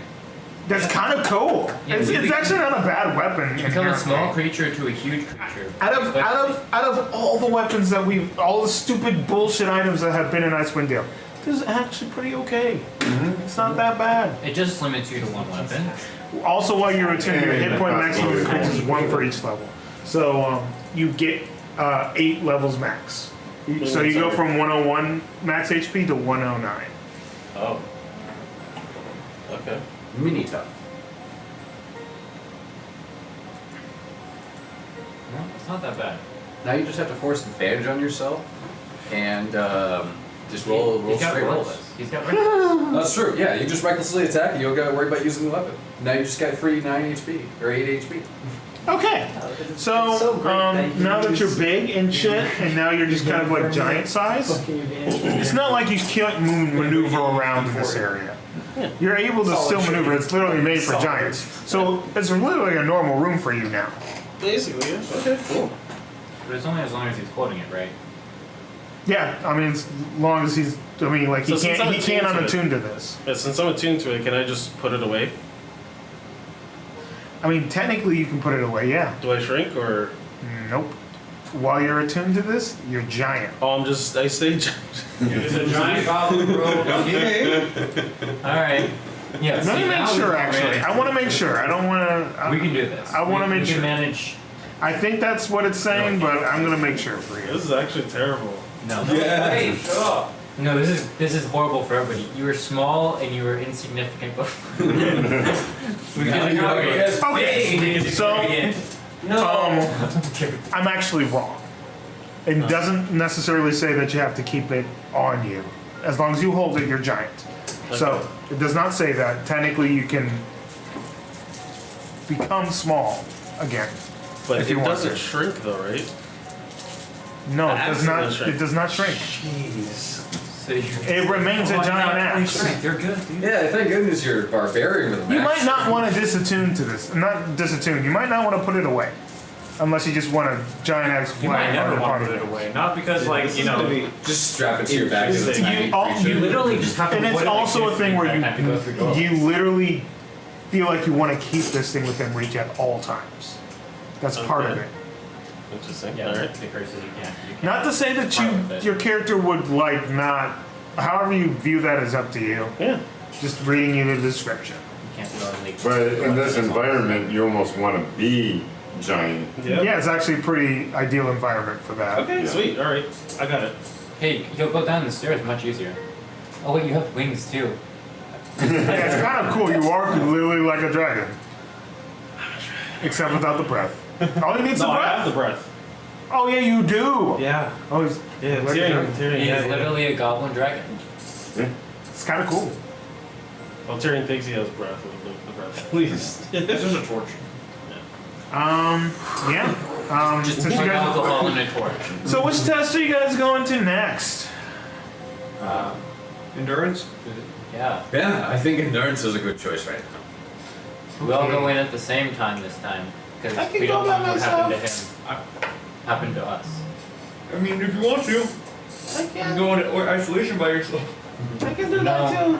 That's kind of cool.
Yeah,
it's
you
actually not a bad weapon.
You become a small
inherently.
creature to a huge creature.
Out of all the weapons that all the stupid bullshit items that have been in Icewind Dale, this is actually pretty okay. It's not that bad.
It just limits you to one weapon.
Also, while you're attuning, your hit point maximum increases 1 for each level. So you get 8 levels max. So you go from 101 max HP to 109.
Oh. Okay.
Mini tough.
No, it's not that bad.
Now you just have to force advantage on yourself, and
Just roll
He's got
straight rolls.
reckless. He's got reckless.
That's true. Yeah, you just recklessly attack and you don't gotta worry about using the weapon. Now you just got free 9 HP or 8 HP.
Okay. So,
so great that you
now that you're
use-
big and shit, and now you're just kind of like giant size,
Fucking advantage.
it's not like you can't maneuver around in this area. You're able to still maneuver. It's literally made for giants. So it's literally a normal room for you now.
Basically, yeah. Okay, cool.
But it's only as long as he's quoting it, right?
Yeah, I mean, as long as he's, I mean, like
So
he
since
can't,
I'm
he can't
attuned to
unattune to this.
Yeah, since I'm attuned to it, can I just put it away?
I mean, technically you can put it away, yeah.
Do I shrink or?
Nope. While you're attuned to this, you're giant.
Oh, I stay giant.
It's a giant goblin, bro.
Alright. Yeah,
Let
see,
me make
now
sure,
we can
actually.
manage-
I want to make sure. I don't want to.
We can do this.
I wanna
We
make
can
sure.
manage.
I think that's what it's saying, but I'm going to make sure for you.
This is actually terrible.
No.
Hey, shut up.
No, this is horrible for everybody. You were small and you were insignificant before. We
Now
can
you're
Okay, so I'm actually wrong. It doesn't necessarily say that you have to keep it on you. As long as you hold it, you're giant. So it does not say that. Technically, you can become small again.
But
If
it
you want
doesn't
to.
shrink though, right?
No, it does not.
Doesn't shrink.
It does not shrink.
So you're,
It remains a giant axe.
They're good, dude.
Yeah, thank goodness you're a barbarian with a
You
max.
might not want to disattune to this. Not disattune. You might not want to put it away, unless you just want a giant axe
You might
flying
never
on
want to
the
put it
party.
away. Not because, like, you know.
Just strap it to your back as a tiny
You
You literally just have to
And it's
avoid it, like,
also a thing where
I have to go through doors.
you literally feel like you want to keep this thing within reach at all times. That's part of
Okay.
it.
Interesting.
Yeah,
Alright.
the curses you can't.
Not to say that
Part of it.
your character would like not. However you view that is up to you.
Yeah.
Just reading you the description.
You can't do all the
But in this environment, you almost want to be giant.
Yeah, it's actually a pretty ideal environment for that.
Okay,
Yeah.
sweet. Alright. I got it.
Hey, you'll go down the stairs much easier. Oh wait, you have wings too.
Yeah, it's kind of cool. You are literally like a dragon. Except without the breath. All you need is
No,
the
I have the
breath.
breath.
Oh yeah, you do.
Yeah.
Oh, it's,
Yeah,
like a
Tyrion.
dragon.
Tyrion.
He
Yeah,
is
yeah.
literally a goblin dragon.
It's kind of cool.
Well, Tyrion thinks he has breath. The breath, at least.
This is a torch.
Yeah.
Just
Since you
put
guys,
alcohol in a torch.
so which test are you guys going to next?
Endurance?
Yeah.
Yeah, I think endurance is a good choice right now.
We all go in at the same time this time.
I
Because
can
we
go
don't
by
want what happened to him. Happened to us.
I mean, if you want to,
I
you
can,
go into isolation by yourself.
I can do
No.
that too.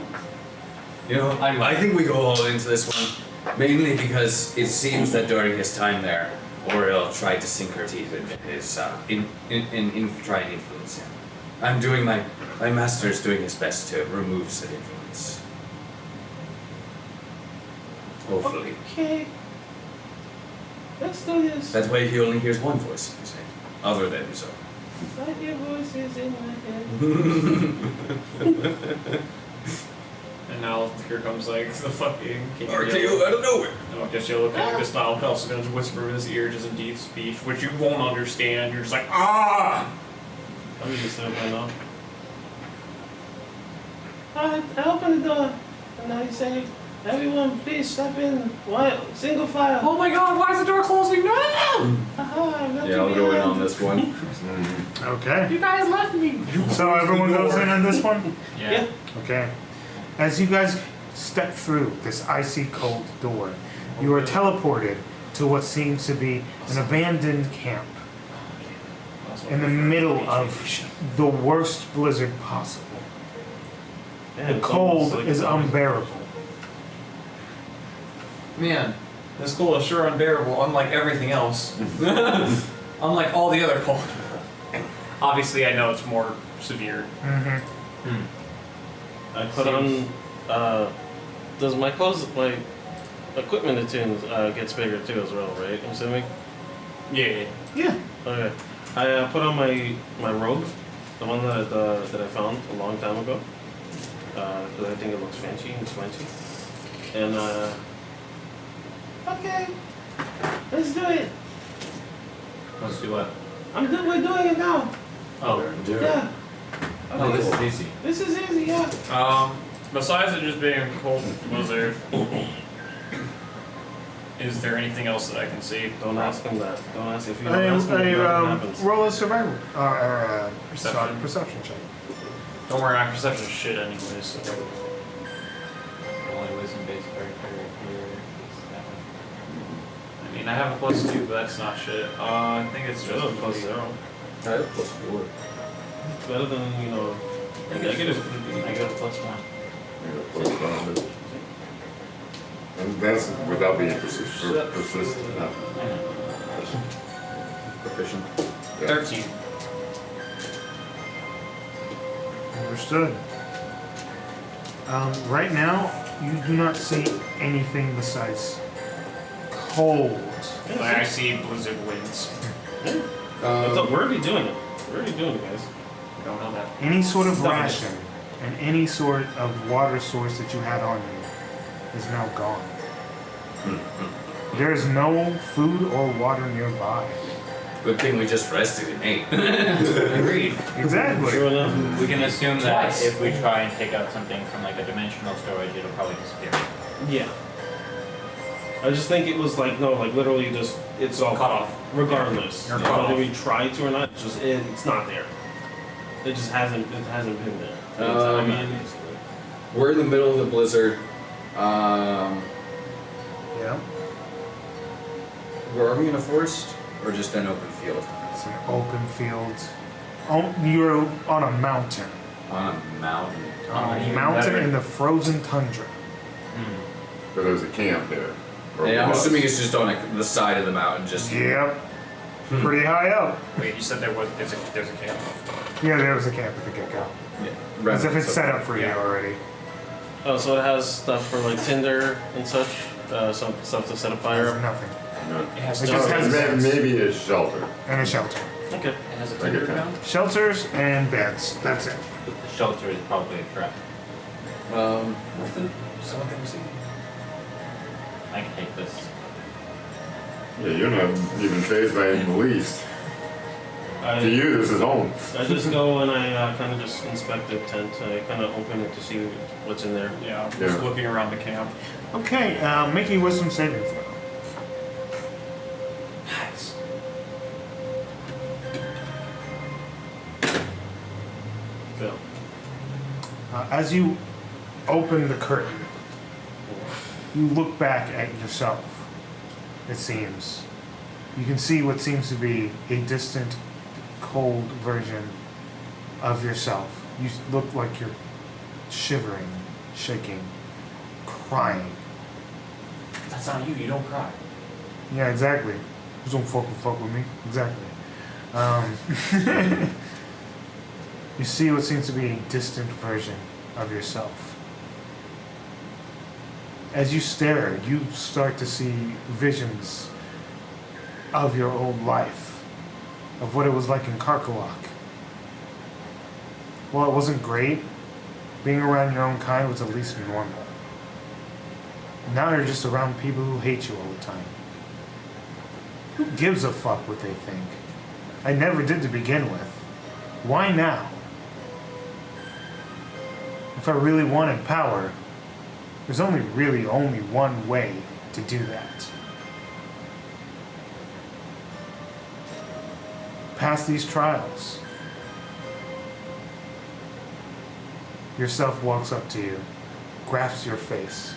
You know,
I'm-
I think we go all into this one, mainly because it seems that during his time there, Auril tried to sink her teeth into his, try and influence him. I'm doing my master's doing his best to remove said influence. Hopefully.
Okay. Let's do this.
That way he only hears one voice in his head, other than his own.
I hear voices in my head.
And now here comes like the fucking king.
RKO out of nowhere!
No, I guess you'll look at this now. Also gonna whisper in his ear just in deep speech, which you won't understand. You're just like, ah!
Let me just stand by now.
I open the door and I say, everyone please step in. One, single file.
Oh my god, why is the door closing? No!
Aha, I'm not
Yeah, I'll
too
go in
behind.
on this one.
Okay.
You guys left me!
So everyone goes in on this one?
Yeah.
Okay. As you guys step through this icy cold door, you are teleported to what seems to be an abandoned camp in the middle of the worst blizzard possible.
Yeah,
The
it's
cold
almost like
is
it's
unbearable.
Man, this cold is sure unbearable, unlike everything else. Unlike all the other cold. Obviously, I know it's more severe.
Mm-hmm.
I put on. Does my clothes, my equipment attune gets bigger too as well, right? I'm assuming.
Yeah.
Yeah.
Okay. I put on my robe, the one that I found a long time ago. Because I think it looks fancy and swanky. And
Okay. Let's do it.
Let's do what?
We're doing it now.
Oh.
Yeah.
Oh, this is easy.
This is easy, yeah.
Besides it just being a cold blizzard, is there anything else that I can see?
Don't ask him that. Don't ask if you don't ask him, nothing happens.
Roll a survival
Perception.
perception check.
Don't worry, my perception is shit anyways. So.
The only wisdom-based character here is that one.
I mean, I have a +2, but that's not shit. I think it's just
Just a plus 0.
I have +4.
It's better than, you know, negative.
I go to +1.
And that's without being persistent. No.
Proficient.
Yeah.
13.
Understood. Right now, you do not see anything besides cold.
Like I see blizzard winds.
What's up? We're already doing it. We're already doing it, guys.
I don't know that.
Any sort of
Stop it.
ration and any sort of water source that you had on you is now gone. There is no food or water nearby.
Good thing we just rested and ate.
Agreed.
Exactly.
True enough.
We can assume that
Twice.
if we try and take out something from like a dimensional storage, it'll probably disappear.
Yeah. I just think it was like, no, like literally just, it's all
Cut off.
regardless.
You're
You
cut
know, Whether
off.
we try to or not, it's not there. It just hasn't been there.
Um, We're in the middle of the blizzard.
Yeah.
Are we in a forest or just an open field?
It's an open field. Oh, you're on a mountain.
On a mountain.
On a
even
mountain
better.
in the frozen tundra.
But there's a camp there. Or
Yeah, I'm
was.
assuming it's just on the side of the mountain. Just
Yep. Pretty high up.
Wait, you said there's a camp.
Yeah, there was a camp at the get-go.
yeah,
As if it's
so-
set up for you
Yeah.
already.
Oh, so it has stuff for like tinder and such, some stuff to set a fire
There's
up.
nothing.
No.
It has
It just has
Maybe,
beds
maybe a shelter.
and a shelter.
Okay.
It has a
Like a
tinder
camp.
ground.
Shelters and beds. That's it.
The shelter is probably a trap.
Something we see.
I can take this.
Yeah, you're not even phased by it in the least. To
I
you, this is home.
just go and I kind of just inspect the tent. I kind of open it to see what's in there.
Yeah,
Yeah.
just looking around the camp.
Okay, make a wisdom saving throw.
Nice.
Phil.
As you open the curtain, you look back at yourself, it seems. You can see what seems to be a distant, cold version of yourself. You look like you're shivering, shaking, crying.
That's not you. You don't cry.
Yeah, exactly. You don't fuck with me. Exactly. You see what seems to be a distant version of yourself. As you stare, you start to see visions of your old life, of what it was like in Karkalak. While it wasn't great, being around your own kind was at least normal. Now you're just around people who hate you all the time. Who gives a fuck what they think? I never did to begin with. Why now? If I really wanted power, there's only one way to do that. Pass these trials. Yourself walks up to you, grasps your face,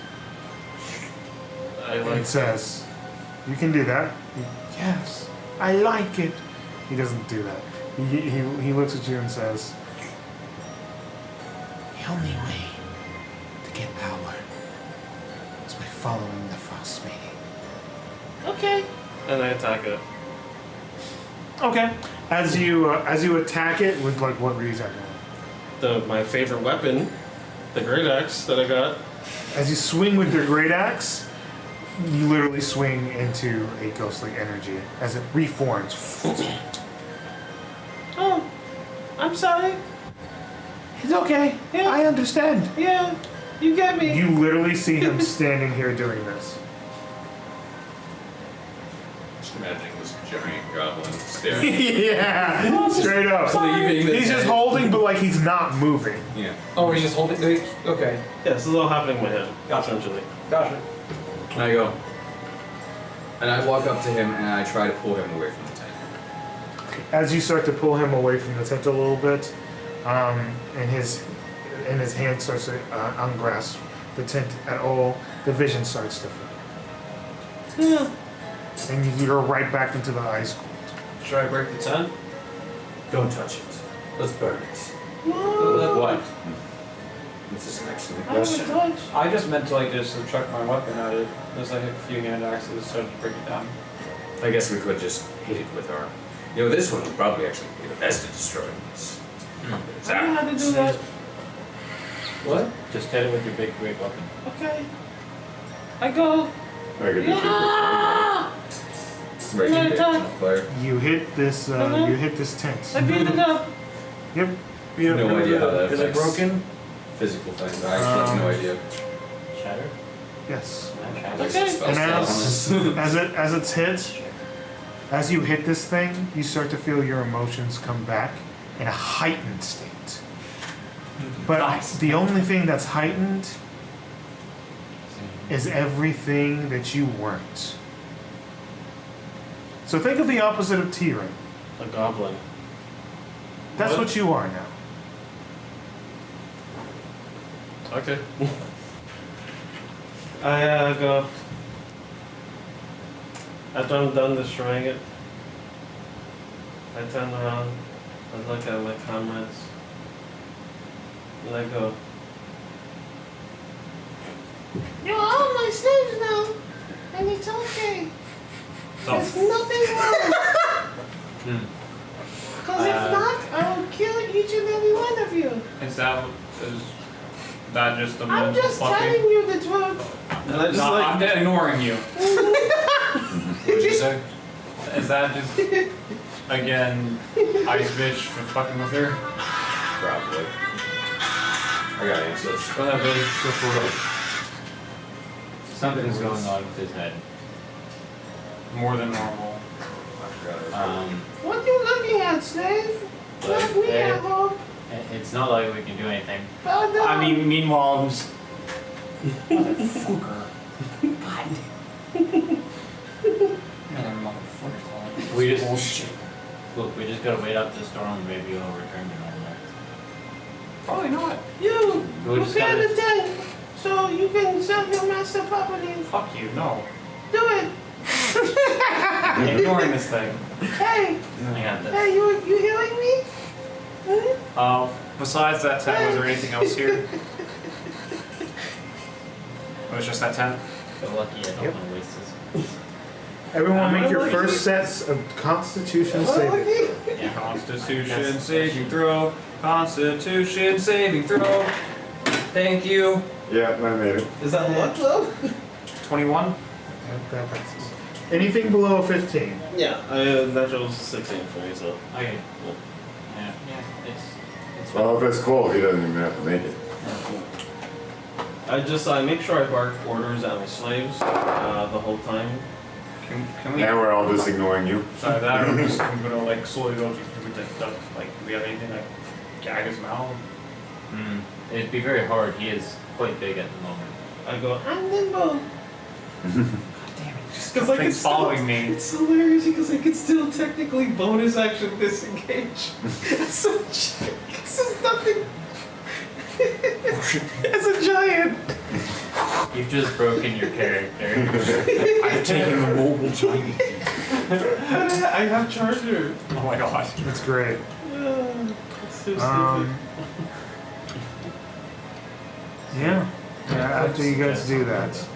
I like
and says, "You can do that." Yes, I like it. He doesn't do that. He looks at you and says, "The only way to get power is by following the Frostmaiden."
Okay.
and I attack it.
Okay. As you attack it with like what were you attacking with?
My favorite weapon, the great axe that I got.
As you swing with your great axe, you literally swing into a ghostly energy as it reforms.
Oh, I'm sorry.
It's okay.
Yeah.
I understand.
Yeah, you get me.
You literally see him standing here doing this.
Just imagining this giant goblin staring.
Yeah, straight up.
Leaving the
He's just
tent.
holding, but like he's not moving.
Yeah.
Oh, he's just holding. Okay.
Yeah, this is all happening with him,
Gotcha.
essentially.
Gotcha.
And I go. And I walk up to him and I try to pull him away from the tent.
As you start to pull him away from the tent a little bit, and his hand starts to ungrasp the tent at all, the vision starts to fade.
Yeah.
And you go right back into the ice cold.
Should I break the tent?
Don't touch it. Let's burn it.
What?
This is an excellent
I would
question.
touch.
I just meant to like just chuck my weapon at it. There's like a few hand axes, so to break it down.
I guess we could just hit it with our. You know, this one would probably actually be the best at destroying this. It's
I know how to
ours.
do that.
What?
Just hit it with your big great weapon.
Okay. I go.
I could do
Yeah!
Right,
Yeah,
you pick
done.
the player.
You hit this.
Uh-huh.
You hit this tent.
I beat it up.
Yep.
No idea how that
Is it
affects
broken?
physical things. I actually have no idea.
Shattered?
Yes.
Not shattered.
Okay.
Spell
And
slots.
as it's hit, as you hit this thing, you start to feel your emotions come back in a heightened state. But the only thing that's heightened is everything that you weren't. So think of the opposite of Tyrion.
A goblin.
That's what you are now.
Okay.
I go. After I'm done destroying it, I turn around and look at my comrades. And I go,
You're all my slaves now, and it's okay. There's nothing wrong. Because if not, I will kill each and every one of you.
Is that just a
I'm
mental
just
fucking?
telling you the truth.
and I just
No,
like,
I'm ignoring you.
What did you say?
Is that just again ice bitch for fucking with her?
Probably. I got answers.
Go ahead, Billy. Go for it.
Something's going on with his head.
More than normal.
What you looking at, slave?
But
Let me
hey,
at home.
it's not like we can do anything.
Bow down.
I mean, meanwhile, I'm just.
We just look. We just gotta wait out the storm. Maybe it'll return to normal.
Probably not.
You
We just
prepare
gotta.
the tent so you can serve your master properly.
Fuck you. No.
Do it.
I'm ignoring this thing.
Hey,
I got this.
hey, you hearing me? Hmm?
Besides that tent, was there anything else here? It was just that tent.
Feel lucky I don't
Yep.
want to waste this.
Everyone make your
Lucky.
first sets of Constitution
Oh,
saving.
okay.
Yeah.
Constitution saving throw. Constitution saving throw. Thank you.
Yeah, I made it.
is that luck?
Well,
21.
Yep, that passes. Anything below 15.
Yeah, natural 16 for me, so.
Okay. Yeah. It's
Well, if it's cold, he doesn't even have to make it.
I make sure I bark orders at my slaves the whole time.
Can we?
Now we're all just ignoring you.
Sorry, that or just I'm gonna like slowly go through like do we have anything like gag his mouth?
It'd be very hard. He is quite big at the moment.
I go,
I'm nimble.
Just
Because I can
things
still-
following me.
It's hilarious because I can still technically bonus action disengage. So this is nothing. As a giant.
You've just broken your character.
I've taken the mobile giant.
I have charger.
Oh my god.
That's great.
It's so stupid.
Yeah. After you guys do that,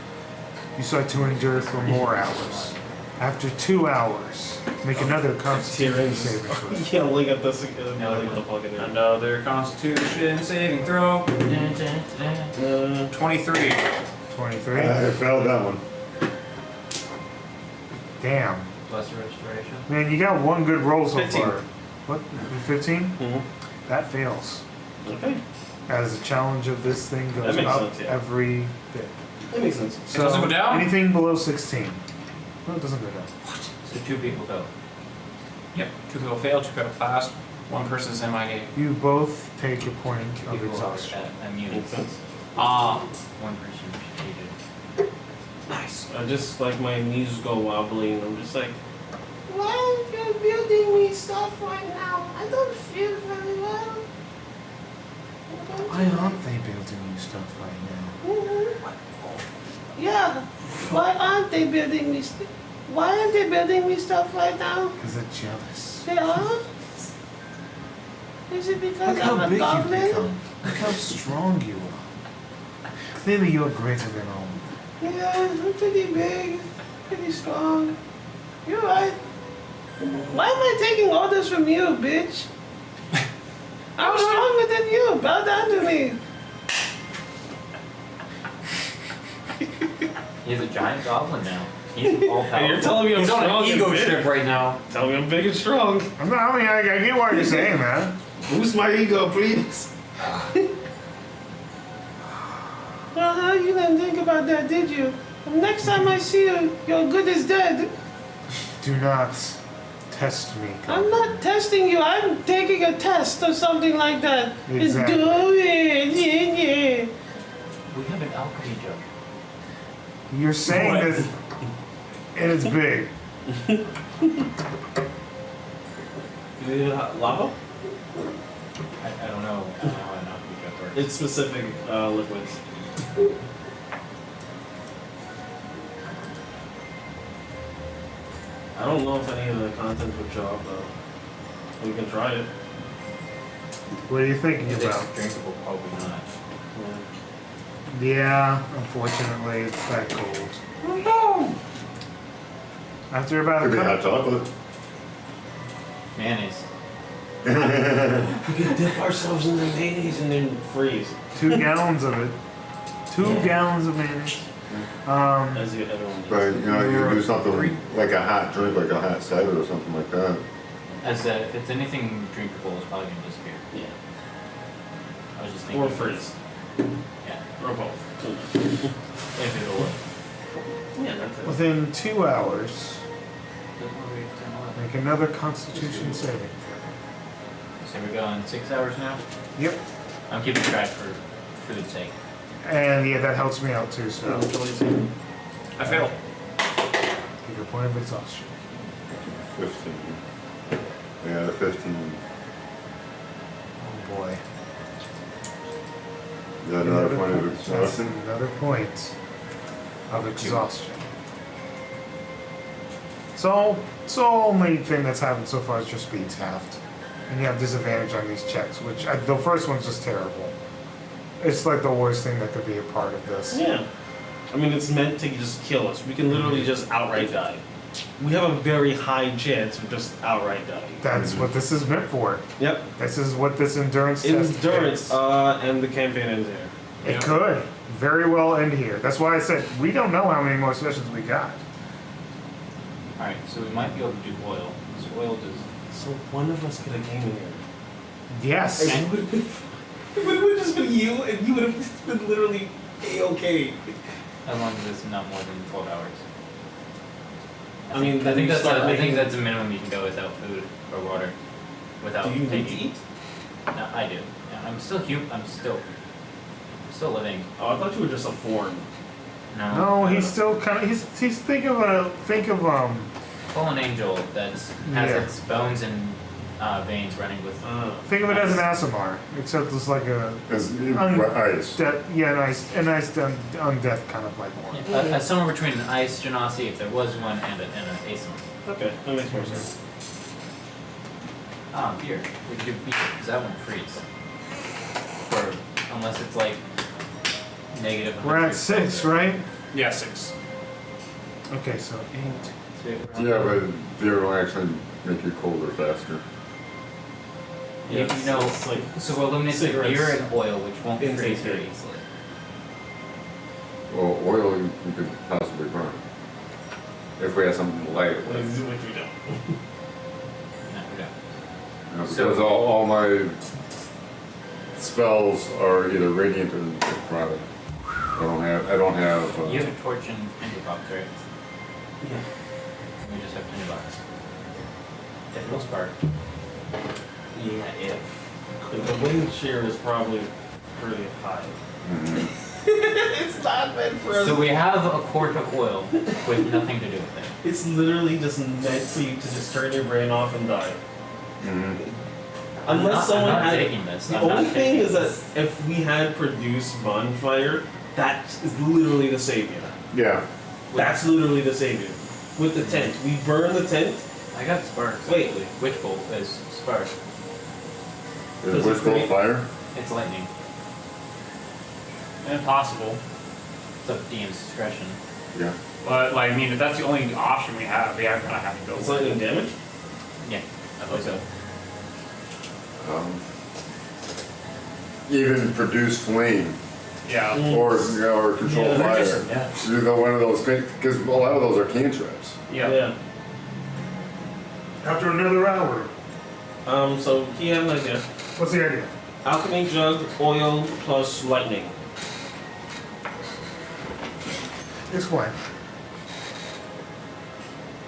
you start to endure for more hours. After 2 hours, make another Constitution saving throw.
Yelling at this again. Yelling at the fucking end.
Another Constitution saving throw. 23.
23.
I failed that one.
Damn.
Lesser restoration.
Man, you got one good roll so
15.
far. What? 15?
Mhm.
That fails.
Okay.
As the challenge of this thing goes
That makes
up
sense, yeah.
every bit.
That makes sense.
So
doesn't go down?
anything below 16. No, it doesn't go down.
So 2 people go.
Yep. 2 people fail, 2 people pass, 1 person's MIA.
You both take a point of
People
exhaustion.
are immune.
Makes sense.
One person cheated.
Nice. I just like my knees go wobbly and I'm just like,
Why aren't you building me stuff right now? I don't feel very well.
Why aren't they building you stuff right now?
Yeah. Why aren't they building me stuff? Why aren't they building me stuff right now?
Because they're jealous.
They are? Is it because
Look how
I'm a
big you've
goblin?
become. Look how strong you are. Clearly you're greater than all.
Yeah, I'm pretty big, pretty strong. You're right. Why am I taking orders from you, bitch? I'm stronger than you. Bow down to me.
He's a giant goblin now. He's all
and you're
powerful.
telling me I'm
He's on
strong
an
and
ego
big.
trip right now.
Tell me I'm big and strong.
I mean, I get what you're saying, man.
Boost my ego, please.
Well, how you didn't think about that, did you? Next time I see you, you're good as dead.
Do not test me.
I'm not testing you. I'm taking a test or something like that.
Exactly.
It's Druid. Yeah.
We have an alchemy joke.
You're saying
What?
this, and it's big.
You need lava?
I don't know how an alchemy joke works.
It's specific liquids. I don't know if any of the contents would show up though. We can try it.
What are you thinking
If
about?
it's drinkable, probably not.
Yeah, unfortunately, it's that cold.
No.
After about
Could
a
be hot
couple,
chocolate.
Mayonnaise.
We can dip ourselves in the mayonnaise and then freeze.
2 gallons of it. 2 gallons of mayonnaise.
As you everyone does.
But you know, you do something like a hot drink, like a hot cider or something like that.
As if it's anything drinkable, it's probably gonna disappear.
Yeah.
I was just thinking.
Or freeze.
Yeah.
Or both.
If it'll work.
Yeah, that's it.
Within 2 hours,
Doesn't work, it's 10, 11.
make another Constitution saving.
So we're going 6 hours now?
Yep.
I'm keeping track for food's sake.
And yeah, that helps me out too. So
I failed.
take a point of exhaustion.
15. Yeah, 15.
Oh boy.
Is that another point of
That's
exhaustion?
another point of exhaustion. So only thing that's happened so far is your speed's halved, and you have disadvantage on these checks. Which the first one's just terrible. It's like the worst thing that could be a part of this.
Yeah. I mean, it's meant to just kill us. We can literally just outright die. We have a very high chance of just outright dying.
That's what this is meant for.
Yep.
This is what this endurance test
Endurance.
is.
And the campaign ends there.
It could very well end here. That's why I said we don't know how many more sessions we got.
Alright, so we might be able to do oil. Because oil does.
So one of us could have came here.
Yes.
It would have been. It would have just been you, and you would have just been literally a-okay.
As long as it's not more than 12 hours.
I mean,
I think that's
start
I think
making-
that's a minimum you can go without food or water. Without
Do you need to
taking.
eat?
No, I do. Yeah, I'm still still living.
Oh, I thought you were just a form.
No, he's still kind of he's think of
Fallen angel that has
Yeah.
its bones and veins running with.
think of it as an Asimar, except it's like a
As ice.
an ice undeath kind of like one.
A somewhere between an ice genasi, if there was one, and an Asimar.
Okay, that makes more sense.
Beer. We could do beer, because that won't freeze. Or, unless it's like negative.
We're at 6, right?
Yeah, 6.
Okay, so 8.
Yeah, but beer will actually make you colder faster.
You know,
it's like
so we'll eliminate the
cigarettes.
beer and oil, which won't
Intake
freeze very
here.
easily.
Well, oil you could possibly burn. If we had something light.
Which we don't.
No, we don't.
Because
So-
all my spells are either radiant or necrotic. I don't have.
You have a torch and tinderbox, right?
Yeah.
We just have tinderbox. If it was spark.
Yeah, if. The wind shear is probably pretty high. It's not meant for us.
So we have a quart of oil with nothing to do with it.
It's literally just meant for you to just turn your brain off and die. Unless someone
I'm not
had.
taking this.
The
I'm not
only thing
taking
is that
this.
if we had produced bonfire, that is literally the savior.
Yeah.
That's literally the savior. With the tent, we burn the tent.
I got sparks.
Wait.
actually. Witch bolt is spark.
Is
Does it
what's called
create-
fire?
It's lightning.
Impossible.
It's up to DM's discretion.
Yeah.
But like, I mean, if that's the only option we have to have to go.
It's
with it.
lightning damage.
Yeah, I believe so.
Even produce flame
Yeah.
or control
Yeah,
fire.
Yeah.
Do the one of those because a lot of those are cantrips.
Yeah.
After another hour,
So he had an idea.
what's the idea?
Alchemy jug, oil plus lightning.
Explain.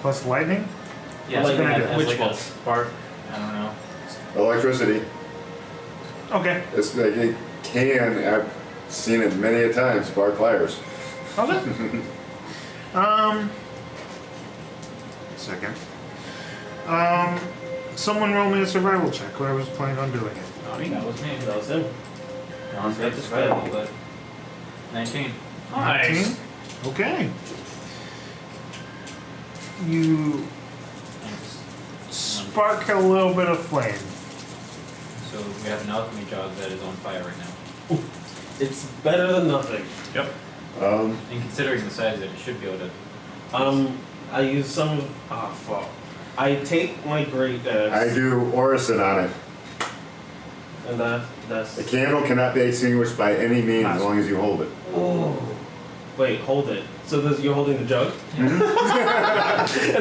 Plus lightning?
Yeah,
Like
so
that,
as
witch
like a
bolt.
spark. I don't know.
Electricity.
Okay.
It's like it can. I've seen it many a time. Spark fires.
Okay. Second. Someone roll me a survival check. Whoever's planning on doing it.
That was me.
That was him.
No one's got the survival, but 19.
Nice.
19? Okay. You
And
spark a little bit of flame.
so we have an alchemy jug that is on fire right now.
It's better than nothing.
Yep.
Um,
And considering the size of it, it should be able to.
I use some of. Fuck. I take my great axe.
I do orison on it.
And that's.
The candle cannot be extinguished by any means as long as you hold it.
Oh. Wait, hold it. So you're holding the jug? And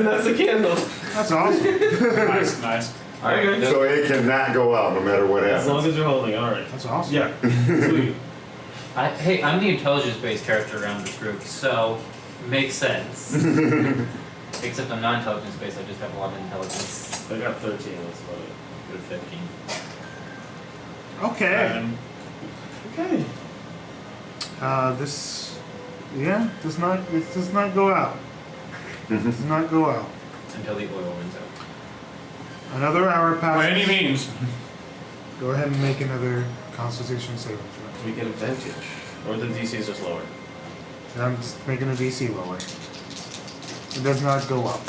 that's the candle.
That's awesome.
Nice. Nice.
Alright.
So it cannot go out no matter what
As long
happens.
as you're holding, alright.
That's awesome.
Yeah. Sweet.
Hey, I'm the intelligence-based character around this group, so makes sense. Except I'm not intelligence-based. I just have a lot of intelligence.
I got 13, that's about it.
Good 15.
Okay.
Okay.
This does not go out. Does not go out.
Until the oil runs out.
Another hour
By
passes.
any means.
Go ahead and make another Constitution saving throw.
We get advantage. Or the DC is just lower.
And I'm just making the DC lower. It does not go up.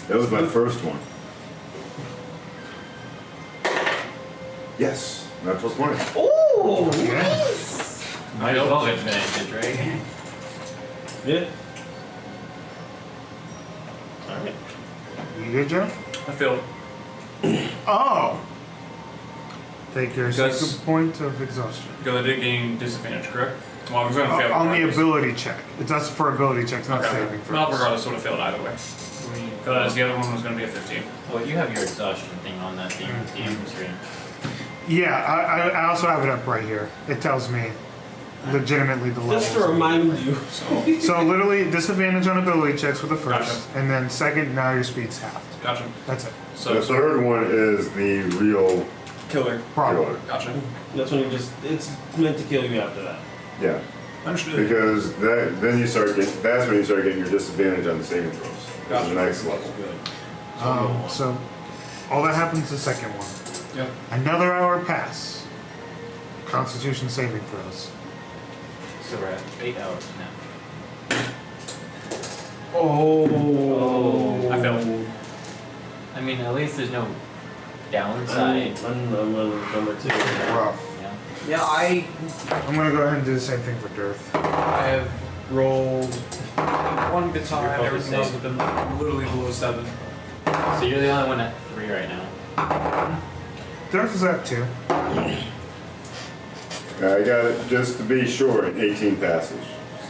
That was my first one. Yes, natural 20.
Oh!
Okay.
Might as well get advantage, right?
Yeah. Alright.
You good, Joe?
I feel.
Oh! Take your
Because-
second point of exhaustion.
Because I did gain disadvantage, correct? Well, I was going to fail.
On the
regardless.
ability check. It's for ability checks, not
Okay.
saving
Well,
throws.
regardless, would have failed either way. Because the other one was going to be a 15.
Well, you have your exhaustion thing on that DM screen.
Yeah, I also have it up right here. It tells me legitimately the
Just to
levels.
remind you.
So literally disadvantage on ability checks for the first,
Gotcha.
and then second, now your speed's halved.
Gotcha.
That's it.
So,
The third one is the real
killer.
Problem.
killer.
Gotcha.
That's when it's meant to kill you after that.
Yeah,
Understood.
because that's when you start getting your disadvantage on the saving throws. That's the next level.
Good.
So all that happens the second one.
Yep.
Another hour pass. Constitution saving throws.
So we're at 8 hours now.
Oh.
I failed.
I mean, at least there's no downside.
I'm number 2.
Rough.
Yeah.
Yeah,
I'm gonna go ahead and do the same thing for Dearth.
I have rolled one good time.
both
Everything
the
else
same.
within literally below 7.
So you're the only one at 3 right now.
Dearth is at 2.
I got it just to be sure in 18 passes.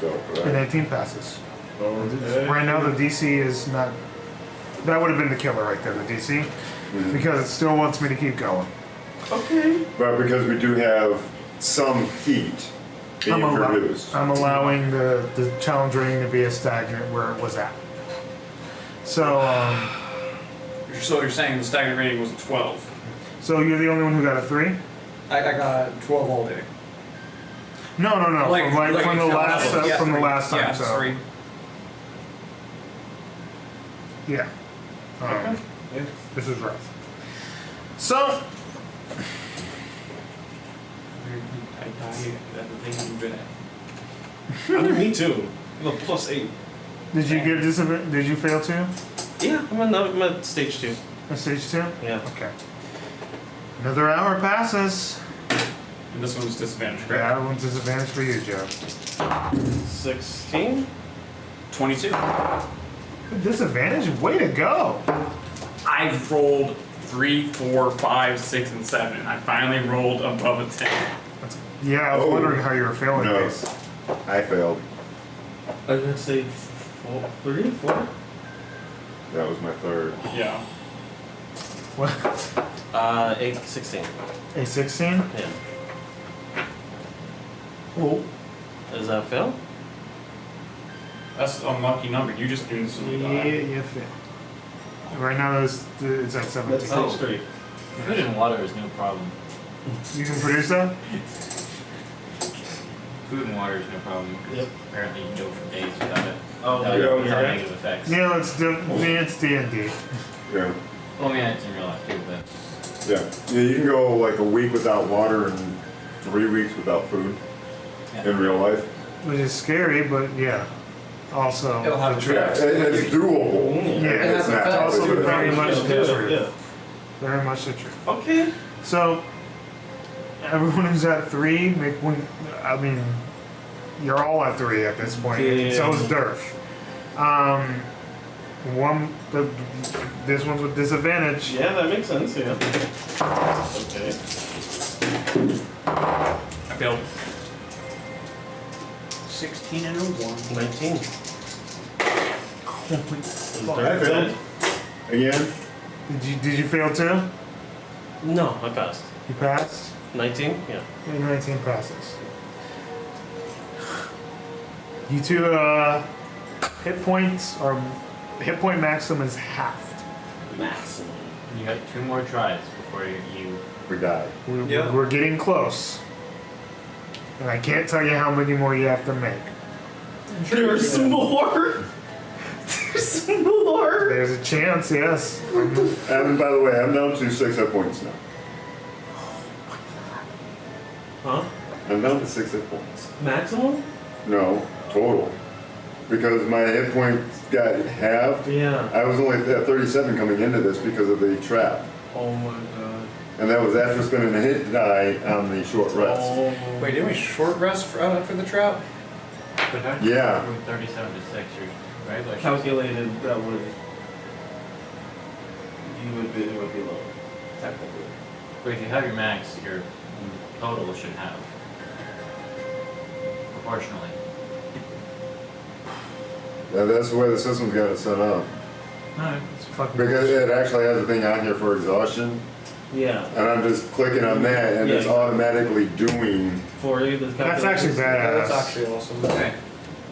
So,
And
right.
18 passes. Right now the DC is not. That would have been the killer right there, the DC. Because it still wants me to keep going.
Okay.
But because we do have some heat being produced.
I'm allowing the challenge rating to be a stagnant where it was at. So,
So you're saying the stagnant rating was a 12?
so you're the only one who got a 3?
I got 12 all day.
No. From the last from the last time.
Yeah,
so
3.
yeah.
Yeah.
This is rough. So
I die at the thing you've been at.
Me too. I'm a +8.
did you get disadvantage? Did you fail too?
Yeah, I'm at stage 2.
On stage 2?
Yeah.
Okay. Another hour passes.
And this one's disadvantage, correct?
That one's disadvantage for you, Joe.
16.
22.
Disadvantage? Way to go!
I've rolled 3, 4, 5, 6, and 7. I finally rolled above a 10.
Yeah, I was
Oh.
wondering how you were failing
No.
these.
I failed.
I was gonna say 3, 4.
That was my third.
Yeah.
What?
8, 16.
A 16?
Yeah.
Well,
Does that fail?
That's an unlucky number. You just instantly
yeah,
die.
you fail. Right now it's at 17.
That's stage 3.
Food and water is no problem.
You can produce that?
Food and water is no problem. 'Cause
Yep.
apparently you can go for days without it.
Oh,
without
yeah,
without
yeah.
negative effects.
Yeah, it's D&D.
Yeah.
Well, I mean, it's in real life too, but
Yeah. Yeah, you can go like a week without water and 3 weeks without food
yeah.
in real life.
Which is scary, but yeah. Also,
It'll have
the
a
truth.
Yeah, it's doable.
Yeah,
It
it's
has
not
effects.
also very much the
Yeah,
truth.
yeah.
Very much the truth.
Okay.
So, everyone who's at 3, make one. I mean, you're all at 3 at this point.
Yeah.
So is Durf. This one's with disadvantage.
Yeah, that makes sense, yeah. Okay.
I failed. 16 and a 1.
19.
I failed. Again?
Did you fail too?
No, I passed.
You passed.
19? Yeah.
Yeah, 19 passes. You two hit points or hit point maximum is halved.
Maximum.
You got 2 more tries before you
We died.
We're getting close. And I can't tell you how many more you have to make.
There's more! There's more!
There's a chance, yes.
And by the way, I'm down to 6 hit points now.
Huh?
I'm down to 6 hit points.
Maximum?
No, total. Because my hit points got halved.
Yeah.
I was only at 37 coming into this because of the trap.
Oh my god.
And that was after spending a hit die on the short rest.
Oh.
Wait, didn't we short rest after the trap?
But don't
Yeah.
From 37 to 6, right? Like,
Calculated that would. It would be low. Technically.
but if you have your max, your total should have proportionally.
Yeah, that's the way the system's got it set up.
Alright.
It's fucking
Because it actually has a thing on here for exhaustion.
Yeah.
And I'm just clicking on that and it's
Yeah.
automatically doing.
For you, the
That's actually badass.
That's actually awesome.
Okay.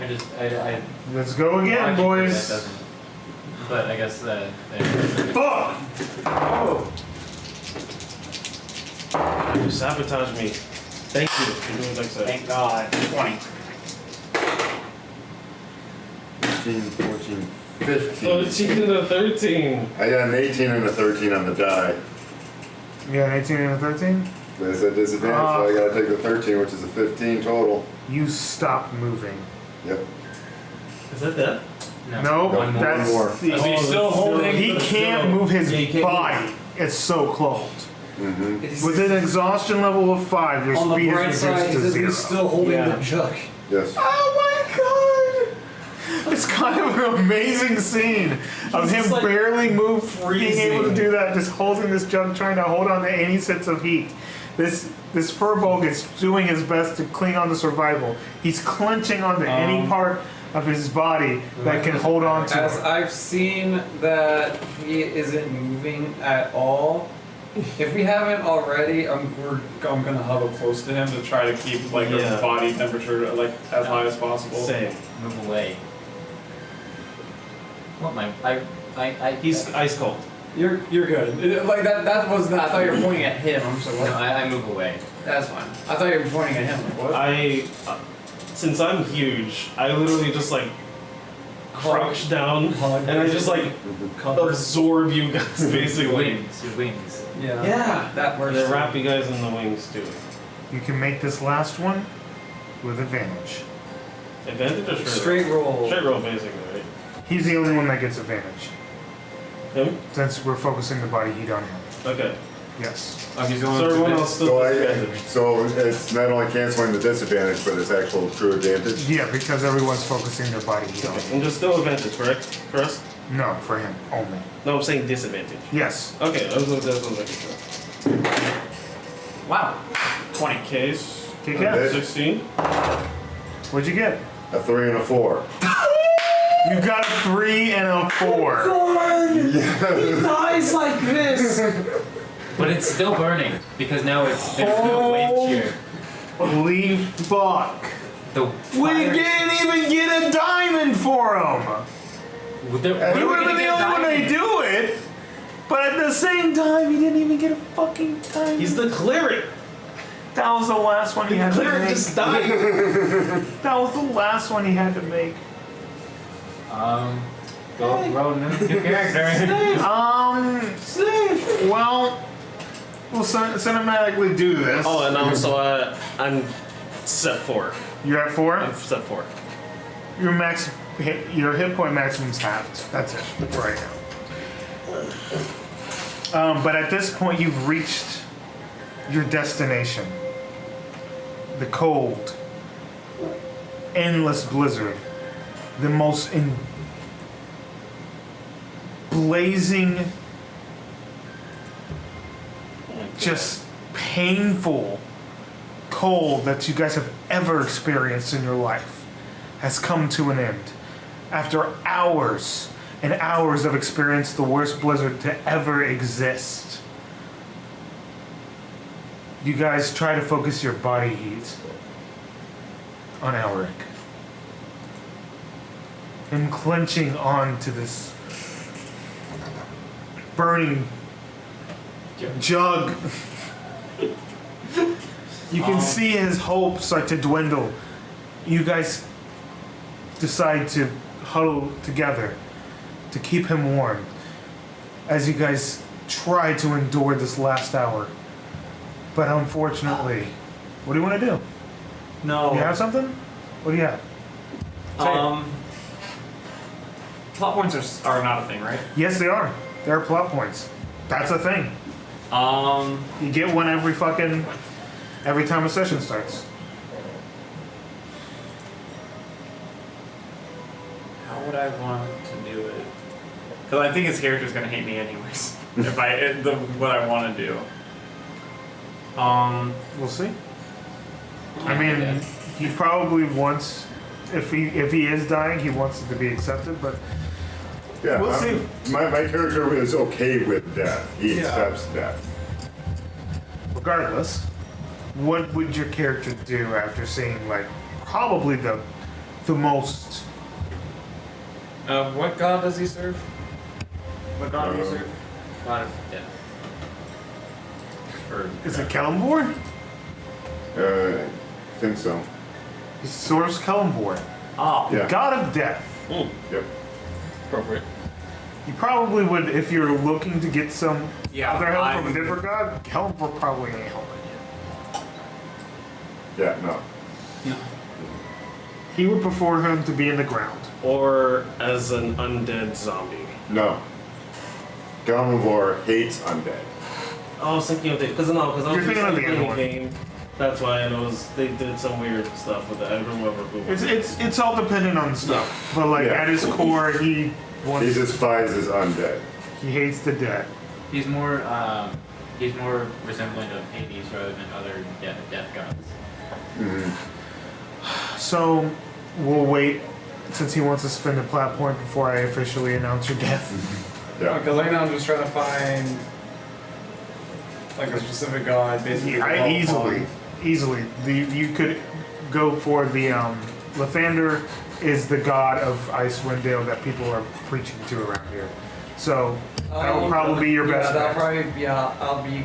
I
Let's go again,
logically
boys.
that doesn't- But I guess
Fuck!
You sabotaged me. Thank you for doing like that.
Thank God. 20.
15, 14, 15.
13 to 13.
I got an 18 and a 13 on the die.
You got an 18 and a 13?
That's a disadvantage, so I gotta take the 13, which is a 15 total.
You stop moving.
Yep.
Is that that?
no.
Nope,
One more.
that's
more.
the-
Is he still holding?
He can't move his
Yeah, he can't
body. It's so close.
Mm-hmm.
With an exhaustion level of 5, your
On the
speed
bright
is
side,
reduced to
he's
0.
still holding
Yeah.
the jug.
Yes.
Oh my god! It's kind of an amazing scene of him
just, like,
barely being able to
freezing.
do that, just holding this jug, trying to hold on to any sense of heat. This Furbolg is doing his best to cling on to survival. He's clenching onto any part of his body that can hold on to
As
him.
I've seen that he isn't moving at all. If we haven't already, I'm gonna huddle close to him to try to keep
Like
Yeah.
a body temperature like as high as possible.
Same.
Move away. What my
He's ice cold.
You're good. Like that was not. I thought you were pointing at him. I'm sorry.
No,
What?
I move away.
That's fine. I thought you were pointing at him. Like, what?
Since I'm huge, I literally just like crouch down and I just like absorb you guys
Your
basically.
wings. Your wings.
Yeah.
Yeah,
That works.
they wrap you guys in the wings too.
You can make this last one with advantage.
Advantage or
Straight roll.
Straight roll basically, right?
He's the only one that gets advantage.
Him?
Since we're focusing the body heat on him.
Okay.
Yes.
Oh, he's the
So
one
everyone
with
else still disadvantage.
So it's not only canceling the disadvantage, but it's actual true advantage.
Yeah, because everyone's focusing their body heat on
Okay.
him.
And just no advantage, correct? For us?
No, for him only.
No, I'm saying disadvantage.
Yes.
Okay, that's what making sure.
Wow. 20.
Case
Kick ass.
16.
What'd you get?
A 3 and a 4.
You got a 3 and a 4.
God! He dies like this!
But it's still burning because now there's no wind shear.
Holy fuck.
The
We
fire-
didn't even get a diamond for him.
We
We would have been the only one to do it. But at the same time, he didn't even get a fucking diamond.
He's the cleric.
That was the last one he had to
Cleric
make.
just died.
That was the last one he had to make.
Go roll another new character.
Well, we'll cinematically do this.
Oh, and I'm set 4.
You're at 4?
I'm set 4.
Your hit point maximum's halved. That's it right now. But at this point, you've reached your destination. The cold, endless blizzard. The most blazing, just painful cold that you guys have ever experienced in your life has come to an end. After hours and hours of experience, the worst blizzard to ever exist. You guys try to focus your body heat on Elric. Him clenching onto this burning jug. You can see his hope start to dwindle. You guys decide to huddle together to keep him warm as you guys try to endure this last hour. But unfortunately, what do you want to do?
No.
You have something? What do you have? Say it.
Plot points are not a thing, right?
Yes, they are. There are plot points. That's a thing. You get one every time a session starts.
How would I want to do it? Because I think his character's gonna hate me anyways. What I want to do.
We'll see. I mean, he probably wants, if he is dying, he wants it to be accepted, but
Yeah,
we'll see.
My character is okay with death. He accepts death.
Regardless, what would your character do after seeing, like, probably the most...
What god does he serve? What god do you serve?
God of death. Or
Is it Kellamvor?
I think so.
He serves Kellamvor,
Oh.
Yeah.
god of death.
Yep.
Appropriate.
You probably would, if you're looking to get some
Yeah,
other help from a
I'm-
different god, Kellamvor probably ain't helping you.
Yeah, no.
He would prefer him to be in the ground.
Or as an undead zombie.
No. Galmavor hates undead.
I was thinking of it because I was
You're thinking of the
playing
other
a
one.
game. That's why they did some weird stuff with it. I don't remember who.
It's all dependent on stuff, but like
Yeah.
at his core, he wants.
He despises undead.
He hates the dead.
he's more resembling of Hades rather than other death gods.
So we'll wait since he wants to spend a plot point before I officially announce your death.
Yeah.
Because right now I'm just trying to find like a specific god, basically.
Yeah, easily. You could go for the Lathander is the god of Icewind Dale that people are preaching to around here. So that will probably be your best
Yeah,
bet.
I'll be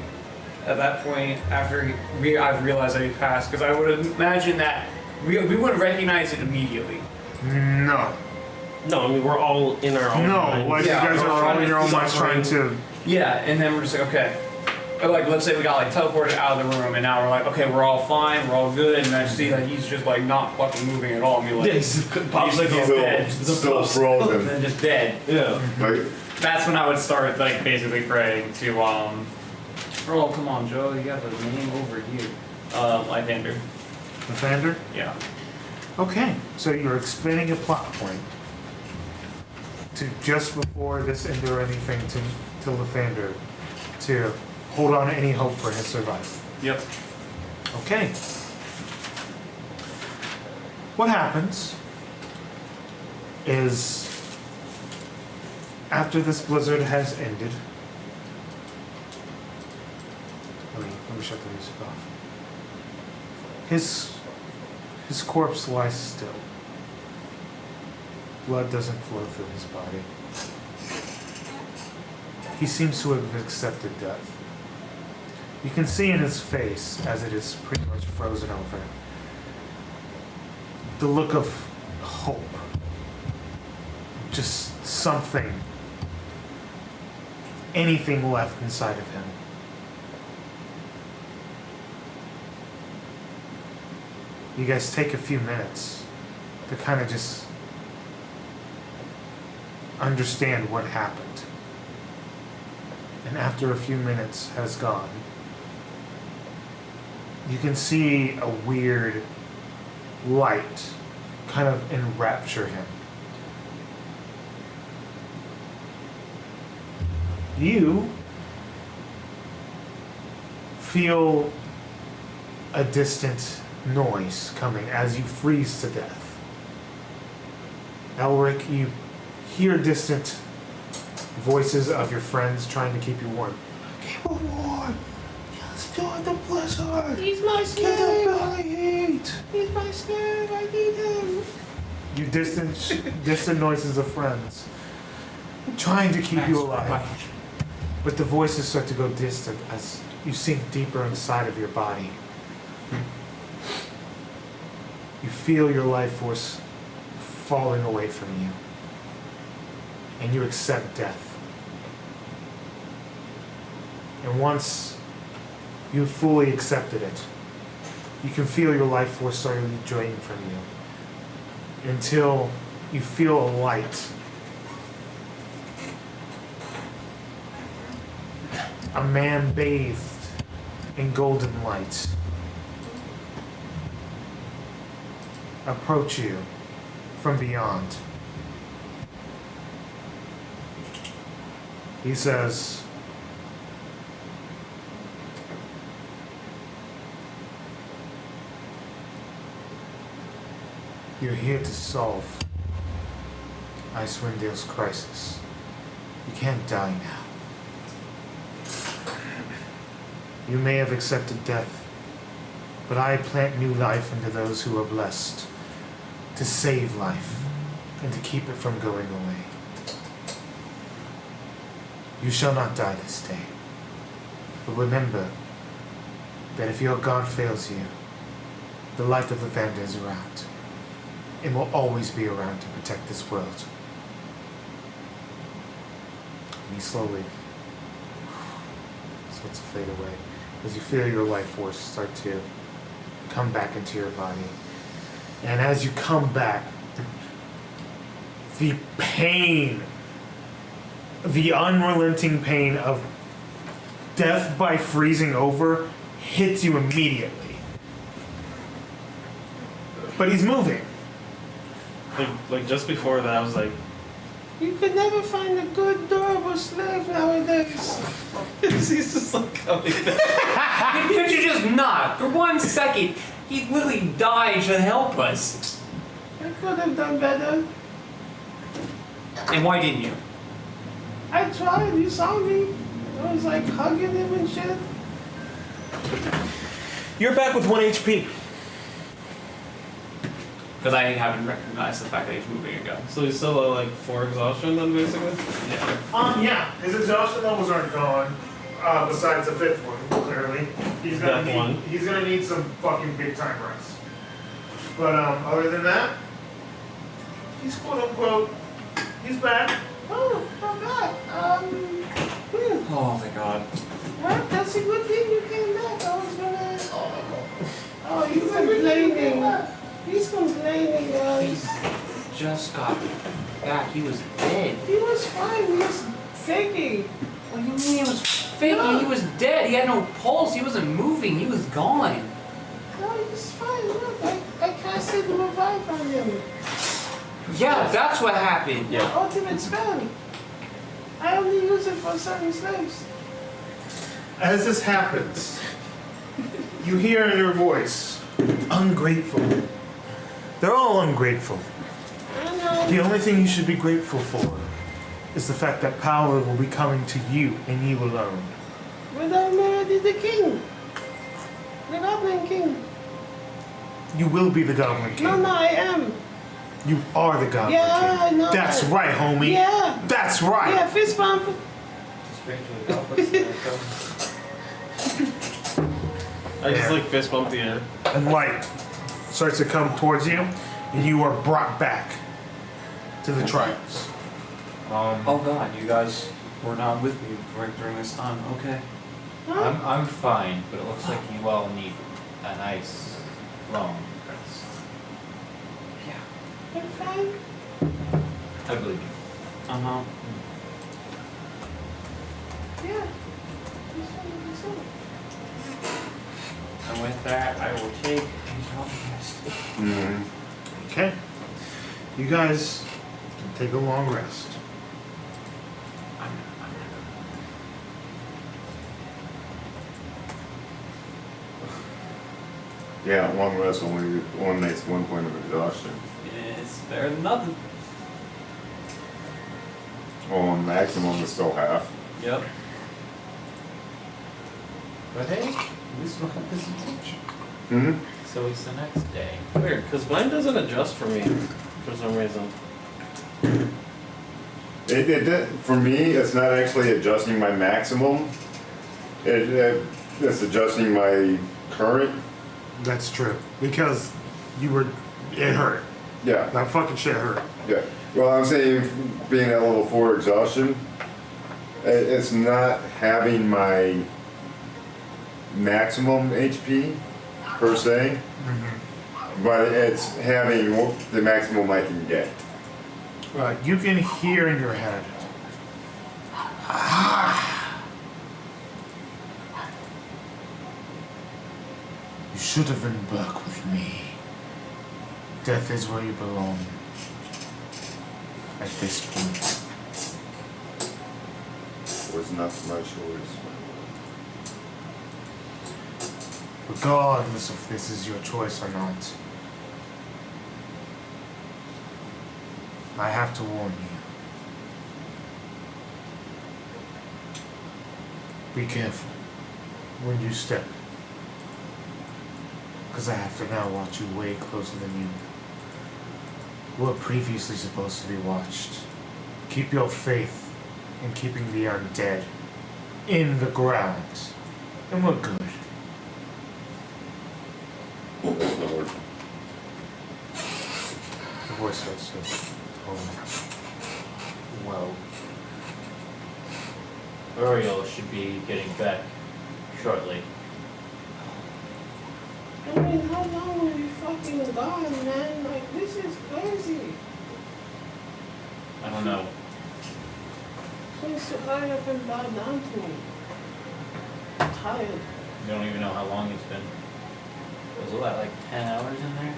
at that point after I've realized that he passed, because I would imagine that we wouldn't recognize it immediately.
No.
No, I mean we're all in our own
No,
minds.
like
Yeah,
you guys
we're
are all in your own minds trying
suffering.
to.
Yeah, and then we're just like, okay. Or like, let's say we got like teleported out of the room, and now we're like, okay, we're all fine, we're all good, and I see that he's just like not fucking moving at all, and we're like,
He's pops like
he's
he's
dead.
Still
and
frozen.
then just dead.
Yeah.
Like,
That's when I would start like basically praying to
Oh, come on, Joe, you got the name over here.
Lysander.
Lathander?
Yeah.
Okay, so you're explaining a plot point to just before this ended or anything to Lathander to hold on to any hope for his survival.
Yep.
Okay. What happens is after this blizzard has ended. Let me shut the music off. His corpse lies still. Blood doesn't flow through his body. He seems to have accepted death. You can see in his face, as it is pretty much frozen over, the look of hope. Just something, anything left inside of him. You guys take a few minutes to kind of just understand what happened. And after a few minutes has gone, you can see a weird light kind of enrapture him. You feel a distant noise coming as you freeze to death. Elric, you hear distant voices of your friends trying to keep you warm. Keep it warm! Let's do the blizzard!
He's my
Get the
slave!
belly heat!
He's my slave! I need him!
You distant noises of friends trying to keep you alive. But the voices start to go distant as you sink deeper inside of your body. You feel your life force falling away from you. And you accept death. And once you've fully accepted it, you can feel your life force starting to drain from you. Until you feel a light. A man bathed in golden light approach you from beyond. He says, "You're here to solve Icewind's crisis. You can't die now. You may have accepted death, but I plant new life into those who are blessed, to save life and to keep it from going away. You shall not die this day, but remember that if your God fails you, the light of the Vanda is around, and will always be around to protect this world." And he slowly starts to fade away as you feel your life force start to come back into your body. And as you come back, the pain, the unrelenting pain of death by freezing over hits you immediately. But he's moving.
Like just before that, I was like,
You could never find a good, durable slave nowadays.
he's just like coming back.
Could you just not? For 1 second, he literally died to help us.
I could have done better.
And why didn't you?
I tried, you saw me. I was like hugging him and shit.
You're back with 1 HP.
Because I haven't recognized the fact that he's moving again.
So he's still at like 4 exhaustion then, basically?
Yeah.
Yeah, his exhaustion levels aren't gone. Besides the 5th one, clearly. He's gonna need some fucking big time rest. But other than that, he's quote unquote, he's back.
Oh God.
Oh, thank God.
Well, that's a good thing you came back. I was gonna. Oh, he's complaining. He's complaining, guys.
Just got back. He was dead.
He was fine. He was faking.
What do you mean he was faking?
No.
He was dead. He had no pulse. He wasn't moving. He was gone.
No, he was fine. Look, I casted the revive on him.
Yeah, that's what happened.
The ultimate spell. I only use it for certain slaves.
As this happens, you hear in your voice, ungrateful. They're all ungrateful.
I know.
The only thing you should be grateful for is the fact that power will be coming to you and you alone.
But I'm already the king. The Goblin King.
You will be the Goblin King.
No, I am.
You are the Goblin
Yeah,
King.
I know.
That's right, homie.
Yeah.
That's right.
Yeah, fist bump.
I just like fist bump the air.
And light starts to come towards you, and you are brought back to the trials.
Oh God, you guys were not with me during this time. Okay.
I'm fine, but it looks like you all need a nice long rest.
You're fine.
I believe you.
Uh-huh.
Yeah.
And with that, I will take a long rest.
Mm-hmm.
Okay. You guys can take a long rest.
Yeah, long rest only eliminates 1 point of exhaustion.
It's better than nothing.
Well, maximum is still half.
Yep.
But hey, at least we'll have this intention.
Mm-hmm.
So it's the next day.
Weird, because mine doesn't adjust for me for some reason.
For me, it's not actually adjusting my maximum. It's adjusting my current.
That's true. Because it hurt.
Yeah.
That fucking shit hurt.
Yeah. Well, I'm saying being at level 4 exhaustion, it's not having my maximum HP per se, but it's having the maximum I can get.
Right. You can hear in your head. You should have been back with me. Death is where you belong. At this point.
Was not my choice.
Regardless if this is your choice or not, I have to warn you. Be careful when you step. Because I have to now watch you way closer than you were previously supposed to be watched. Keep your faith in keeping the undead in the ground. And we're good.
That's the word.
The voice starts to
Well, Auril should be getting back shortly.
I mean, how long were you fucking gone, man? Like, this is crazy.
I don't know.
Please hurry up and bow down to me. I'm tired.
You don't even know how long it's been. Was it like 10 hours in there?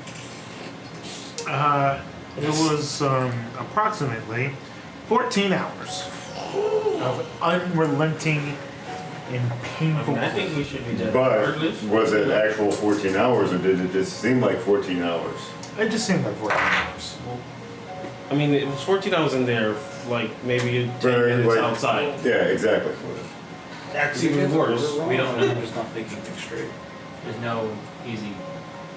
It was approximately 14 hours of unrelenting and painful.
I think we should be dead.
But
regardless.
was it actual 14 hours or did it just seem like 14 hours?
It just seemed like 14 hours.
I mean, it was 14 hours in there, like maybe 10
Right,
minutes
like-
outside.
Yeah, exactly.
That's even worse.
We don't know.
I'm just not thinking things straight.
There's no easy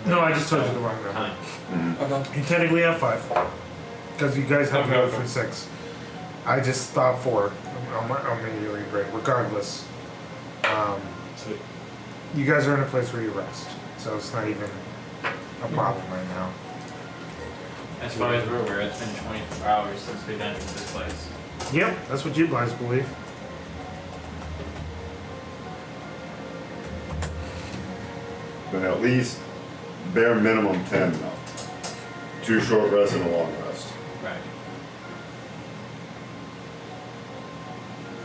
No, I just told you the wrong number.
Time.
Mhm.
You technically have 5. Because you guys have to
Okay,
go
okay.
for 6. I just stopped 4 on my yearly break. Regardless,
Sweet.
you guys are in a place where you rest. So it's not even a problem right now.
As far as we're aware, it's been 24 hours since we've entered this place.
Yep, that's what you guys believe.
But at least bare minimum 10 though. 2 short rests and a long rest.
Right.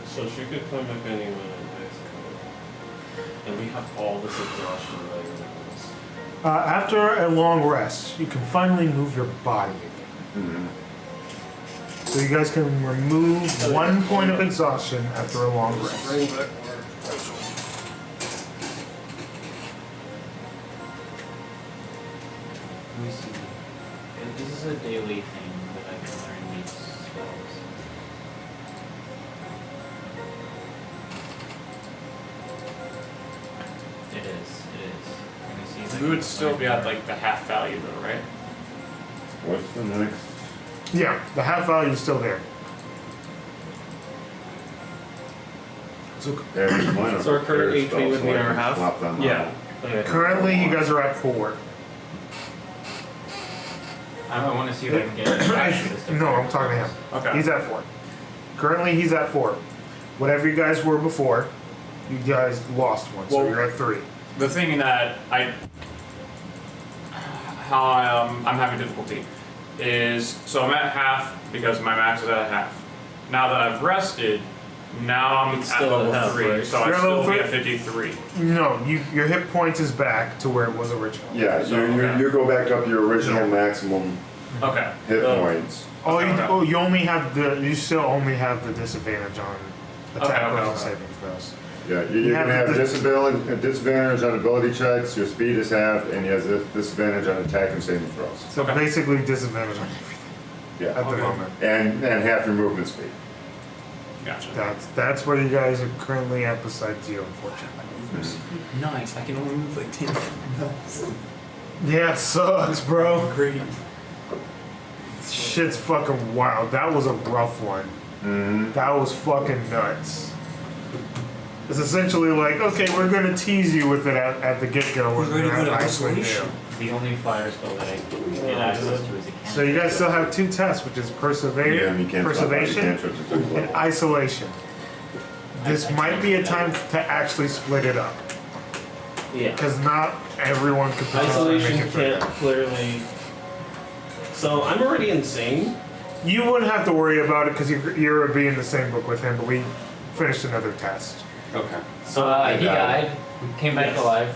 So she could come back any minute, basically. And we have all this exhaustion later with us.
After a long rest, you can finally move your body again.
Mhm.
So you guys can remove 1 point of exhaustion after a long rest.
Bring back
Let me see. This is a daily thing that I can learn these spells. It is. Let me see if I
We
can
would still
find
be at
it.
like the half value though, right?
What's the next?
Yeah, the half value is still there. So
Average minor.
So our current
average
HP
spell,
would
so
be
I
our
can
half?
swap them
Yeah.
out.
currently, you guys are at 4.
I want to see if I can get it back to this
No, I'm talking to him.
Okay.
He's at 4. Currently, he's at 4. Whatever you guys were before, you guys lost 1, so
Well-
you're at 3.
The thing that I'm having difficulty is, so I'm at half because my max is at half. Now that I've rested, now I'm
It's
at
still
level
at half,
3,
right?
so I
You're
still
level
be at
3?
53.
No, your hit points is back to where it was originally.
Yeah, you go back up your original maximum
Okay.
hit
Oh.
points.
Oh, you only have you still only have the disadvantage on attack
Okay,
rolls and
okay.
saving throws.
Yeah,
You
you
have
can have
the-
disadvantage on ability checks, your speed is halved, and you have disadvantage on attack and saving throws.
So
Okay.
basically disadvantage on everything
Yeah,
at the
Okay.
moment.
and half your movement speed.
Gotcha.
That's where you guys are currently at besides you, unfortunately.
Nice. I can only move like 10
Yeah, it sucks, bro.
Great.
Shit's fucking wild. That was a rough one.
Mm-hmm.
That was fucking nuts. It's essentially like, okay, we're gonna tease you with it at the get-go.
We're gonna
gonna
go to
have Icewind
isolation.
do.
The only fire spell that I get access to is a cantrip.
So you guys still have 2 tests, which is
Yeah, and you can't swap out your
Preservation
cantrips until you
and
level.
Isolation. This might be a time to actually split it up.
Yeah.
Because not everyone could potentially
Isolation
make it through
can't
that.
clearly. So I'm already insane.
You wouldn't have to worry about it because you're be in the same book with him, but we finished another test.
Okay.
So he died, came back
Yes.
alive.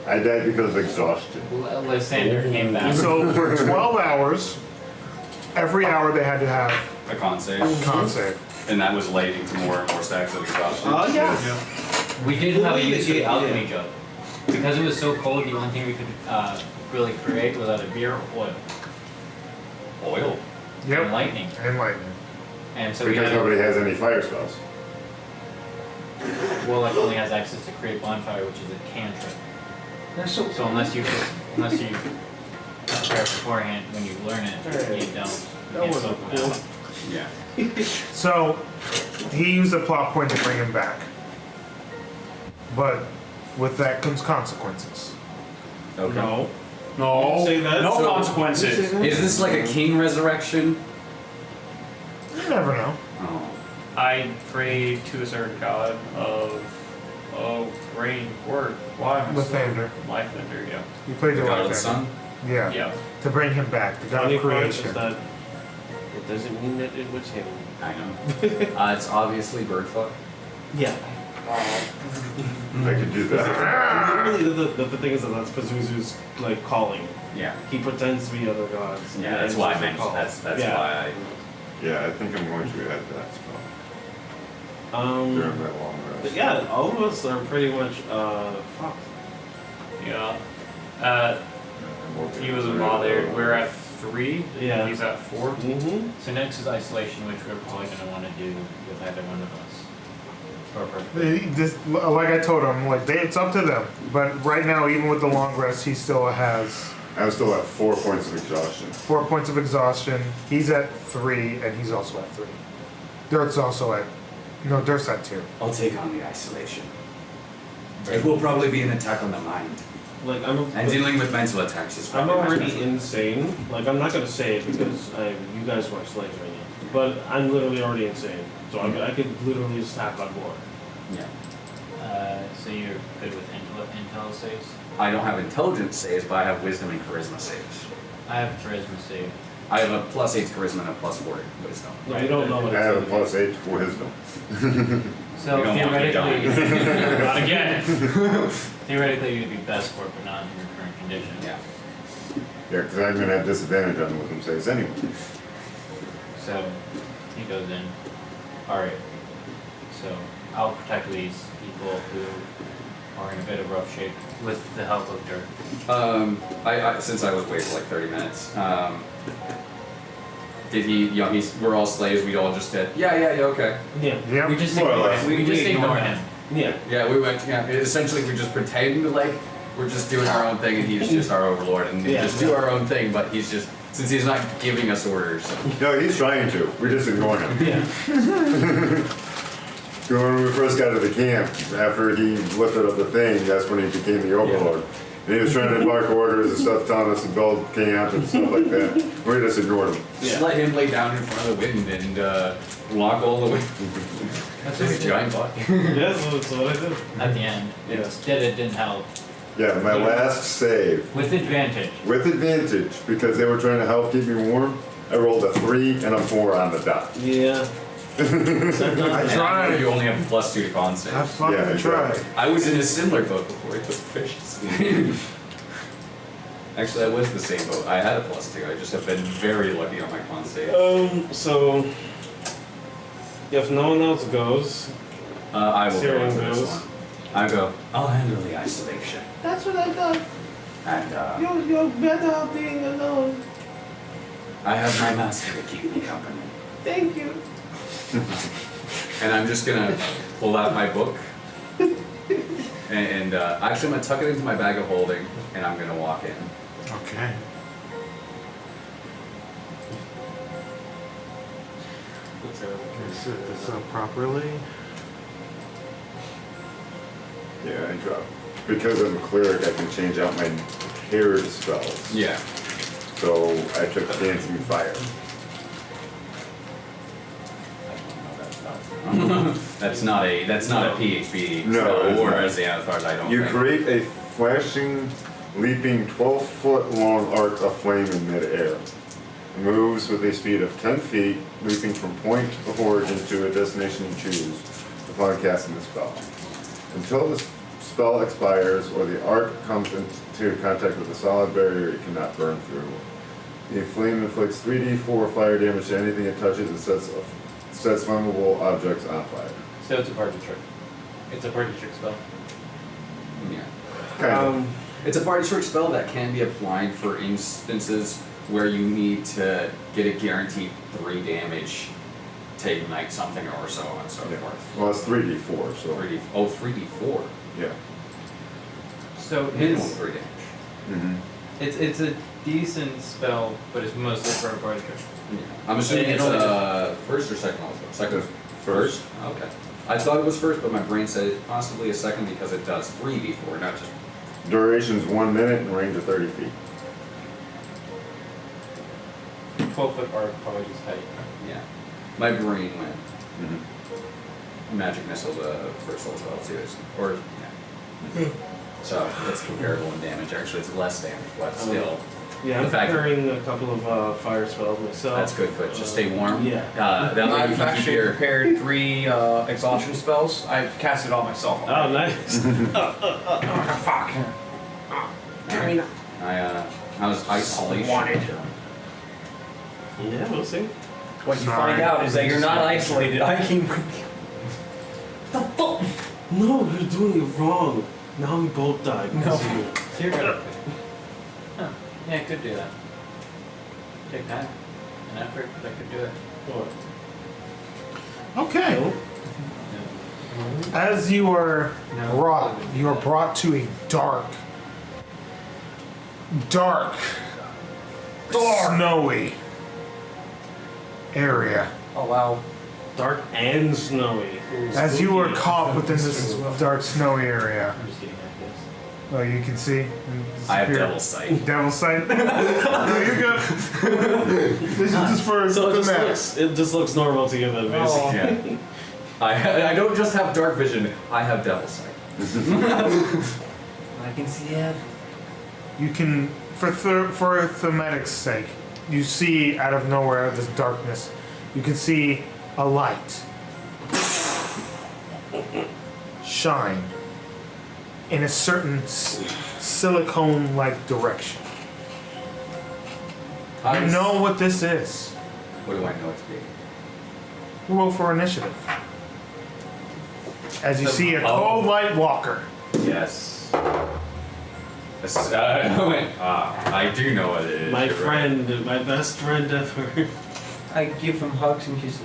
I died because of exhaustion.
Lysander came back.
So for 12 hours, every hour they had to have
A con save.
con save.
And that was leading to more and more stacks of exhaustion.
Oh yeah.
We did have a use of the
Yeah.
alchemy jug. Because it was so cold, the only thing we could really create was either beer or oil. Oil? And
Yep.
lightning.
And lightning.
And so we
Because
had
nobody has any fire spells.
Warlock only has access to create bonfire, which is a cantrip.
That's so
So unless you prepare beforehand, when you learn it, you don't.
That
You can't
wasn't
soak them
cool.
out.
Yeah.
So he used a plot point to bring him back. But with that comes consequences.
Okay.
No.
No.
Say that?
No
So-
consequences.
Is this like a king resurrection?
You never know.
Oh.
I prayed to a certain god of rain, word. Why am I so-
Lathander.
Lathander, yeah.
You played
The
your
god of
life
the sun?
Yeah.
Yeah.
To bring him back. The god
Funny
of
part
creation.
is that it doesn't mean that it was him.
I know. It's obviously bird fuck.
Yeah.
I could do that.
Really, the thing is that that's Pazuzu's like calling.
Yeah.
He pretends to be other gods.
Yeah,
and
that's why I
answers the
mentioned
call.
that's
Yeah.
why
Yeah, I think I'm going to add that spell
Um.
during that long
But
rest.
yeah, all of us are pretty much fucked.
Yeah.
We'll
He wasn't
get
bothered. We're at 3.
Yeah.
He's at 4.
Mm-hmm.
So next is isolation, which we're probably going to want to do with either one of us. Or perfect.
Like I told him, like it's up to them. But right now, even with the long rest, he still has
I'm still at 4 points of exhaustion.
4 points of exhaustion. He's at 3, and he's also at 3. Dirt's also at Dirt's at 2.
I'll take on the isolation. It will probably be an attack on the mind.
Like
And dealing with mental attacks is
I'm
probably my
already
specialty.
insane. Like I'm not gonna say it because you guys are my slaves right now. But I'm literally already insane. So I could literally just tap on board.
Yeah.
So you're good with intel saves?
I don't have intelligence saves, but I have wisdom and charisma saves.
I have charisma save.
I have a +8 charisma and a +4 wisdom.
No, you don't know what
I
it's
have a
gonna
+8 for wisdom.
So
You don't want me
theoretically,
Not again.
theoretically you'd be best for it, but not in your current condition.
Yeah.
Yeah, because I'm gonna have disadvantage on wisdom saves anyway.
So he goes in. Alright. So I'll protect these people who are in a bit of rough shape with the help of Dirk.
I since I was away for like 30 minutes, did he, we're all slaves, we all just did, yeah, okay.
Yeah.
Yep.
We just
More or
ignore
less.
him. We just ignore him.
Yeah.
Yeah, we went, essentially we just pretend like we're just doing our own thing and he's just our overlord and we
Yeah.
just do our own thing, but he's just, since he's not giving us orders.
No, he's trying to. We're just ignoring him.
Yeah.
When we first got to the camp, after he lifted up the thing, that's when he became the overlord. And he was trying to bark orders and stuff, telling us to build camp and stuff like that. We just ignored him.
Just let him lay down in front of the wind and walk all the way. That's a giant buck.
Yeah, that's what I did.
At the end. It didn't help.
Yeah, my last save,
With advantage.
with advantage, because they were trying to help keep me warm, I rolled a 3 and a 4 on the dot.
Yeah.
I
And
tried.
you only have a +2 to con save.
I fucking
Yeah,
tried.
exactly.
I was in a similar boat before I took fish. Actually, I was the same boat. I had a +2. I just have been very lucky on my con save.
So if no one else goes,
I will go
Syrian
into this
goes.
one. I go, I'll handle the isolation.
That's what I thought.
And
You're better off being alone.
I have my master to keep me company.
Thank you.
And I'm just gonna pull out my book. And actually, I'm gonna tuck it into my bag of holding, and I'm gonna walk in.
Okay. Set this up properly.
Yeah, I drop. Because I'm a cleric, I can change out my paired spells.
Yeah.
So I took Dancing Fire.
That's not a PHB
No,
spell,
it's
or
not.
as far as I don't
You
think.
create a flashing, leaping 12-foot long arc of flame in midair. It moves with a speed of 10 feet, leaping from point of origin to a destination you choose upon casting the spell. Until the spell expires or the arc comes into contact with a solid barrier it cannot burn through. The flame inflicts 3d4 fire damage to anything it touches and sets flammable objects on fire.
So it's a party trick. It's a party trick spell.
Yeah.
Kind of.
It's a party trick spell that can be applied for instances where you need to get a guaranteed 3 damage to ignite something or so on and so
Yeah.
forth.
Well, it's 3d4, so
3d4.
yeah.
So
Minimum
his
3 damage.
Mm-hmm.
it's a decent spell, but it's mostly for a party trick.
Yeah. I'm assuming
It
it's
only
first or second also. Second.
First.
Okay. I thought it was first, but my brain said it's possibly a second because it does 3d4, not just.
Duration's 1 minute and range of 30 feet.
12-foot arc, probably just tight.
Yeah. My brain went
Mm-hmm.
magic missile the first level spell too. Or yeah. So that's comparable in damage. Actually, it's less damage, but still.
yeah,
The
I'm
fact-
preparing a couple of fire spells myself.
That's good, but just stay warm.
Yeah.
That way you
I've
can keep
actually
your.
prepared 3 exhaustion spells. I've cast it all myself.
Oh, nice.
Fuck.
I was isolation.
Wanted.
Yeah, we'll see.
What you
Sorry.
find out is that you're not isolated. I can.
The fuck? No, you're doing it wrong. Now we both died.
No.
Theoretically. Huh. Yeah, it could do that. Take time and effort, that could do it.
What?
Okay.
Yeah.
As you are brought to a dark, snowy area.
Oh wow.
Dark and snowy.
As you are caught within this dark, snowy area.
I'm just getting at this.
Oh, you can see.
I have devil's sight.
Devil's sight. No, you're good. This is just for
So
the max.
it just looks normal to you then, basically.
Yeah. I don't just have dark vision, I have devil's sight.
I can see it.
You can, for thematic's sake, you see out of nowhere this darkness. You can see a light shine in a certain silicone-like direction. You know what this is.
What do I know it to be?
Roll for initiative. As you see a cold light walker.
Yes. I do know what it is.
My
you're
friend, my best friend ever.
I give him hugs and kisses.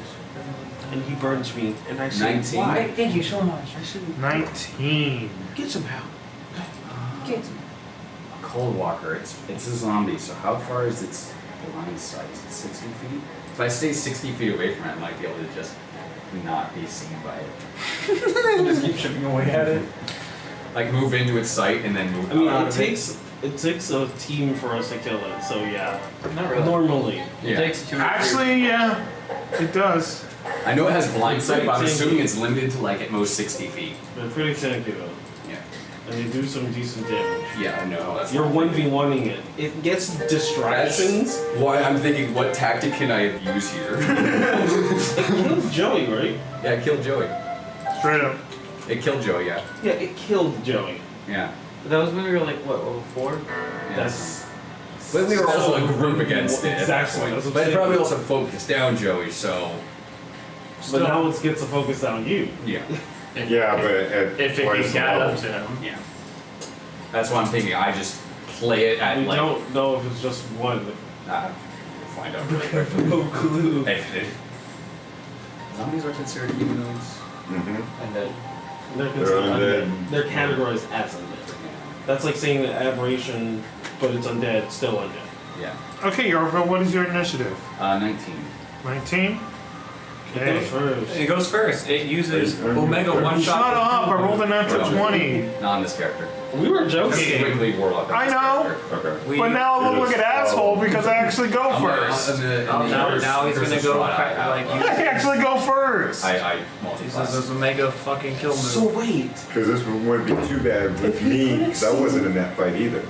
And he burns me. And I say,
19.
why?
Thank you so much. I should
19.
Get some help.
get.
A cold walker. It's a zombie. So how far is its blind sight? Is it 60 feet? If I stay 60 feet away from it, I might be able to just not be seen by it.
Just keep chipping away at it.
Like move into its sight and then move
I mean,
out
it
of
takes a team for us to kill it. So yeah,
Not really.
normally.
Yeah.
It takes 2 or 3.
Actually, yeah, it does.
I know it has blind sight, but I'm
Pretty
assuming
tanky.
it's limited to like at most 60 feet.
They're pretty tanky though,
Yeah.
and they do some decent damage.
Yeah, I know. That's
You're
what I'm
1v1ing it. It gets distractions.
That's why I'm thinking, what tactic can I use here?
It killed Joey, right?
Yeah, it killed Joey.
Straight up.
It killed Joey, yeah.
Yeah, it killed Joey.
Yeah.
But that was when we were like, what, level 4?
Yeah.
That's
But we were also a group against it. at that
Exactly.
point.
That's what
But
I'm
it probably
saying.
also focused down Joey, so
But now it gets a focus on you.
yeah.
Yeah, but at
If it
twice
can
the
get
level.
up to him.
Yeah. That's why I'm thinking I just play it at
We
like
don't know if it's just one.
we'll find out really quick.
No clue.
If zombies are considered humanoids.
Mm-hmm.
And that
They're considered
undead.
undead. They're categorized as undead. That's like saying that aberration, but it's undead, still undead.
yeah.
Okay, Auril, what is your initiative?
19.
19?
It goes
Okay.
first.
It goes first. It uses
Are you-
Omega one
Shut
shot.
up, I rolled a natural 20.
Not on this character.
We were joking.
Specifically Warlock. on
I
this
know.
character.
Okay.
But now I look like an asshole because I actually go
I'm gonna-
first.
Now he's gonna go like
I actually go first.
I
He
multiply.
says this Omega fucking kill move.
So wait.
Because this wouldn't be too bad with me, because I wasn't in that fight either.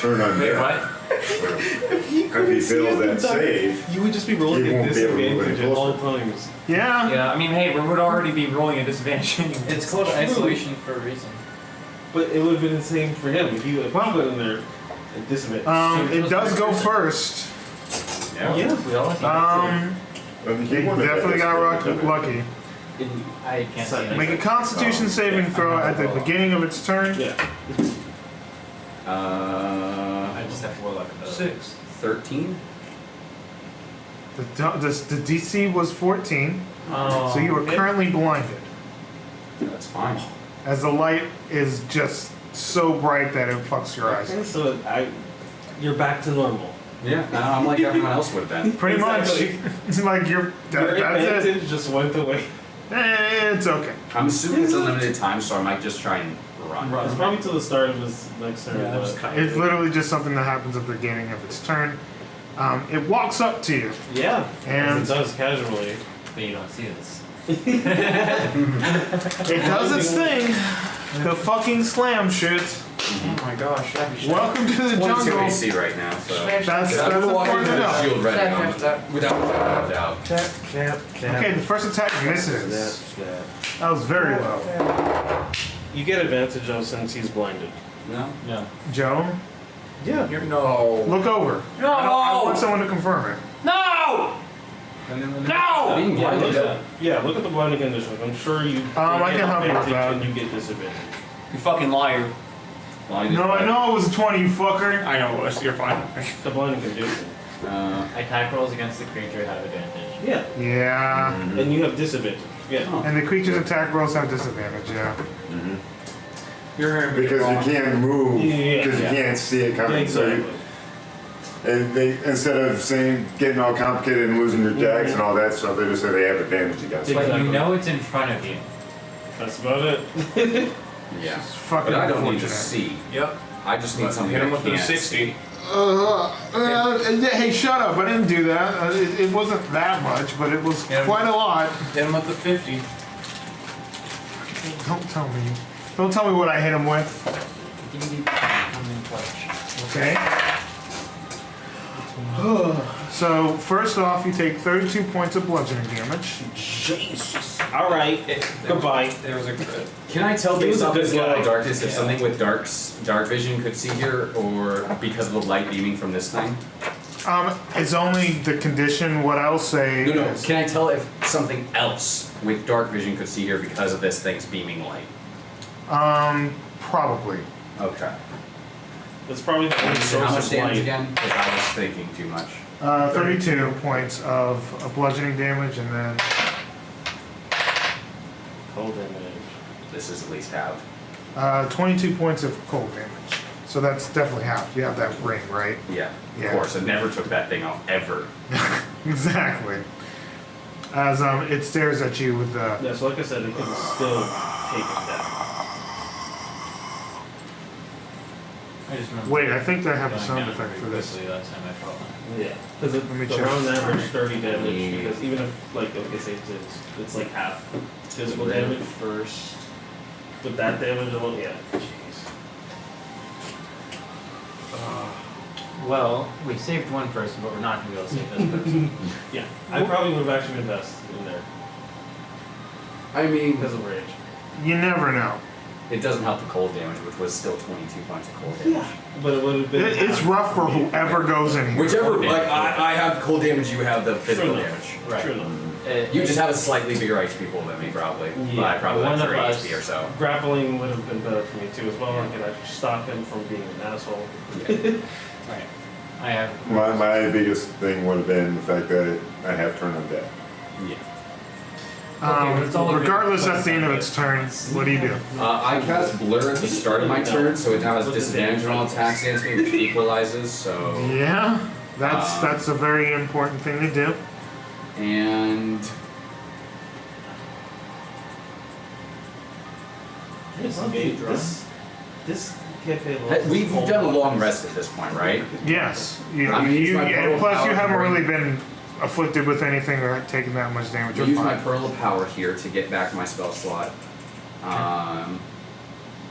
Turn on
Wait,
there.
what?
If he fails that save,
You would just be rolling
He
at
won't be able to move
disadvantage
any
at all
closer.
times.
Yeah.
Yeah, I mean, hey, we would already be rolling a disadvantage anyway.
It's called isolation for a reason.
But it would have been the same for him if he went in there at disadvantage.
It does go first.
Yeah.
Yeah.
We all have
They definitely got lucky.
I can't see
Make a
anything.
Constitution saving throw at the beginning of its turn.
Yeah.
I just have to roll like a
6.
13?
The DC was 14,
Oh,
so you are
okay.
currently blinded.
That's fine.
As the light is just so bright that it fucks your eyes.
Okay, so you're back to normal.
Yeah, I'm like everyone else would have been.
Pretty
Exactly.
much. It's like
Your
that's it.
advantage just went away.
It's okay.
I'm assuming it's a limited time, so I might just try and run.
It's probably till the start of his next turn.
Yeah,
but-
just kind
It's literally just something that happens at the beginning of its turn. It walks up to you.
Yeah,
And-
as it does casually.
But you don't see this.
It does its thing. The fucking slam shit.
Oh my gosh, that'd be
Welcome to the
22
jungle.
AC right now, so.
That's
I'm gonna walk
important
into
to
the
know.
shield ready without a doubt.
Okay, the first attack misses. That was very low.
You get advantage though since he's blinded.
No?
No.
Joe,
Yeah.
No.
look over. I want someone to confirm it.
No!
No! Being
Yeah,
blinded.
look at the blinding conditions. I'm sure you.
I
get
can help you with
advantage
that.
And you get disadvantage.
You fucking liar.
Blinded
No, I
by-
know it was a 20, you fucker.
I know, you're fine.
The blinding condition.
Uh,
Attack rolls against the creature have advantage.
Yeah.
Yeah.
And you have disadvantage. Yeah.
And the creature's attack rolls have disadvantage, yeah.
Mhm.
You're hearing me
Because
wrong.
you can't move,
Yeah.
because you can't see it coming.
Exactly.
So and they, instead of saying getting all complicated and losing your decks and all that stuff, they just say they have advantage against it.
But you know it's in front of you.
That's about it.
Yeah.
It's fucking
But I don't need to
unfortunate.
see.
Yep.
I just need something
Hit him
I
with the
can't
60.
Hey, shut up! I didn't do that. It wasn't that much, but it was
Yeah.
quite a lot.
Hit him with the 50.
Don't tell me. Don't tell me what I hit him with. Okay. So first off, you take 32 points of bludgeoning damage.
Jesus. All right. Goodbye.
There was a crit.
Can I tell
He was
based
a
off
good
this level
guy.
of darkness if
Yeah.
something with dark vision could see here, or because of the light beaming from this thing?
It's only the condition. What I'll say
No, no.
is,
Can I tell if something else with dark vision could see here because of this thing's beaming light?
probably.
Okay.
That's probably the only
So how
source
much
of
damage
light.
again? Because I was thinking too much.
32 points of bludgeoning damage, and then
Cold damage.
This is at least half.
22 points of cold damage. So that's definitely half. You have that ring, right?
Yeah.
Yeah.
Of course. I never took that thing off ever.
Exactly. As it stares at you with the.
Yeah, so like I said, it can still take it down.
I just remember.
Wait, I think I have a
going
sound
down
effect
pretty
for this.
quickly Last time I fought one.
Yeah, because
Let me
the
check.
round average 30 damage.
Yeah.
Because even if, like I say, it's like half physical damage first. With that damage alone, yeah. Jeez.
Well, we saved one person, but we're not going to be able to save this person.
Yeah, I probably would have actually invested in there
I mean,
because of rage.
You never know.
it doesn't help the cold damage, which was still 22 points of cold damage.
But it would have been.
It's rough for whoever goes in here.
Whichever,
Okay.
like, I have cold damage, you have the physical
True
damage.
enough.
Right.
True enough.
You just have a slightly bigger HP pool than me, probably.
Yeah,
By probably
one
like
of
3
us-
HP or so.
Grappling would have been better for me too as well. I could actually stop him from being an asshole.
Right. I have.
My biggest thing would have been the fact that I have turn on deck.
Yeah.
Okay, but it's all
Regardless,
agreed.
that's the end of its turn. What do you do?
I cast Blur at the start of my turn, so it now has disadvantage on all attacks against me, which equalizes, so...
Yeah, that's a very important thing to do.
And...
This campaign.
We've done a long rest at this point, right?
Yes,
I'm gonna use my
and
Pearl
plus you
Power
haven't
to
really been afflicted with anything or taken that much damage.
I
You're
use my
fine.
Pearl of Power here to get back my spell slot.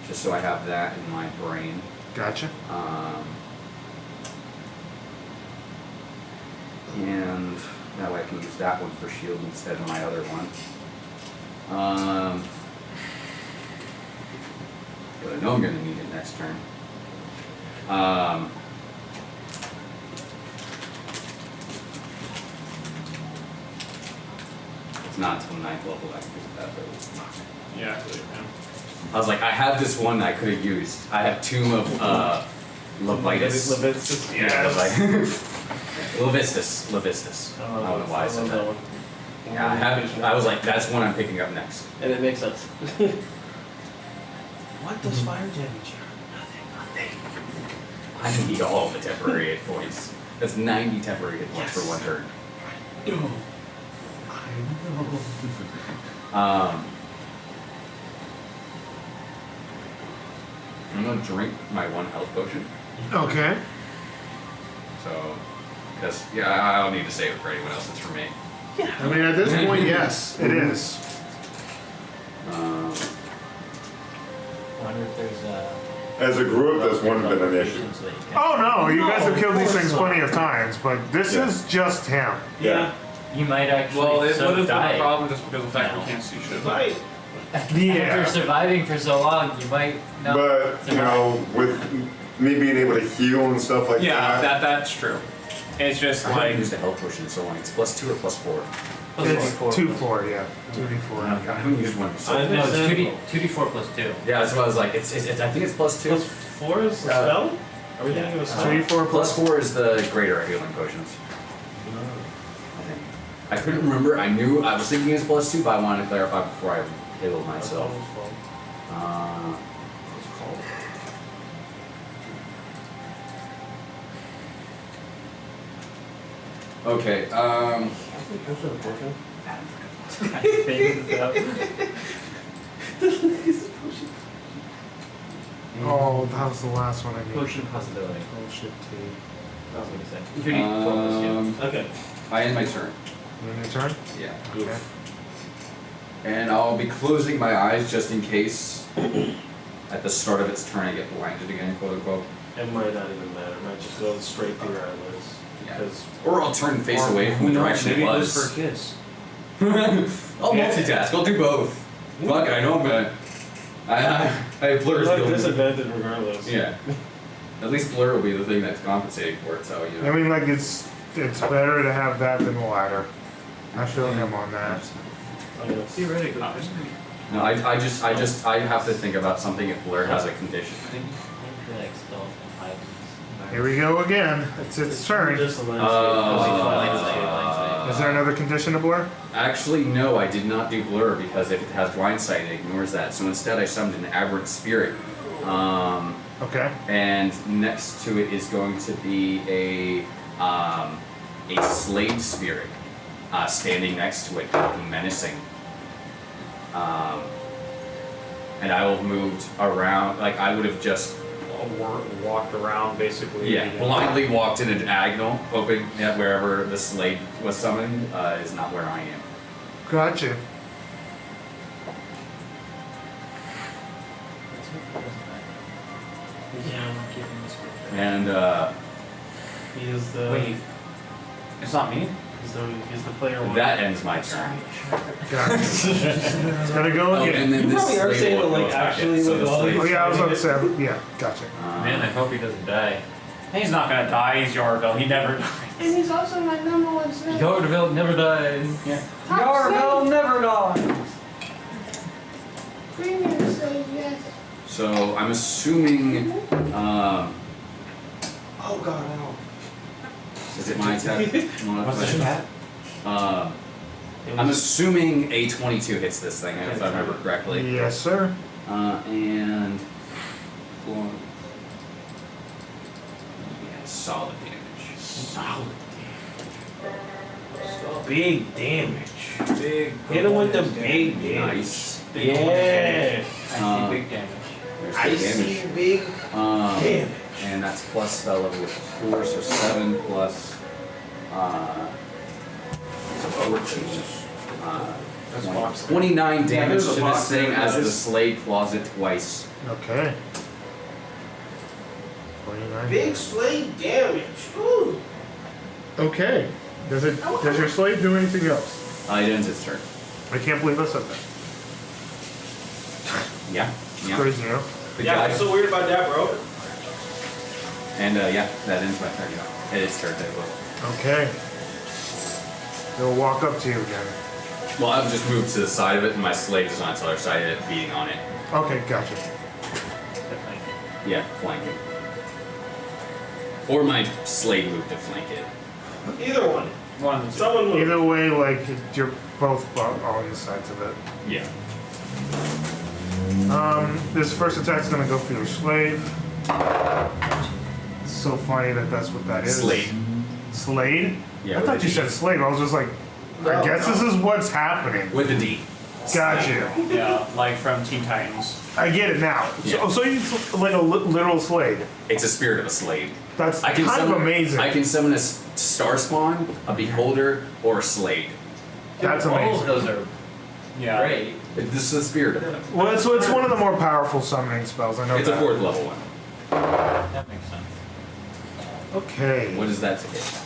Just so I have that in my brain.
Gotcha.
And that way I can use that one for shield instead of my other one. But I know I'm gonna need it next turn. It's not until 9th level I can do that though.
Yeah, I believe him.
I was like, I have this one that I could have used. I have Tomb of Levitus.
Leviticus.
Yeah, Levistus. I don't know why I said that.
one.
Yeah, I have it. I was like, that's one I'm picking up next.
And it makes sense. What does fire damage?
I need all the temporary hit points. That's 90 temporary hit points for one turn. I'm gonna drink my one health potion.
Okay.
So, because yeah, I don't need to save it for anyone else. It's for me.
I mean, at this point, yes, it is.
Wonder if there's a.
As a group, this wouldn't have been an issue.
So that you can-
Oh no, you guys have killed these
of course
things
not.
plenty of times, but this
Yeah.
is just him.
Yeah.
You might actually
Well, it
so
would have been
die.
a problem just because of the fact
No.
we can't see shit.
Right.
After surviving for so long, you might not
But, you know, with me being able to heal and stuff like
Yeah,
that,
that's true. It's just
I haven't
like
used a health potion in so long. It's +2 or +4?
It's 2d4, yeah. 2d4.
I haven't used one. So.
I
No, it's
understand.
2d4 plus 2.
Yeah, that's what I was like. It's I think it's +2.
Plus 4 is the spell? Are we thinking of a spell?
2d4 plus.
+4 is the greater healing potions. I think. I couldn't remember. I knew I was thinking it's +2, but I wanted to clarify before I healed myself. What's it called? Okay.
Oh, that was the last one I needed.
Potion possibility.
Oh shit, T.
That's what you say. You can eat focus,
Okay.
I end my turn.
Your turn?
Yeah.
Okay.
And I'll be closing my eyes just in case at the start of its turn I get blinded again, quote unquote.
It might not even matter. It might just go straight through your eyelids.
Yeah.
Because
Or I'll turn and face away from
who
the
knows?
direction
Maybe
it
it
was.
goes for a kiss.
I'll multitask. I'll do both. Fuck it, I know I'm gonna. I have blur's
Like
built in.
disadvantage regardless.
Yeah. At least blur will be the thing that's compensating for it, so you know.
I mean, like, it's better to have that than the latter. I feel him on that.
Theoretically.
No, I have to think about something if blur has a condition.
I think like spells and items.
Here we go again. It's its turn.
Just a
Is there another condition to blur?
Actually, no, I did not do blur because if it has blind sight, it ignores that. So instead, I summoned an aberrant spirit.
Okay.
And next to it is going to be a slave spirit standing next to it, looking menacing. And I will have moved around, like I would have just
Walked around basically.
blindly walked in a diagonal, hoping that wherever the slave was summoned is not where I am.
Gotcha.
And
He is the.
Wait, it's not me?
He's the player one.
that ends my turn.
Gotcha. It's gonna go
Oh,
again.
and then
You
this
probably are
slave
saying
will
it, like,
go back
actually
in, so
with
the
all
slave-
these-
Oh yeah, I was about to say. Yeah, gotcha.
Man, I hope he doesn't die.
He's not gonna die, he's Yarville, he never dies.
And he's also my number one snake.
Yarville never dies.
Yeah.
Top
Yarville never dies!
Premium slave, yes.
So I'm assuming.
Oh god, ow.
Is it my attack?
What's the chat?
I'm assuming a 22 hits this thing, if I remember correctly.
Yes, sir.
And. Yeah, solid damage.
Solid damage. Big damage.
Big.
Hit him with the big damage.
Nice.
Yeah.
I see big damage.
There's
I
the
see
damage.
big
Um,
damage.
and that's plus spell level, which is 4, so 7 plus. So 14.
That's box.
29 damage
there's a
to this
box
thing
there,
as the
guys.
slave claws it twice.
Okay. 29.
Big slave damage. Ooh.
Okay. Does your slave do anything else?
It ends its turn.
I can't believe I said that.
Yeah.
It's
Yeah.
crazy, you know?
Good
Yeah,
guy.
what's so weird about that, bro?
And yeah, that ends my turn. Yeah. It is turn, they will.
Okay. They'll walk up to you again.
Well, I've just moved to the side of it, and my slave is on its other side of it, beating on it.
Okay, gotcha.
Yeah, flanking. Or my slave moved to flank it.
Either one.
One of the two.
Someone move.
Either way, like, you're both on the sides of it.
Yeah.
This first attack's gonna go for your slave. It's so funny that that's what that is.
Slade.
Slade?
Yeah,
I
with
thought
a
you
D.
said slave. I was just like, I guess this is what's happening.
With a D.
Got you.
Yeah, like from Teen Titans.
I get it now.
Yeah.
So you like a literal slade.
It's a spirit of a slave.
That's
I can
kind
summon,
of amazing.
I can summon a star spawn, a beholder, or a slade.
That's
All of
amazing.
those are
Yeah.
great.
This is the spirit of them.
Well, it's one of the more powerful summoning spells. I know
It's a
that.
4th level one.
That makes sense.
Okay.
What is that to hit?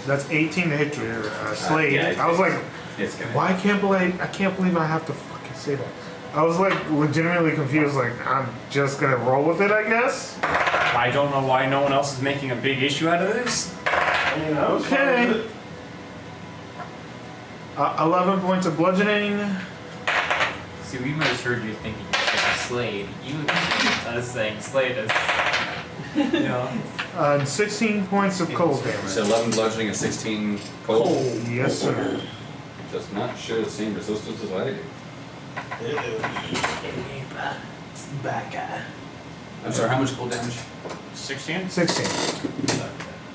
That's 18 to hit your slade.
yeah, it
I was like,
It's gonna.
why I can't believe I have to fucking say that. I was like legitimately confused. Like I'm just gonna roll with it, I guess.
I don't know why no one else is making a big issue out of this.
Okay. 11 points of bludgeoning.
See, we might have heard you thinking you were saying Slade. You us saying Slade is. You know.
And 16 points of cold damage.
So 11 bludgeoning and 16 cold.
Yes, sir.
Does not share the same resistance as I do.
Back at.
I'm sorry, how much cold damage?
16?
16.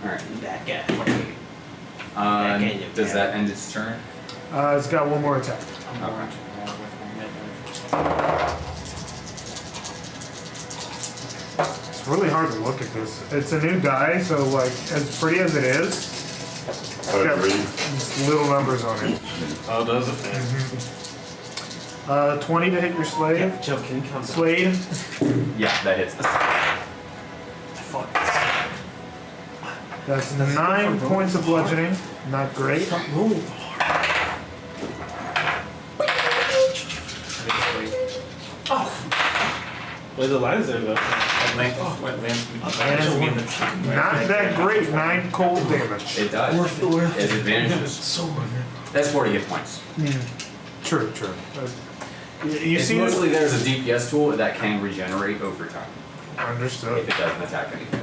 Alright.
Back at.
Does that end its turn?
It's got one more attack.
I'm
Okay.
going to roll with my midnight.
It's really hard to look at this. It's a new die, so like as pretty as it is, it's got just little numbers on it.
Oh, does it?
20 to hit your slave.
Yeah, Joe, can you come?
Slade.
Yeah, that hits.
Fuck.
That's 9 points of bludgeoning. Not great.
Stop moving. Oh. Well, the line's there though.
And not that great. 9 cold damage.
It does. It advantages.
So worth it.
That's 40 hit points.
True. You
It's
see this?
mostly there's a DPS tool that can regenerate over time
Understood.
if it doesn't attack anything.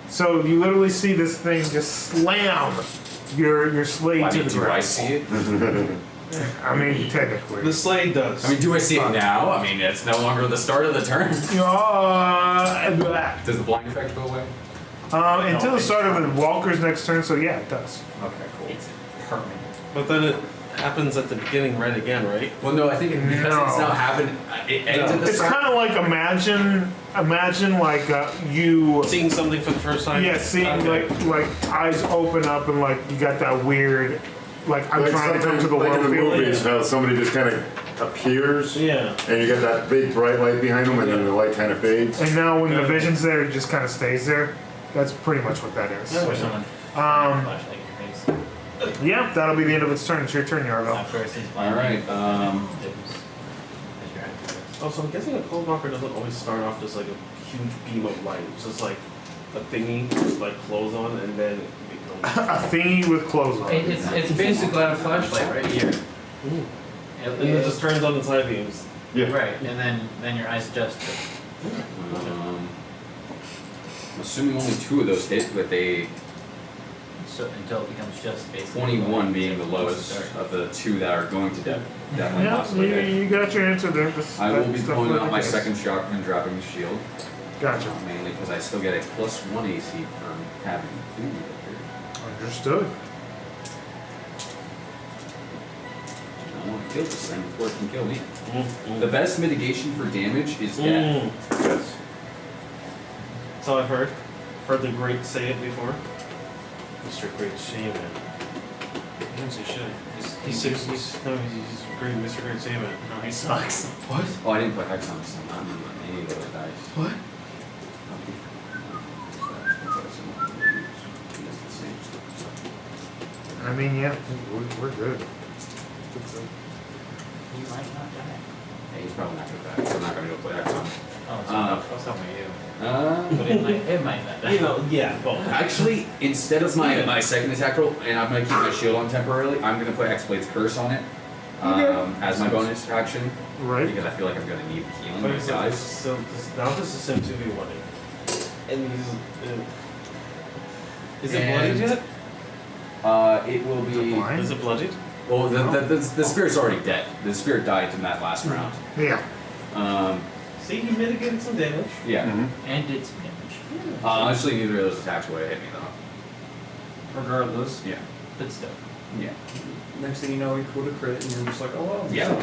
So you literally see this thing just slam your slave
I
to
mean,
the
do I
ground.
see it?
I mean, technically.
The slade does.
I mean, do I see it now? I mean, it's no longer the start of the turn.
Does
Does the blind effect go away?
until the start of the Walker's next turn, so yeah, it does.
Okay, cool.
It's permanent.
But then it happens at the beginning right again, right?
Well, no, I think because it's
No.
now happened, it ends at the
It's
start.
kind of like imagine like you,
Seeing something for the first time.
yeah, seeing
Okay.
like eyes open up and like you got that weird, like I'm
Like
trying to come to the
like in
world
the
feeling.
movies, how somebody just kind of appears,
Yeah.
and you get that big bright light behind them, and then the light kind of fades.
And now when the vision's there, it just kind of stays there. That's pretty much what that is.
Or someone flashlight in your face.
Yeah, that'll be the end of its turn. It's your turn, Yargo.
After it sees
All right.
Oh, so I'm guessing a cold walker doesn't always start off just like a huge beam of light. It's just like a thingy, just like clothes on, and then it becomes.
A thingy with clothes on.
It's basically a flashlight right here.
And it just turns on the side beams.
Yeah.
Right, and then your eyes adjust.
I'm assuming only 2 of those hit with a
So until it becomes just basically
21 being the lowest of the 2 that are going to definitely
Yeah,
possibly hit.
you got your answer there. This-
I will
that
be
stuff
pulling
like
out my
this.
second shotgun and dropping the shield.
Gotcha.
Mainly because I still get a +1 AC for having food.
Understood.
I want to kill this thing before it can kill me. The best mitigation for damage is death.
Yes.
That's all I've heard. Heard the great say it before. Mr. Great Shaman. He didn't say shit. He's great, Mr. Great Shaman.
No, he sucks.
What?
Oh, I didn't put X on this. I'm on any of those dice.
What?
I mean, yeah, we're good.
He might not die.
Yeah, he's probably not going to die, so I'm not going to go play X on.
Oh, so
Uh,
I was talking to you.
Uh,
But it might not die.
You know, yeah, both.
Actually, instead of my second attack roll, and I'm going to keep my shield on temporarily, I'm going to put X-Blade's Curse on it as my bonus action,
Right?
because I feel like I'm going to need the healing
But
when
it's
it dies.
so now this is Sim 2v1. And he's. Is it bloodied yet?
It will
Is it
be...
blind?
Is it bloodied?
Well, the spirit's already dead. The spirit died in that last round.
Yeah.
See, he mitigated some damage.
Yeah.
And did some damage.
Honestly, neither of those attacks would have hit me, though.
Regardless.
Yeah.
But still.
Yeah.
Next thing you know, he called a crit, and you're just like, oh well.
Yeah.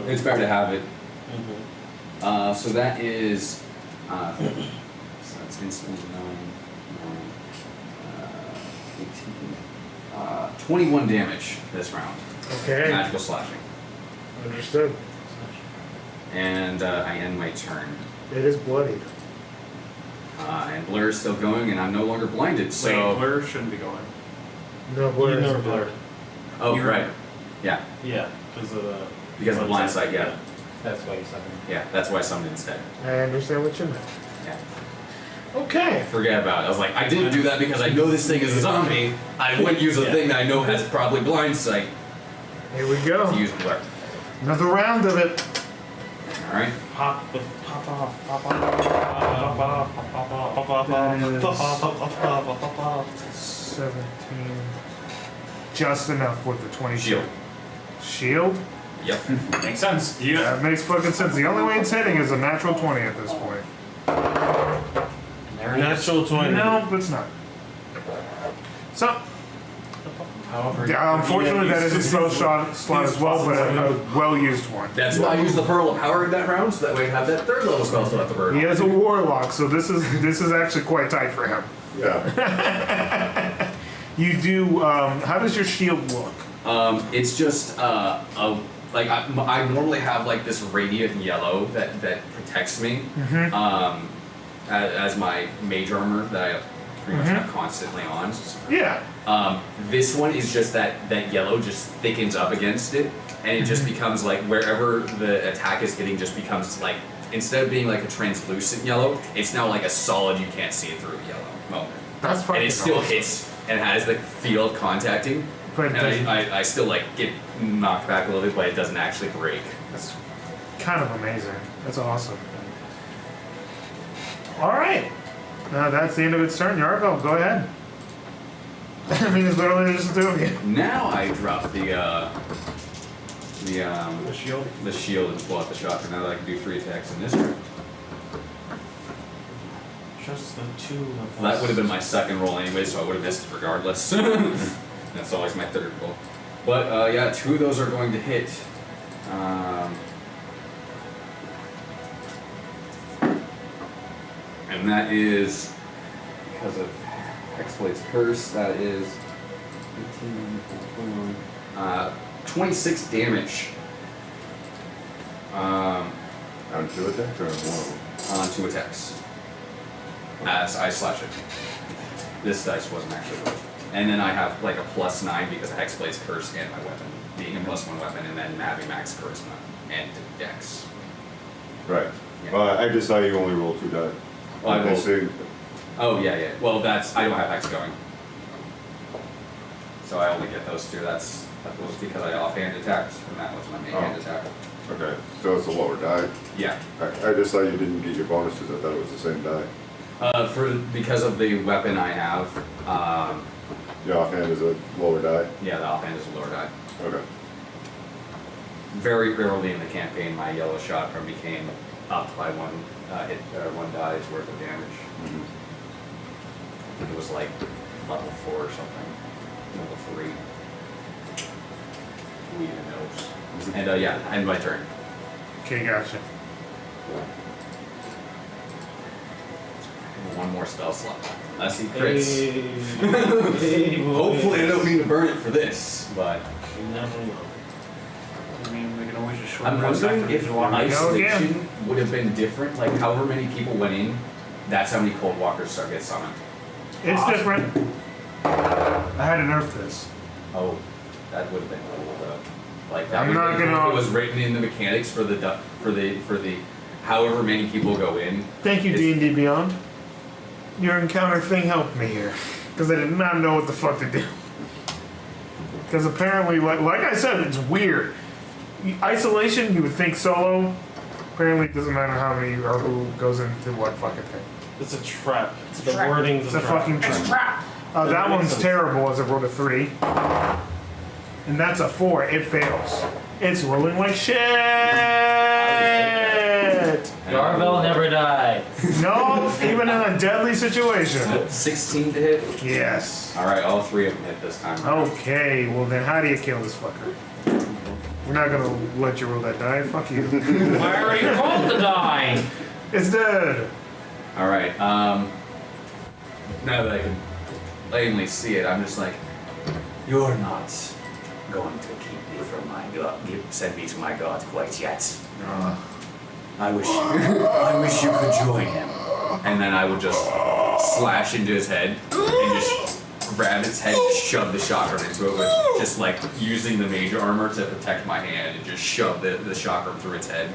It's better to have it.
Mm-hmm.
So that is... so that's instantly 18. 21 damage this round.
Okay.
Magical slashing.
Understood.
And I end my turn.
It is bloodied.
And Blur is still going, and I'm no longer blinded, so...
Wait, Blur shouldn't be going.
No,
You
blood
never
is
blurred.
Oh, right. Yeah.
Yeah, because of the.
Because of the blind sight, yeah.
That's why you suck.
Yeah, that's why I summoned instead.
I understand what you meant.
Yeah.
Okay.
Forget about it. I was like, I didn't do that because I know this thing is a zombie. I wouldn't use a thing that I know has probably blind sight
Here we
to
go.
use Blur.
Another round of it.
Alright?
Pop off.
17. Just enough with the 20
Shield.
Shield?
Yep.
Makes sense.
That makes fucking sense. The only way it's hitting is a natural 20 at this point.
Natural 20.
No, it's not. So,
However,
yeah, unfortunately, that is a spell slot as well, but a well-used one.
That's why I used the Pearl of Power in that round, so that way I have that third level spell slot at the bird.
He has a warlock, so this is actually quite tight for him.
Yeah.
You do. How does your shield look?
It's just like I normally have like this radiant yellow that protects me as my mage armor that I pretty much have constantly on.
Yeah.
This one is just that yellow just thickens up against it, and it just becomes like wherever the attack is hitting just becomes like, instead of being like a translucent yellow, it's now like a solid you can't see it through yellow moment.
That's fucking
And it still
awesome.
hits and has the feel of contacting.
But it doesn't-
And I still like get knocked back a little bit, but it doesn't actually break.
That's kind of amazing. That's awesome. All right. Now that's the end of its turn. Yarko, go ahead. I mean, it's literally just two of you.
Now I drop the
shield.
the shield and pull out the shotgun. Now that I can do 3 attacks in this turn.
Just the 2 of us.
Well, that would have been my second roll anyway, so I would have missed it regardless. That's always my third roll. But yeah, 2 of those are going to hit. And that is because of Hexblade's Curse. That is 18, 21, 26 damage.
On 2 attacks or on 1?
On 2 attacks. As I slash it. This dice wasn't actually good. And then I have like a +9 because of Hexblade's Curse and my weapon being a +1 weapon, and then having max charisma and dex.
Right.
Yeah.
Well, I just saw you only roll 2 die.
Well, I
I
rolled-
see.
Oh yeah, yeah. Well, that's, I don't have Hex going, so I only get those 2. That was because I offhand attacked, and that was my main hand attack.
Okay, so it's a lower die.
Yeah.
I just saw you didn't get your bonuses. I thought it was the same die.
Because of the weapon I have,
The offhand is a lower die.
yeah, the offhand is a lower die.
Okay.
Very early in the campaign, my yellow shotgun became upped by 1 hit, 1 die's worth of damage.
Mm-hmm.
I think it was like level 4 or something. Level 3. Who even knows? And yeah, end my turn.
Okay, gotcha.
1 more spell slot. Unless he crits.
Hey.
Hopefully I don't mean to burn it for this, but
You never will.
I mean, we can always just shorten
I'm
the rest
wondering
after
if
you walk.
isolation would have been different. Like however many people went in, that's how many cold walkers start get summoned.
It's different. I had to nerf this.
Oh, that would have been cool though. Like that
I'm
would
not
have been
gonna-
cool if it was written in the mechanics for the however many people go in.
Thank you,
It's-
D&D Beyond. Your encounter thing helped me here, because I did not know what the fuck to do. Because apparently, like I said, it's weird. Isolation, you would think solo. Apparently, it doesn't matter how many or who goes into what fucking thing.
It's a trap.
It's a
The
trap.
wording's
It's
a
a
trap.
fucking
It's a
trap.
trap.
That
That
one's
makes sense.
terrible as a roll of 3. And that's a 4. It fails. It's rolling like shit.
Garvel never died.
No, even in a deadly situation.
16 to hit.
Yes.
All right, all 3 of them hit this time.
Okay, well then how do you kill this fucker? We're not gonna let you roll that die. Fuck you.
I already rolled the die.
It's dead.
All right. Now that I can plainly see it, I'm just like, you're not going to keep me from my god. Send me to my god quite yet. I wish you could join him. And then I would just slash into his head and just grab his head, and shove the shotgun into it with just like using the mage armor to protect my hand and just shove the shotgun through its head.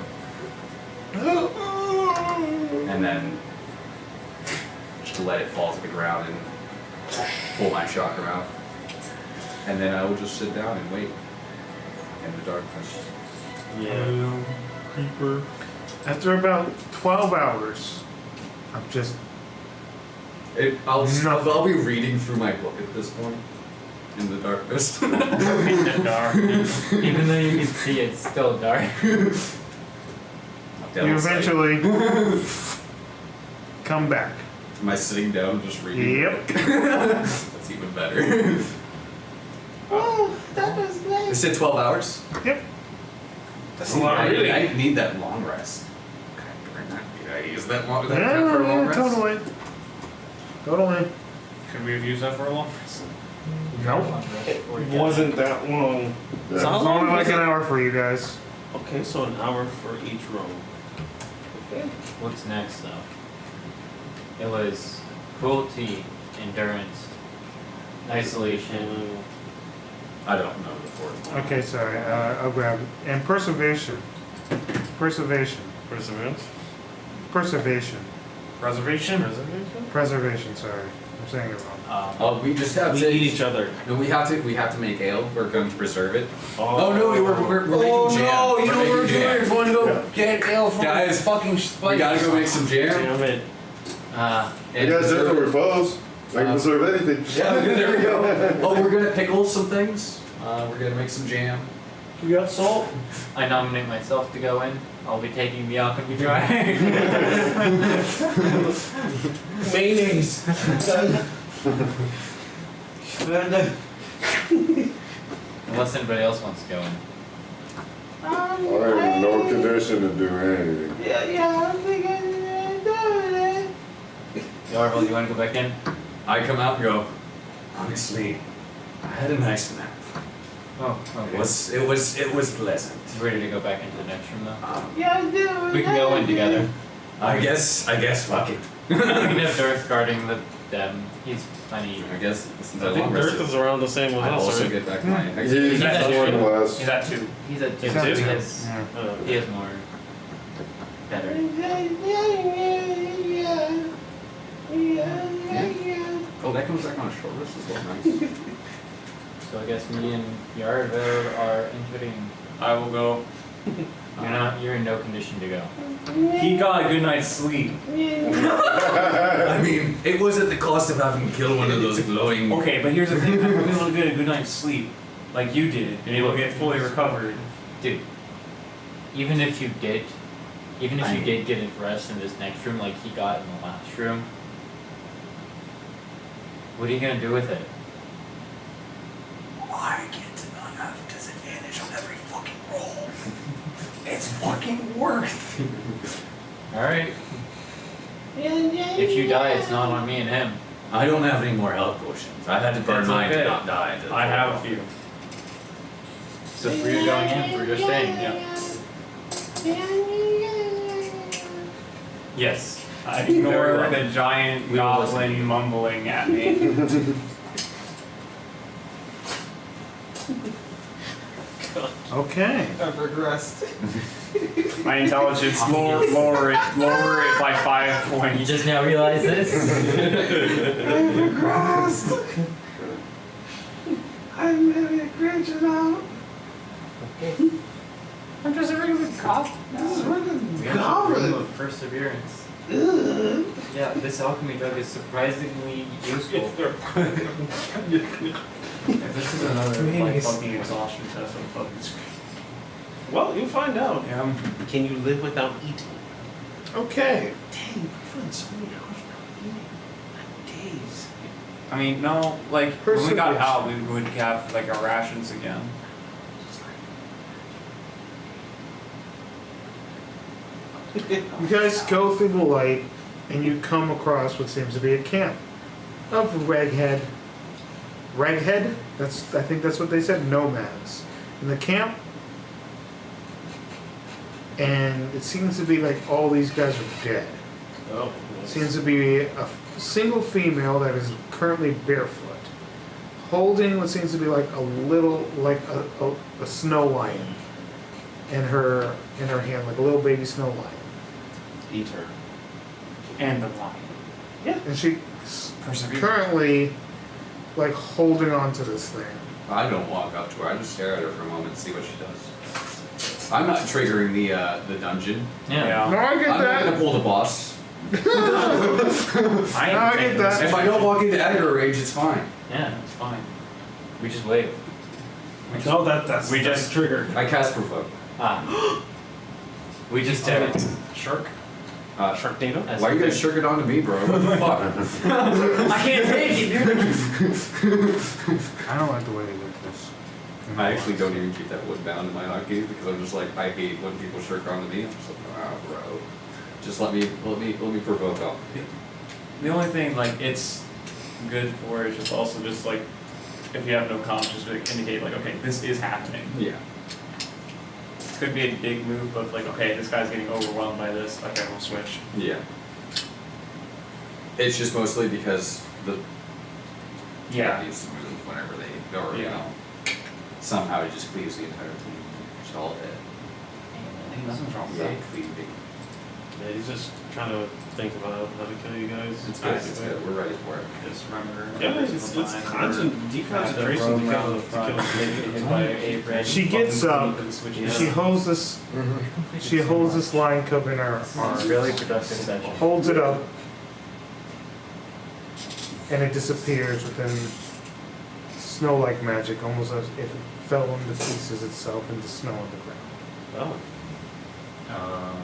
And then just let it fall to the ground and pull my shotgun out. And then I would just sit down and wait in the darkness.
Yeah.
Creeper. After about 12 hours of just
I'll be reading through my book at this point. In the darkness.
In the dark. Even though you can see, it's still dark.
you eventually come back.
Am I sitting down just reading?
Yep.
That's even better.
Oh, that was
You
nice.
said 12 hours?
Yep.
That's a lot,
I
really.
need that long rest. Did I use that long that
Yeah,
time for a long
yeah,
rest?
totally. Totally.
Could we have used that for a long rest?
Nope.
It wasn't that long.
Yeah.
So how
It's
long
only like
was
an
it?
hour for you guys.
Okay, so an hour for each room. Okay.
What's next, though? It was cruelty, endurance, isolation.
I don't know the fourth one.
Okay, sorry. I'll grab it. And preservation. Preservation.
Perseverance?
Preservation.
Preservation?
Preservation, sorry. I'm saying it wrong.
Oh, we just have
We
to.
eat each other.
No, we have to make ale. We're going to preserve it.
Oh,
no, we're making jam.
no, you know what we're
making
doing?
jam.
We're going to go get ale from
Guys,
fucking spice.
We gotta go make some jam.
Damn it.
You guys did what we're close. I can preserve anything.
Yeah, there we go. Oh, we're gonna pickle some things. We're gonna make some jam.
You got salt?
I nominate myself to go in. I'll be taking the alchemy try.
Mayonnaise.
Unless anybody else wants to go in.
I'm in no condition to do anything.
Yeah, I'm thinking doing it.
Auril, you want to go back in?
I come out and go. Honestly, I had a nice nap.
Oh, okay.
It was pleasant.
You ready to go back into the next room, though?
Yeah, I'm doing
We can go in together.
I guess fuck it.
We can have Darth guarding them. He's plenty.
I guess since
I think Dirt is around the same with
I'll
us,
also
right?
get back my.
He's
at
one
two.
less.
He's at 2.
He's at 2.
He's
So
at
he
two.
has,
Yeah.
he has more. Better.
Oh, that comes back on a short list as well. Nice.
So I guess me and Yarville are inputting.
I will go.
You're in no condition to go.
He got a good night's sleep.
I mean, it was at the cost of having to kill one of those glowing.
Okay, but here's the thing. I'm able to get a good night's sleep, like you did, and able to get fully recovered.
Dude, even if you did get a rest in this next room like he got in the last room, what are you gonna do with it?
I get to not have disadvantage on every fucking roll. It's fucking worth.
Alright. If you die, it's not on me and him.
I don't have any more health potions. I had to burn
That's
mine
okay.
to not die.
I have a few.
So for you going in, for your staying, Yes.
I
Very
ignore
well.
the giant
We will listen to
goblin
you.
mumbling at me.
Okay.
I've regressed.
My intelligence, lower it by 5
You
points.
just now realize this?
I'm regressed. I'm having a cringe now.
Okay.
I'm just a regular cop. This is a regular
We have a
goblin.
room of perseverance.
Ugh.
Yeah, this alchemy drug is surprisingly useful.
If this is another like
Mayonnaise.
fucking exhaustion test, I'm fucking screwed.
Well, you'll find out.
Yeah.
Can you live without eating?
Okay.
Dang, you're feeling so many hours without eating. Like days.
I mean, no, like when we got
Perseverance.
out, we would have like our rations again.
You guys go through the light and you come across what seems to be a camp of Reghead. Reghead? I think that's what they said, nomads. In the camp. And it seems to be like all these guys are dead.
Oh.
Seems to be a single female that is currently barefoot, holding what seems to be like a little, like a snow lion in her hand, like a little baby snow lion.
Eat her.
And the lion.
Yeah. And she
Persevere.
currently like holding on to this thing.
I don't walk up to her. I just stare at her for a moment and see what she does. I'm not triggering the dungeon.
Yeah.
No, I get
I'm not
that.
gonna pull the boss.
I
get that.
If I don't walk into aggro range, it's fine.
Yeah, it's fine. We just wait.
No, that's
We
that's
just-
triggered.
I cast provoke.
Ah. We just did it.
Shark?
Sharknado?
Why you guys shirk it onto me, bro? What the fuck?
I can't take it, dude.
I don't like the way they did this.
I actually don't even keep that wood bound in my hotkey because I'm just like, I hate when people shirk onto me. I'm just like, bro. Just let me provoke up.
The only thing like it's good for is just also just like if you have no comps, just like, indicate like okay, this is happening.
Yeah.
Could be a big move, but like okay, this guy's getting overwhelmed by this. Okay, we'll switch.
Yeah. It's just mostly because the needs to move whenever they go, or, you
Yeah.
know, somehow it just cleaves the entire team. Just all dead.
Nothing's wrong with
Yeah,
that.
cleaving.
Yeah, he's just trying to think about how to kill you guys.
It's good, it's good. We're ready for it.
Just remember.
Yeah,
every
it's
single time
deconcentration to kill
She gets up. She holds this. She holds this lion cub in her arm.
Really productive session.
Holds it up, and it disappears within snow-like magic, almost as if it fell into pieces itself into snow on the ground.
Oh.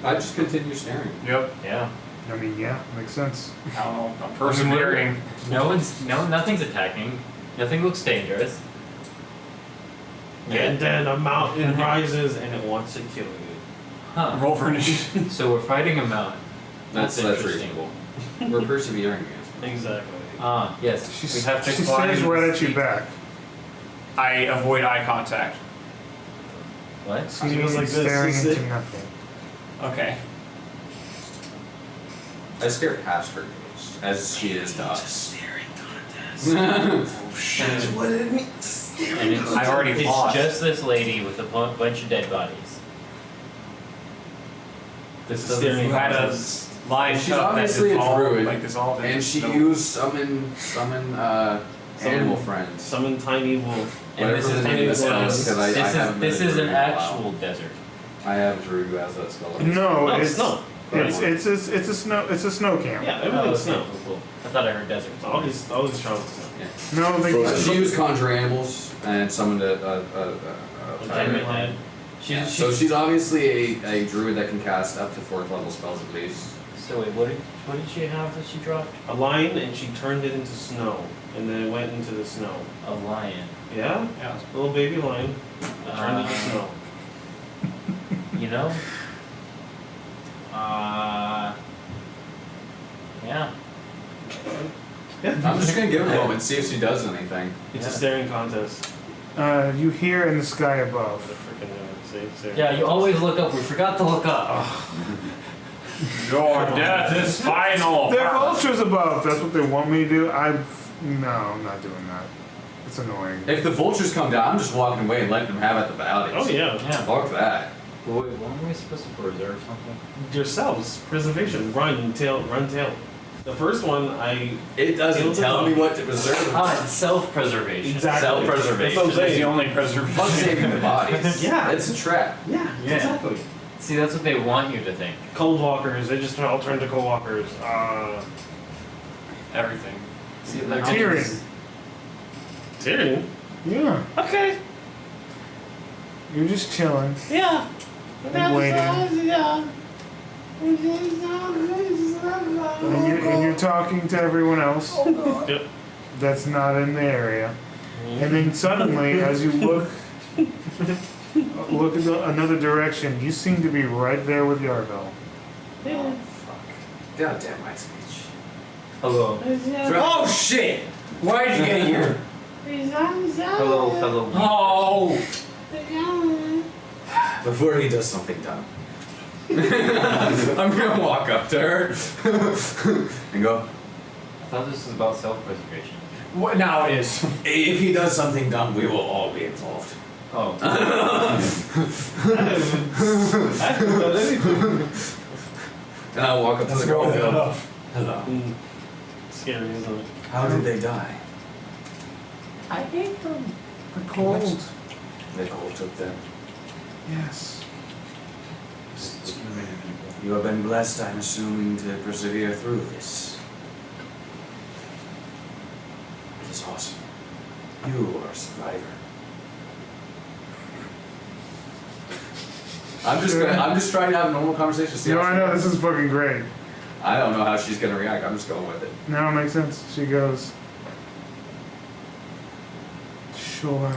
I just continue staring.
Yep.
Yeah.
I mean, yeah, makes sense.
I don't know. I'm persevering.
Nothing's attacking. Nothing looks dangerous.
And then a mountain rises and it wants to kill you.
Huh.
Roll for initiative.
So we're fighting a mountain.
That's
interesting.
reasonable. We're persevering, guys.
Exactly.
Ah, yes.
She
We have to
stares
climb
right at you
steep.
back.
I avoid eye contact.
What?
She's
She goes like this,
staring
this
into
is it.
nothing.
Okay.
I stare past her face, as she is to us.
That's what it means.
And
I've already
it's
paused.
just this lady with a bunch of dead bodies.
This is
So
staring
You had a
contest.
line
She's
shut that
obviously a
dissolved,
druid,
like dissolved
And
into
she
snow.
used summon animal friends.
Summon tiny wolf.
And
Whatever
this is
the name of the spell is, because I haven't been
this
a
is an
druid in a while.
actual desert.
I have a druid who has that spell.
No,
No,
it's
it's not.
It's a snow camp.
Yeah,
Oh,
everything's
okay,
snow.
cool. I thought I heard desert.
All these trunks.
No, they
She used conjure animals and summoned a
Enchantment hand.
So she's obviously a druid that can cast up to 4th level spells at least.
So wait, what did she have that she dropped?
A lion, and she turned it into snow, and then it went into the snow.
A lion.
Yeah,
Yeah.
little baby lion turned into snow.
You know? Yeah.
I'm just gonna give her a moment, see if she does anything.
It's a staring contest.
You hear in the sky above.
The freaking staring
Yeah, you always look up. We forgot to look up.
Your death is final.
There are vultures above. That's what they want me to do. No, I'm not doing that. It's annoying.
If the vultures come down, I'm just walking away and letting them have at the valleys.
Oh yeah.
Yeah.
Fuck that.
Well, wait, weren't we supposed to preserve something?
Yourselves, preservation, run tail. The first one,
It doesn't tell me what to preserve.
Ah, it's self-preservation.
Exactly.
Self-preservation.
That's what I'm
It's the
saying.
only
Fuck
preservation.
saving the bodies.
Yeah.
It's a trap.
Yeah,
Yeah.
exactly.
See, that's what they want you to think.
Cold walkers, they just all turn to cold walkers.
Everything.
See,
Tyrion.
Tyrion?
Yeah.
Okay.
You're just chilling
Yeah.
and waiting.
Yeah.
And you're talking to everyone else
Yep.
that's not in the area. And then suddenly, as you look in another direction, you seem to be right there with Yarvel.
Yeah.
God damn my speech.
Hello.
Oh shit! Why did you get here?
Hello, fellow.
Oh!
Before he does something dumb. I'm gonna walk up to her and go,
I thought this was about self-preservation.
What now it is?
if he does something dumb, we will all be involved.
Oh.
And I'll walk up to the girl and go, hello.
Scary, isn't it?
How did they die?
I hate them.
The cold.
The cold took them.
Yes.
Too many people.
You have been blessed, I'm assuming, to persevere through this. It is awesome. You are a survivor. I'm just trying to have a normal conversation. See
No,
how
I
she
know,
reacts.
this is fucking great.
I don't know how she's gonna react. I'm just going with it.
Now it makes sense. She goes, sure.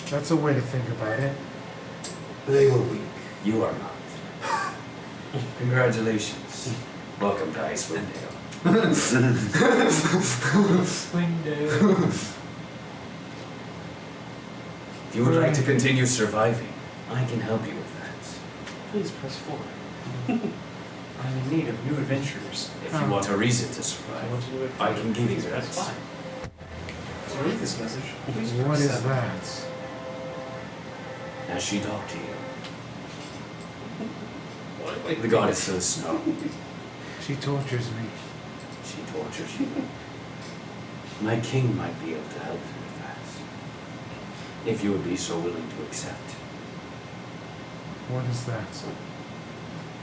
That's a way to think about it.
They were weak. You are not. Congratulations. Welcome to Icewind Dale. If you would like to continue surviving, I can help you with that.
Please press 4.
I'm in need of new adventures.
If you want a reason to survive, I can give you that.
That's fine. So read this message. Please
What
press
is
7.
that?
As she talked to you,
What?
the goddess of the snow,
She tortures me.
she tortures you. My king might be able to help you with that. If you would be so willing to accept.
What is that?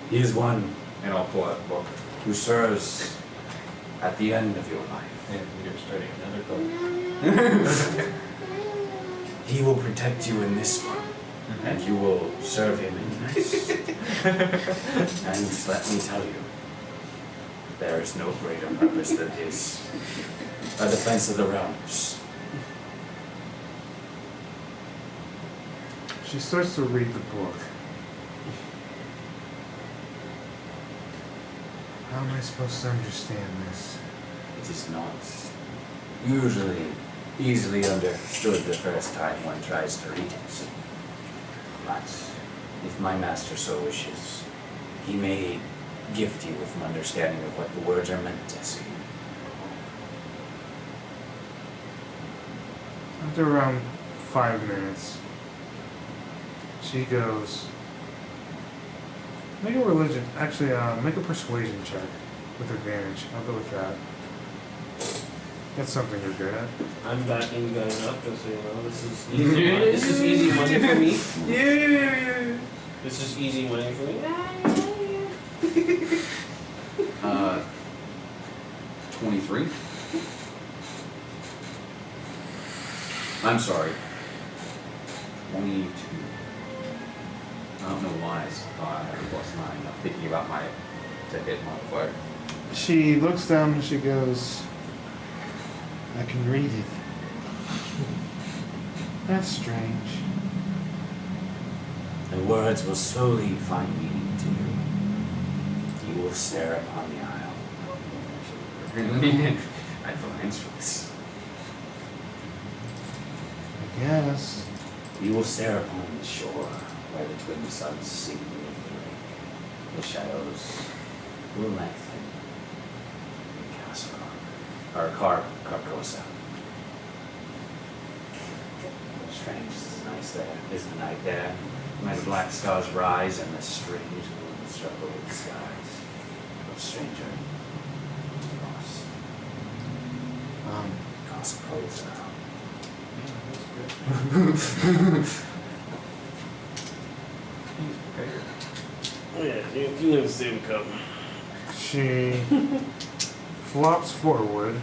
He is one, and I'll pull out a book, who serves at the end of your life.
Yeah, you're starting another book.
He will protect you in this one, and you will serve him in the next. And let me tell you, there is no greater purpose than his. A defense of the realms.
She starts to read the book. How am I supposed to understand this?
It is not usually easily understood the first time one tries to read it. But if my master so wishes, he may gift you with an understanding of what the words are meant to say.
After around 5 minutes, she goes, make a religion, actually, make a persuasion check with advantage. I'll go with that. That's something you're good at.
I'm backing you guys up because you know this is easy. This is easy money for me.
Yeah.
This is easy money for me.
23? I'm sorry. 22. I don't know why I thought I had a +9. I'm thinking about my to hit modifier.
She looks down and she goes, I can read it. That's strange.
The words will slowly find meaning to you. You will stare upon the isle. I have lines for this.
I guess.
You will stare upon the shore where the twin suns sink beneath the lake. The shadows will lengthen. The castle Carcosa. Strange is nice there. Is the night there? When the black stars rise and the strange moon struggle with the skies. Of stranger. Lost. Carcosa.
Yeah, you never see him coming.
She flops forward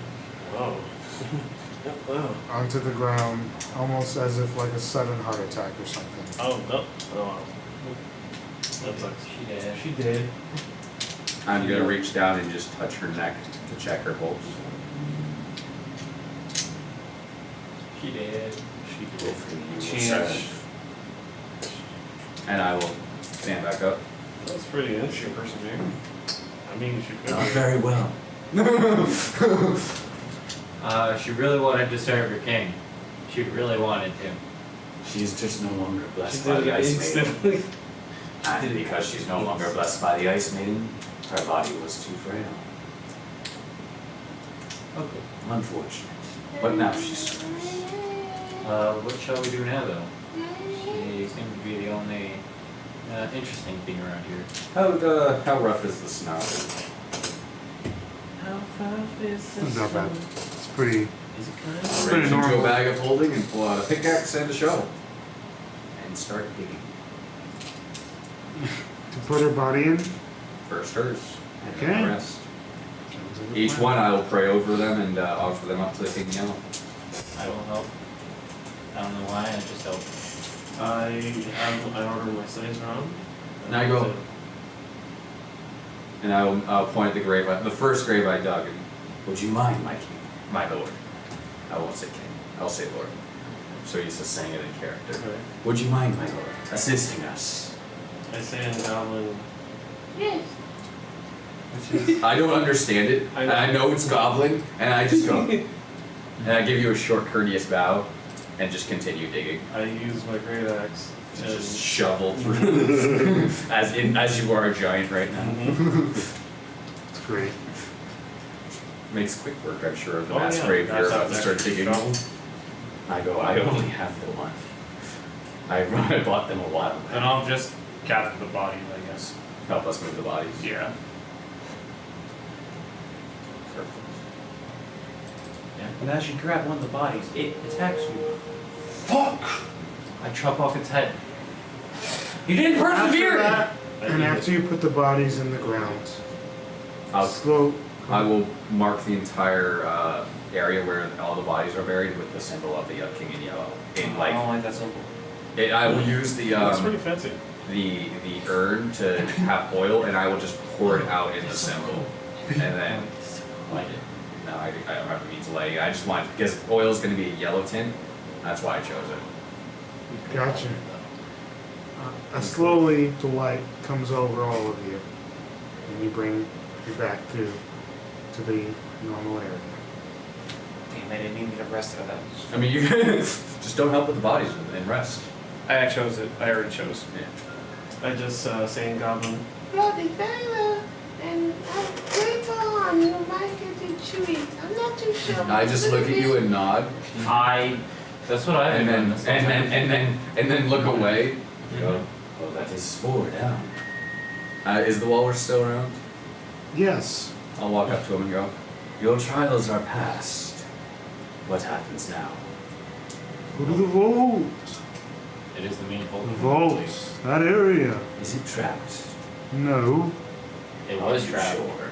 Oh. Wow.
onto the ground, almost as if like a sudden heart attack or something.
Oh no. Oh. That sucks.
She did.
I'm gonna reach down and just touch her neck to check her pulse.
She did.
Serve. And I will stand back up.
That's pretty interesting persevering. I mean, she could.
Not very well.
She really wanted to serve her king. She really wanted to.
She's just no longer blessed
She
by
did
the
it
Ice Maiden.
instantly.
And because she's no longer blessed by the Ice Maiden, her body was too frail.
Okay.
Unfortunate. But now she serves.
What shall we do now, though? She seems to be the only interesting thing around here.
How rough is the snow?
How far is
It's not bad. It's pretty.
Is it kind
Pretty
Reach into
normal.
a bag of holding and pull out a pickaxe and a shovel. and start digging.
To put her body in.
First hers, and
Okay.
then the rest.
Sounds like a
Each
plan.
one I will pray over them and offer them up to the King Yellow.
I will help. I don't know why, I just help.
I order my size wrong.
Now you go. And I'll point at the grave, the first grave I dug, and would you mind, my king, my lord? I won't say king, I'll say lord. So he's just saying it in character.
Okay.
Would you mind, my lord, assisting us?
I say in Goblin.
Yes.
I don't understand it, and I know it's goblin, and I just go, and I give you a short courteous bow, and just continue digging.
I use my great axe.
To just shovel through, as you are a giant right now.
It's great.
Makes quick work, I'm sure, of the
Oh,
mass
yeah.
grave you're
That's
about to
how
start
that
digging.
shovel.
I go, I only have the one. I bought them a while
And
back.
I'll just gather the bodies, I guess.
Help us move the bodies.
Yeah.
Perfect.
And as you grab one of the bodies, it attacks you. Fuck! I chop off its head. You didn't
After
persevere!
that, and after you put the bodies in the ground,
I'll
slow.
I will mark the entire area where all the bodies are buried with the symbol of the King in yellow. In
I don't
like,
like that symbol.
I will use the
That's pretty fancy.
the urn to have oil, and I will just pour it out in the symbol, and then
Light it.
no, I don't have the means of lighting. I just want because oil is going to be a yellow tint. That's why I chose it.
Gotcha. Slowly the light comes over all of you, and you bring you back to the normal area.
Damn, they didn't need me to rest out of that.
I mean, you just don't help with the bodies and rest.
I chose it. I already chose.
Yeah.
I just say in Goblin.
Bloody Vela. And later on, you might get to chew it. I'm not too sure.
I just look at you and nod,
That's what I've
and
been
then
doing.
and then look away. You go, oh, that is 4 down. Is the walrus still around?
Yes.
I'll walk up to him and go, your trials are past. What happens now?
Go to the vault.
It is the main
The
vault.
vault. That area.
Is it trapped?
No.
It
Are
was
you
trapped.
sure?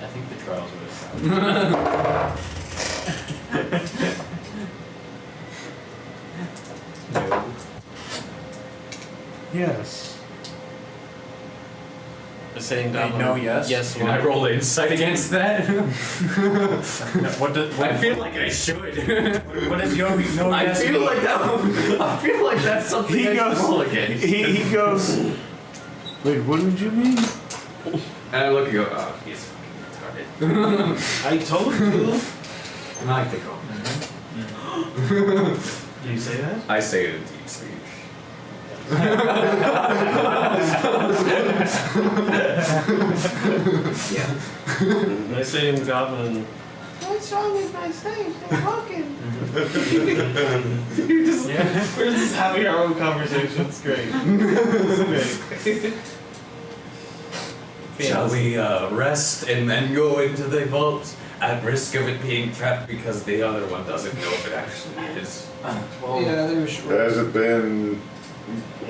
I think the trials were trapped.
No.
Yes.
I say in
They
Goblin.
know yes?
Yes.
Can I roll insight against that?
What did?
I feel like I should.
What is your no?
I
yes
feel
mean?
like that. I feel like that's something
He
I
goes.
should roll against.
He goes. Wait, what did you mean?
And I look and go, oh, he's fucking retarded.
I told you.
And I think, oh,
Do you say that?
I say it in deep speech.
And I say in Goblin.
What's wrong with my stage? They're walking.
We're just having our own conversation. It's great. It's great.
Shall we rest and then go into the vault at risk of it being trapped because the other one doesn't know if it actually is?
Yeah, they were short.
Has it been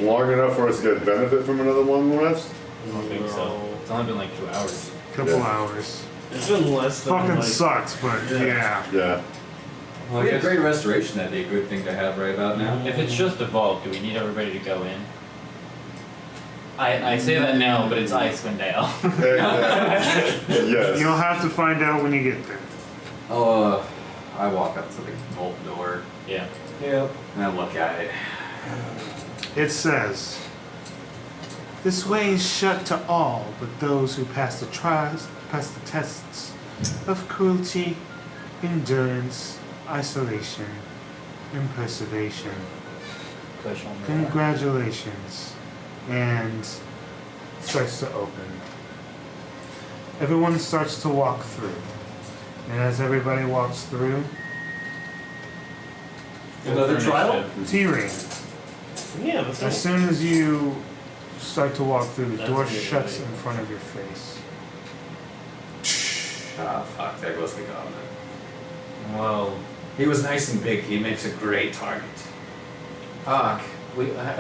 long enough for us to get benefit from another long rest?
I don't think so. It's only been like 2 hours.
Couple
Yeah.
hours.
It's been less than
Fucking
like.
sucks, but yeah.
Yeah.
Well, I guess great restoration, that'd be a good thing to have right about now.
If it's just a vault, do we need everybody to go in? I say that now, but it's Icewind Dale.
Yes.
You'll have to find out when you get there.
I walk up to the vault door
Yeah.
Yeah.
and I look at it.
It says, "This way is shut to all but those who pass the trials, pass the tests of cruelty, endurance, isolation, and perseveration.
Push on the
Congratulations." And starts to open. Everyone starts to walk through. And as everybody walks through,
Another trial?
T-Ring.
Yeah, that's
As
right.
soon as you start to walk through, the
That's
door
a good
shuts
idea.
in front of your face.
Ah, fuck, there goes the goblin.
Well,
He was nice and big, he makes a great target.
I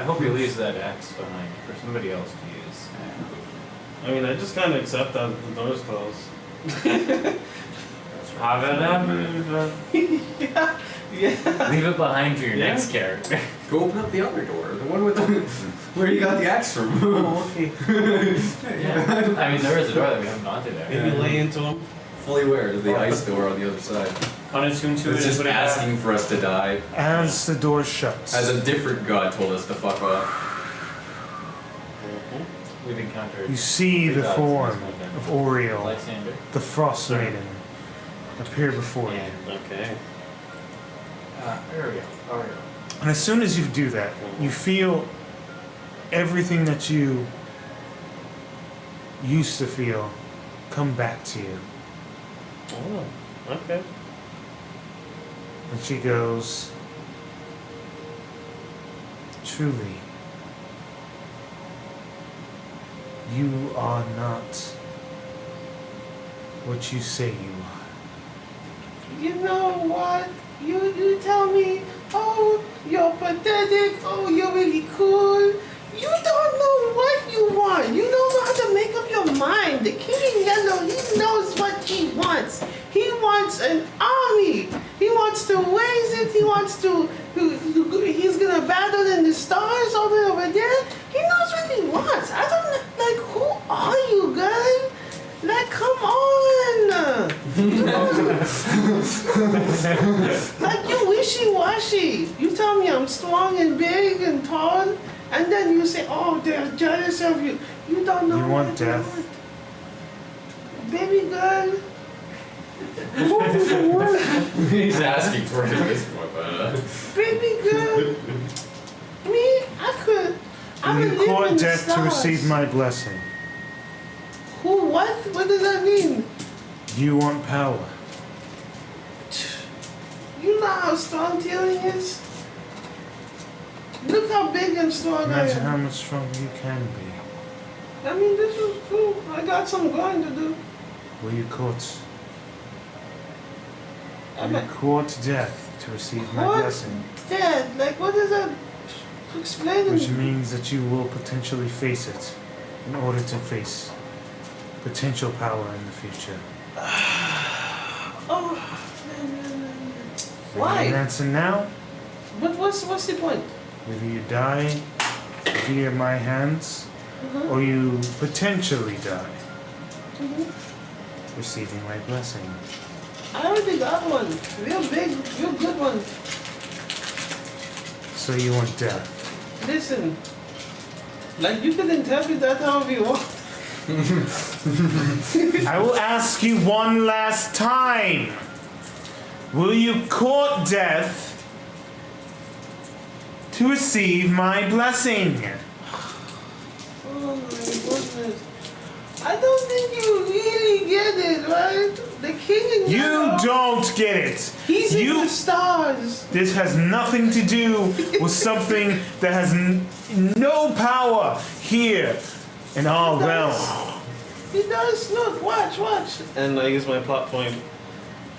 hope he leaves that axe behind for somebody else to use.
I mean, I just kind of accept that the door's closed. Yeah.
Leave it behind for your
Yeah.
next character.
Go open up the other door, the one with the where you got the axe from.
Oh, okay.
Yeah. I mean, there is a door that we haven't gone to there.
Maybe lay into him.
Fully aware of the ice door on the other side.
Unattuned to it
It's
is
just
what it
asking for us to die.
As the door shuts,
As a different god told us to fuck off.
We've encountered.
you see the
gods
form
in this one,
of Auril,
Lysander.
the Frostmaiden, appear before you.
And
Okay.
there we go. Auril.
And as soon as you do that, you feel everything that you used to feel come back to you.
Oh, okay.
And she goes, truly, you are not what you say you are.
You know what? You tell me, oh, you're pathetic, oh, you're really cool. You don't know what you want. You don't know how to make up your mind. The King in Yellow, he knows what he wants. He wants an army. He wants to raise it. He wants to, he's gonna battle in the stars over there. He knows what he wants. I don't, like, who are you, guys? Like, come on! Like, you wishy-washy. You tell me I'm strong and big and tall, and then you say, oh, they're jealous of you. You don't know
You
what
want
you
death?
want. Baby girl.
He's asking for it at this point, but
Baby girl. Me, I
You
would live
court
in the
death to
stars.
receive my blessing.
Who, what? What does that mean?
You want power.
You know how strong healing is? Look how big and strong I
Imagine how
am.
much stronger you can be.
I mean, this was cool. I got some going to do.
Will you court?
I'm
Will you
like,
court death to receive my
What?
blessing?
Dad, like, what is that? Explain to
Which
me.
means that you will potentially face it in order to face potential power in the future.
Oh, man.
Will you
Why?
answer now?
But what's the point?
Whether you die via my hands,
Uh-huh.
or you potentially die
Mhm.
receiving my blessing.
I already got one. Real big, real good one.
So you want death.
Listen, like you can interpret that however you want.
I will ask you one last time. Will you court death to receive my blessing?
Oh my goodness. I don't think you really get it, right? The king in
You
yellow,
don't get it.
he's in
You.
the stars.
This has nothing to do with something that has no power here in our realm.
He does. Look, watch.
And I use my plot point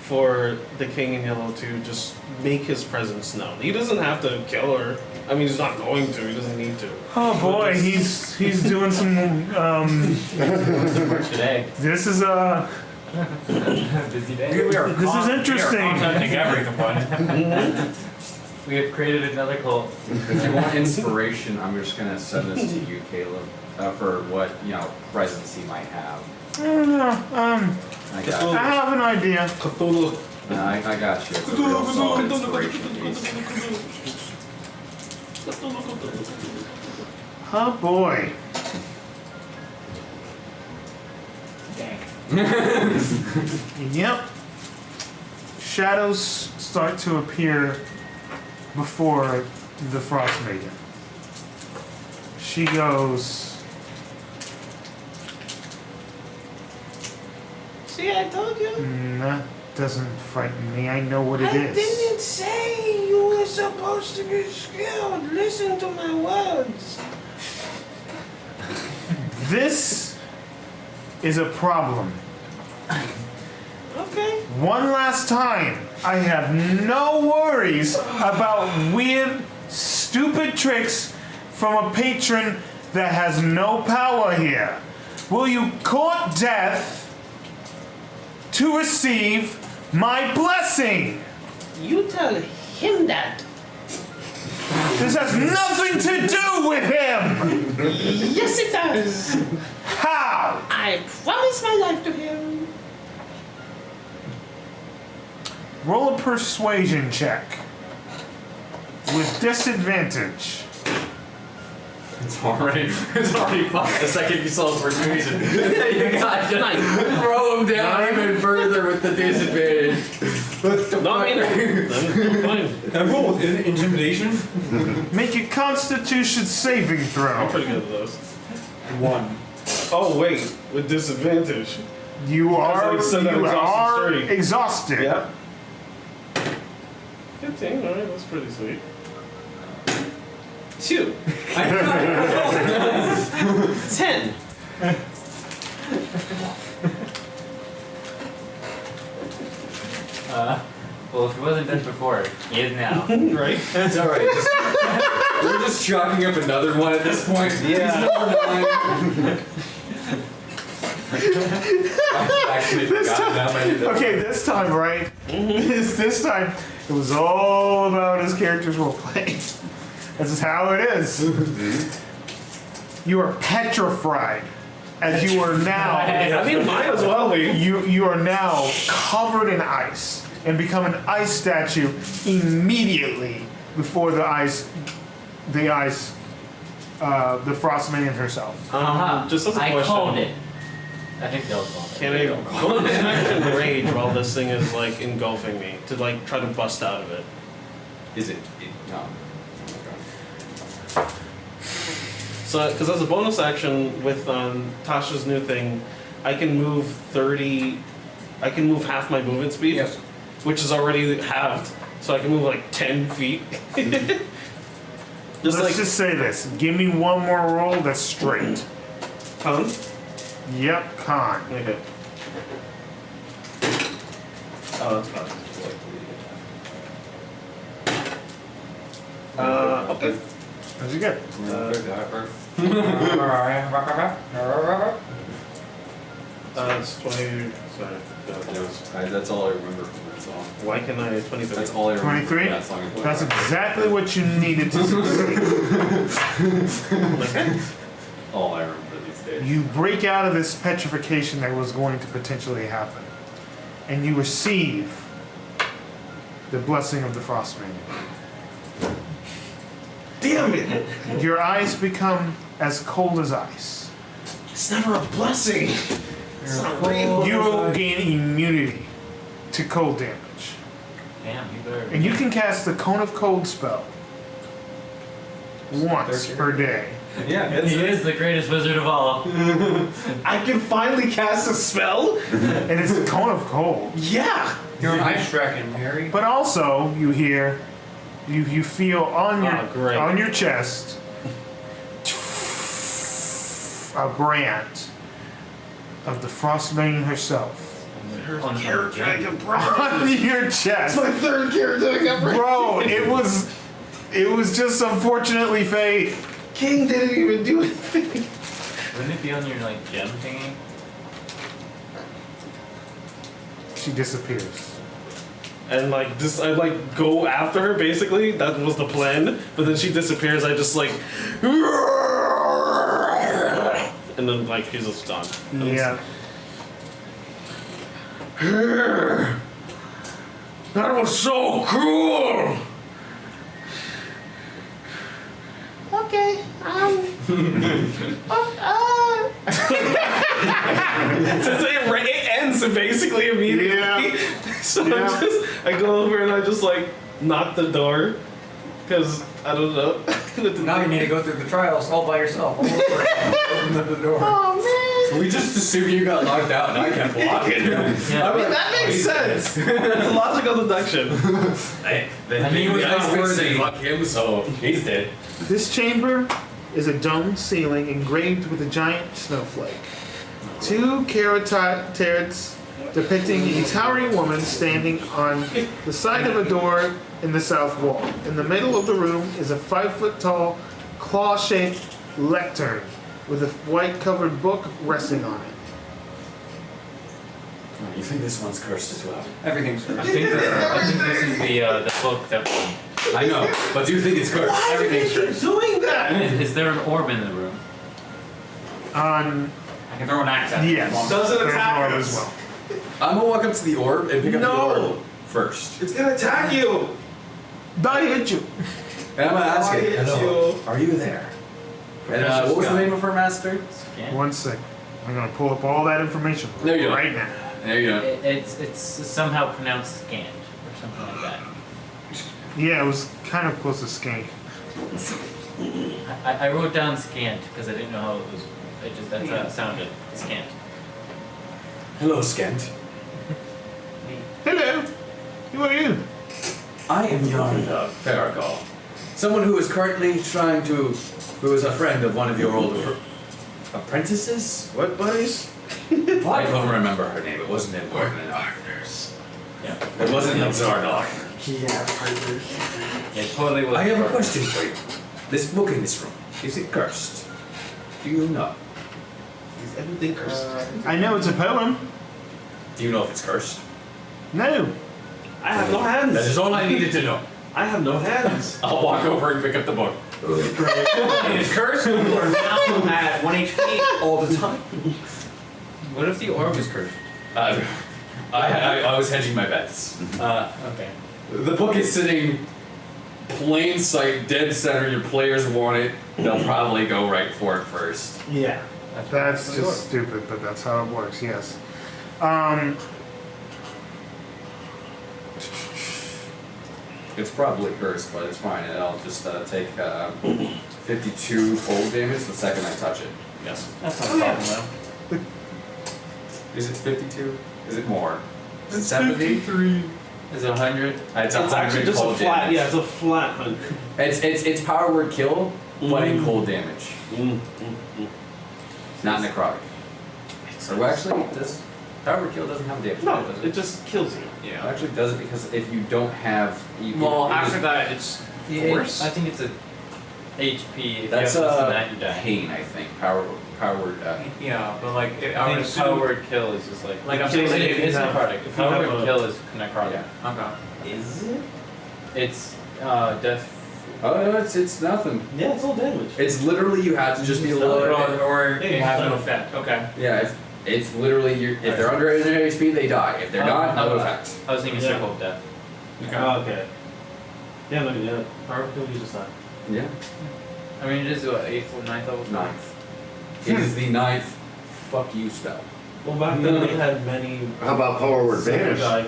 for the King in Yellow to just make his presence known. He doesn't have to kill her. I mean, he's not going to. He doesn't need to.
Oh boy, he's doing some.
Today.
This is
Busy day.
We are
This is interesting.
We are contacting everyone.
We have created another cult.
if you want inspiration, I'm just gonna send this to you, Caleb, for what presence he might have.
I don't know.
I got,
I have an idea.
Cthulhu.
I got you. It's a real solid inspiration piece.
Oh boy. Yep. Shadows start to appear before the Frostmaiden. She goes,
See, I told you.
that doesn't frighten me. I know what it
I
is.
didn't say you were supposed to be scared. Listen to my words.
This is a problem.
Okay.
One last time, I have no worries about weird, stupid tricks from a patron that has no power here? Will you court death to receive my blessing?
You tell him that.
This has nothing to do with him!
Yes, it does.
How?
I promise my life to him.
Roll a persuasion check. With disadvantage.
It's already fucked the second you saw opportunities. You got to throw him down even further with the disadvantage. What the
No, I mean, I'm fine.
Can I roll with intimidation?
Make a constitution saving
I'm
throw.
pretty good at those.
1.
Oh wait, with disadvantage.
You are,
Because I said I'm
you are
exhausted.
exhausted.
Yeah. 15, alright, that's pretty sweet. 2. 10.
Well, if he wasn't dead before, he is now.
Right?
It's alright. We're just chalking up another one at this point.
Yeah.
He's number 9. I've actually forgotten how many there
Okay, this time, right? This time, it was all about his character's roleplay. This is how it is. You are petrified, as you are now.
I mean, might as well be.
You are now covered in ice and become an ice statue immediately before the Frostmaiden herself.
Just as a
I
question.
called it. I think they'll call it.
Can I bonus action rage while this thing is like engulfing me to like try to bust out of it?
Is it? No.
So, because as a bonus action with Tasha's new thing, I can move 30. I can move half my movement speed,
Yes.
which is already halved. So I can move like 10 feet.
Let's just say this. Give me one more roll that's straight.
Con?
Yep, con.
Okay. Oh, that's fine. Okay.
How'd you get?
It's 20. Sorry.
That's all I remember from that song.
Why can I 23?
That's all I remember.
23?
From that song.
That's exactly what you needed to succeed.
Okay.
All I remember these days.
You break out of this petrification that was going to potentially happen, and you receive the blessing of the Frostmaiden.
Damn it!
Your eyes become as cold as ice.
It's never a blessing. It's not real.
You will gain immunity to cold damage.
Damn, you better.
And you can cast the Cone of Cold spell once per day.
Yeah,
He is the greatest wizard of all.
I can finally cast a spell?
And it's the Cone of Cold.
Yeah!
You're an ice dragon, Harry.
But also, you hear, you feel on
great.
your chest a brand of the Frostmaiden herself
On
Character I can bring.
on your chest.
My third character I can bring.
Bro, it was just unfortunately fate.
King didn't even do anything.
Wouldn't it be on your like gem thingy?
She disappears.
And like this, I like go after her. Basically, that was the plan. But then she disappears. I just like, and then like he's just gone.
Yeah.
That was so cruel.
Okay,
Since it ends basically immediately.
Yeah.
So
Yeah.
I go over and I just like knock the door because I don't know.
Now you need to go through the trials all by yourself. All over. Open up the door.
oh man.
We just assume you got knocked out and I kept walking.
I mean, that makes sense. It's a logical deduction.
I mean, he was not worthy. Fuck him, so he's dead.
This chamber is a domed ceiling engraved with a giant snowflake. Two turrets depicting a towering woman standing on the side of a door in the south wall. In the middle of the room is a 5-foot-tall, claw-shaped lectern with a white-covered book resting on it.
You think this one's cursed as well?
Everything's
I think this is the book that.
I know, but do you think it's cursed?
Why do they keep doing that?
Is there an orb in the room?
On
I can throw an axe at it.
yes,
Doesn't
there's
attack
one
us.
as well.
I'm gonna walk up to the orb and pick up the
No.
orb first.
It's gonna attack you.
Die hit you.
And I'm gonna ask
Why
it,
it's
hello,
you?
are you there? And
Professor's
what was the
gun.
name of her master?
Scan?
1 second. I'm gonna pull up all that information
There you go.
right now.
There you go.
It's somehow pronounced scant or something like that.
Yeah, it was kind of close to skank.
I wrote down scant because I didn't know how it was. That's how it sounded. Scant.
Hello, Skent.
Hello. Who are you?
I am Yarn of Farragal. Someone who is currently who is a friend of one of your older apprentices?
What, buddies?
I don't remember her name. It wasn't important enough. Yeah. It wasn't Zardock.
Yeah, partners.
It totally was.
I have a question for you. This book in this room, is it cursed? Do you know?
Is everything cursed?
I know it's a poem.
Do you know if it's cursed?
No.
I have no hands.
That is all I needed to know.
I have no hands.
I'll walk over and pick up the book.
It is cursed. You are now at 1 HP.
All the time.
What if the orb is cursed?
I was hedging my bets.
Okay.
The book is sitting plain sight, dead center. Your players want it. They'll probably go right for it first.
Yeah.
That's just stupid, but that's how it works, yes.
It's probably cursed, but it's fine. And I'll just take 52 cold damage the second I touch it. Yes.
That's not a problem though.
Is it 52? Is it more? Is it
It's
70?
53.
Is it 100?
It's
It's
100
actually just a
cold
flat.
damage.
Yeah, it's a flat 100.
It's power word kill, but in cold damage. Not necrotic. So actually, this power word kill doesn't have damage.
No,
does
it just kills you.
It actually does it because if you don't have.
Well, after that, it's
Force?
I think it's a HP. If
That's
you have less than that, you die.
pain, I think. Power word.
Yeah, but like, I
I
would
think
assume.
power word kill is just like
Like, I'm
it's
saying if you
it's
have-
necrotic.
if you
Power
have
word
a-
kill is necrotic.
Yeah.
Okay.
Is it?
It's death.
Oh no, it's nothing.
Yeah, it's all damage.
It's literally you have to just be a little.
Or
Yeah,
it has
yeah.
no effect. Okay.
Yeah, it's literally if they're under 800 HP, they die. If they're not, no effect.
I was thinking
Yeah.
circle of death.
Oh, okay. Yeah, no, yeah. Power kill, you just die.
Yeah.
I mean, it is what 8th or 9th level.
Ninth. It is the 9th fuck you spell.
Well, back then they had many.
How about power word banish?
Guy.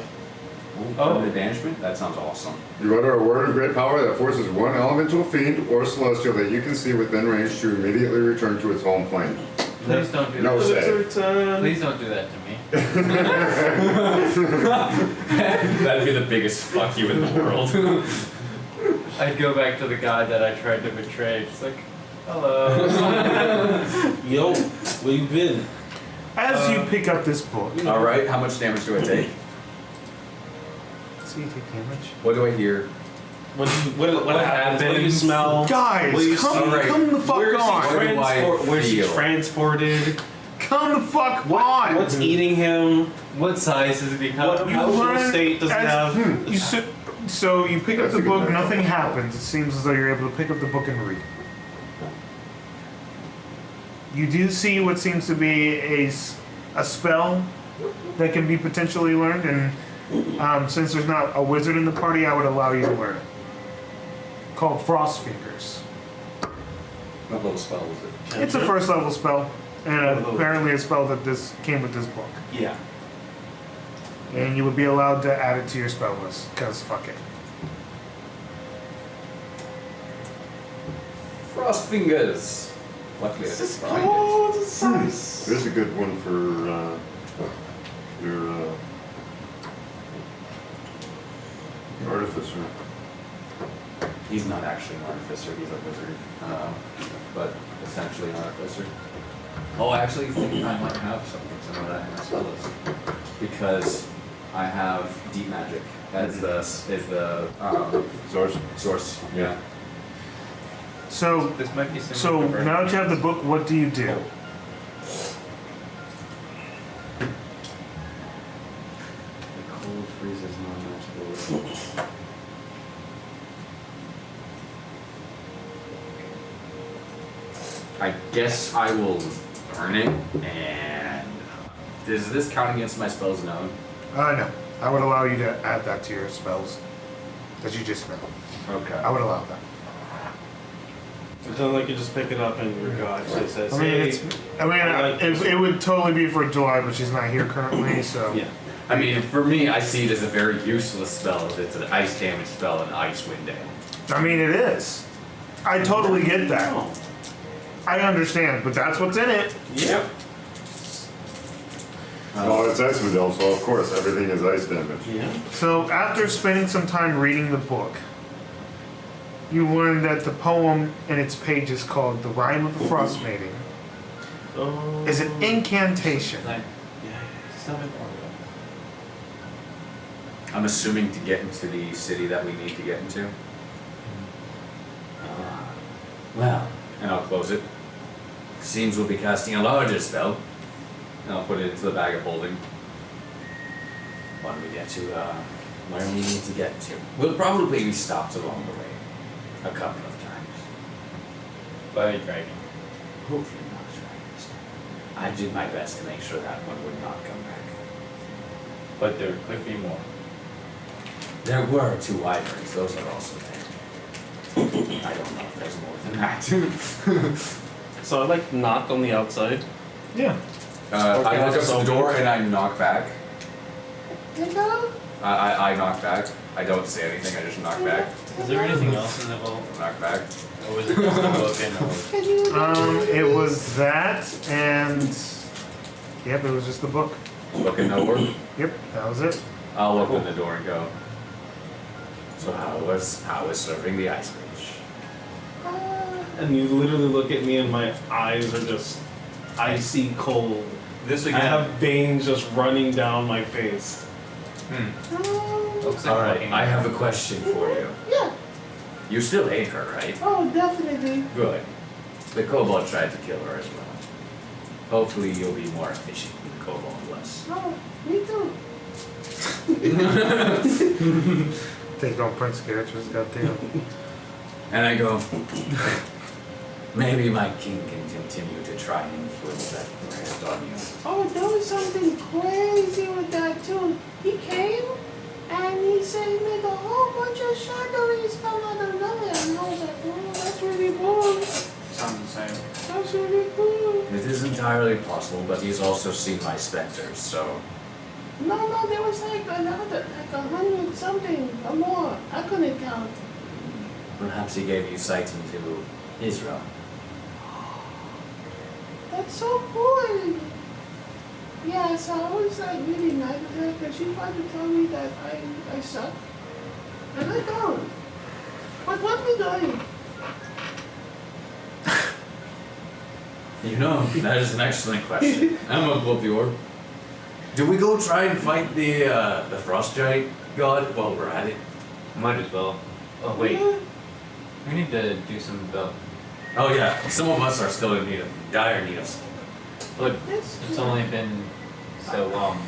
Oh, the banishment? That sounds awesome.
You utter a word of great power that forces one elemental fiend or celestial that you can see within range to immediately return to its home plane.
Please don't do
No
that.
save.
Return.
Please don't do that to me.
That'd be the biggest fuck you in the world.
I'd go back to the guy that I tried to betray. It's like, hello.
Yo, where you been?
As you pick up this book,
Alright, how much damage do I take?
so you take damage.
What do I hear?
What happens? What do you smell?
Guys,
What do you
come,
see?
Alright.
come the fuck
Where is he
on.
Where do I
Where's he
feel?
transported?
Come the fuck on.
What's eating him?
What size does it become?
What emotional state does he have?
You so you pick up
That's
the
a good
book,
metaphor.
nothing happens. It seems as though you're able to pick up the book and read. You do see what seems to be a spell that can be potentially learned, and since there's not a wizard in the party, I would allow you to learn it. Called Frost Fingers.
What level spell is it?
It's a first level spell, and apparently a spell that came with this book.
Yeah.
And you would be allowed to add it to your spell list, because fuck it.
Frost fingers. Luckily, I
This
didn't
is
find it.
cold. It's nice.
There's a good one for your artificer.
He's not actually an artificer, he's a wizard. But essentially an artificer. Oh, I actually think I might have some of that in my spell list. because I have deep magic as the source. Yeah.
So,
This might be similar
so
to Burning
now that you have the book, what do you do?
The cold freezes non-magical. I guess I will burn it, and does this count against my spells known?
No. I would allow you to add that to your spells that you just spelled.
Okay.
I would allow that.
It's not like you just pick it up and your god just says,
I mean,
hey,
it would totally be for July, but she's not here currently, so.
yeah.
I mean, for me, I see it as a very useless spell. It's an ice damage spell and Icewind damage.
I mean, it is. I totally get that. I understand, but that's what's in it.
Yep.
Well, it's Icewind, so of course everything is ice damage.
Yeah.
So after spending some time reading the book, you learn that the poem in its page is called The Rime of the Frostmaiden.
Oh.
Is an incantation.
Yeah, it's not important.
I'm assuming to get into the city that we need to get into. Well, and I'll close it. Seems we'll be casting a larger spell. And I'll put it into the bag of holding. When we get to where we need to get to. We'll probably be stopped along the way. A couple of times.
by a dragon.
Hopefully not dragons. I did my best to make sure that one would not come back.
But there could be more.
There were 2 wyverns, those are also there. I don't know if there's more than that.
So I like knock on the outside.
Yeah.
I look up to the door and I knock back.
Hello?
I knock back. I don't say anything, I just knock back.
Is there anything else in the vault?
Knock back.
Or was it just a book and
Can you
It was that and yep, it was just the book.
Looking nowhere.
Yep, that was it.
I'll open the door and go. So how was serving the ice bridge?
And you literally look at me and my eyes are just icy cold.
this
I
again?
have veins just running down my face.
Looks like
Alright,
fucking-
I have a question for you.
Yeah.
You still hate her, right?
Oh, definitely.
Good. The kobold tried to kill her as well. Hopefully you'll be more efficient with the kobold less.
Oh, me too.
Take on Prince characters, goddamn.
And I go, maybe my king can continue to try and influence that brand on you.
Oh, there was something crazy with that too. He came and he said he made a whole bunch of chardalyn come out of nowhere. And I was like, oh, that's really cool.
Sounds the same.
That's really cool.
It is entirely possible, but he's also seen my specters, so...
No, there was like another, like 100 something or more. I couldn't count.
Perhaps he gave you sight into Israel.
That's so cool. Yeah, so I was like really mad at her because she tried to tell me that I suck. And I don't. But what we doing?
You know, that is an excellent question. I'm gonna blow up the orb. Do we go try and fight the frost giant god while we're at it?
Might as well. Oh wait, we need to do some about.
Oh yeah, some of us are still in dire need of sleep.
Look, it's only been so long.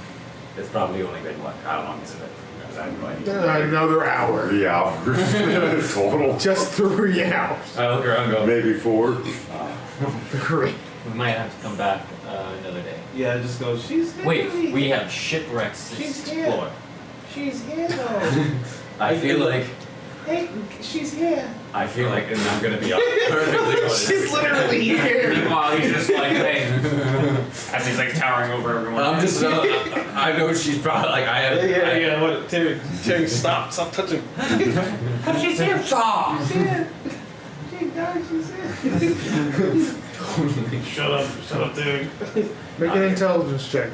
It's probably only been what? How long has it been? I have no idea.
Another hour.
3 hours total.
Just 3 hours.
I look around and go,
Maybe 4.
3.
We might have to come back another day.
Yeah, I just go, she's
Wait,
literally
we
here.
have shipwrecks to
She's
explore.
She's here though.
I feel like
Hey, she's here.
and I'm gonna be perfectly honest.
She's literally here.
Meanwhile, he's just like, hey, as he's like towering over everyone.
I'm just, I know she's probably like, I have.
yeah, what? Terry, stop touching.
She's here. She's here. She died, she's here.
Shut up, Terry.
Make an intelligence check.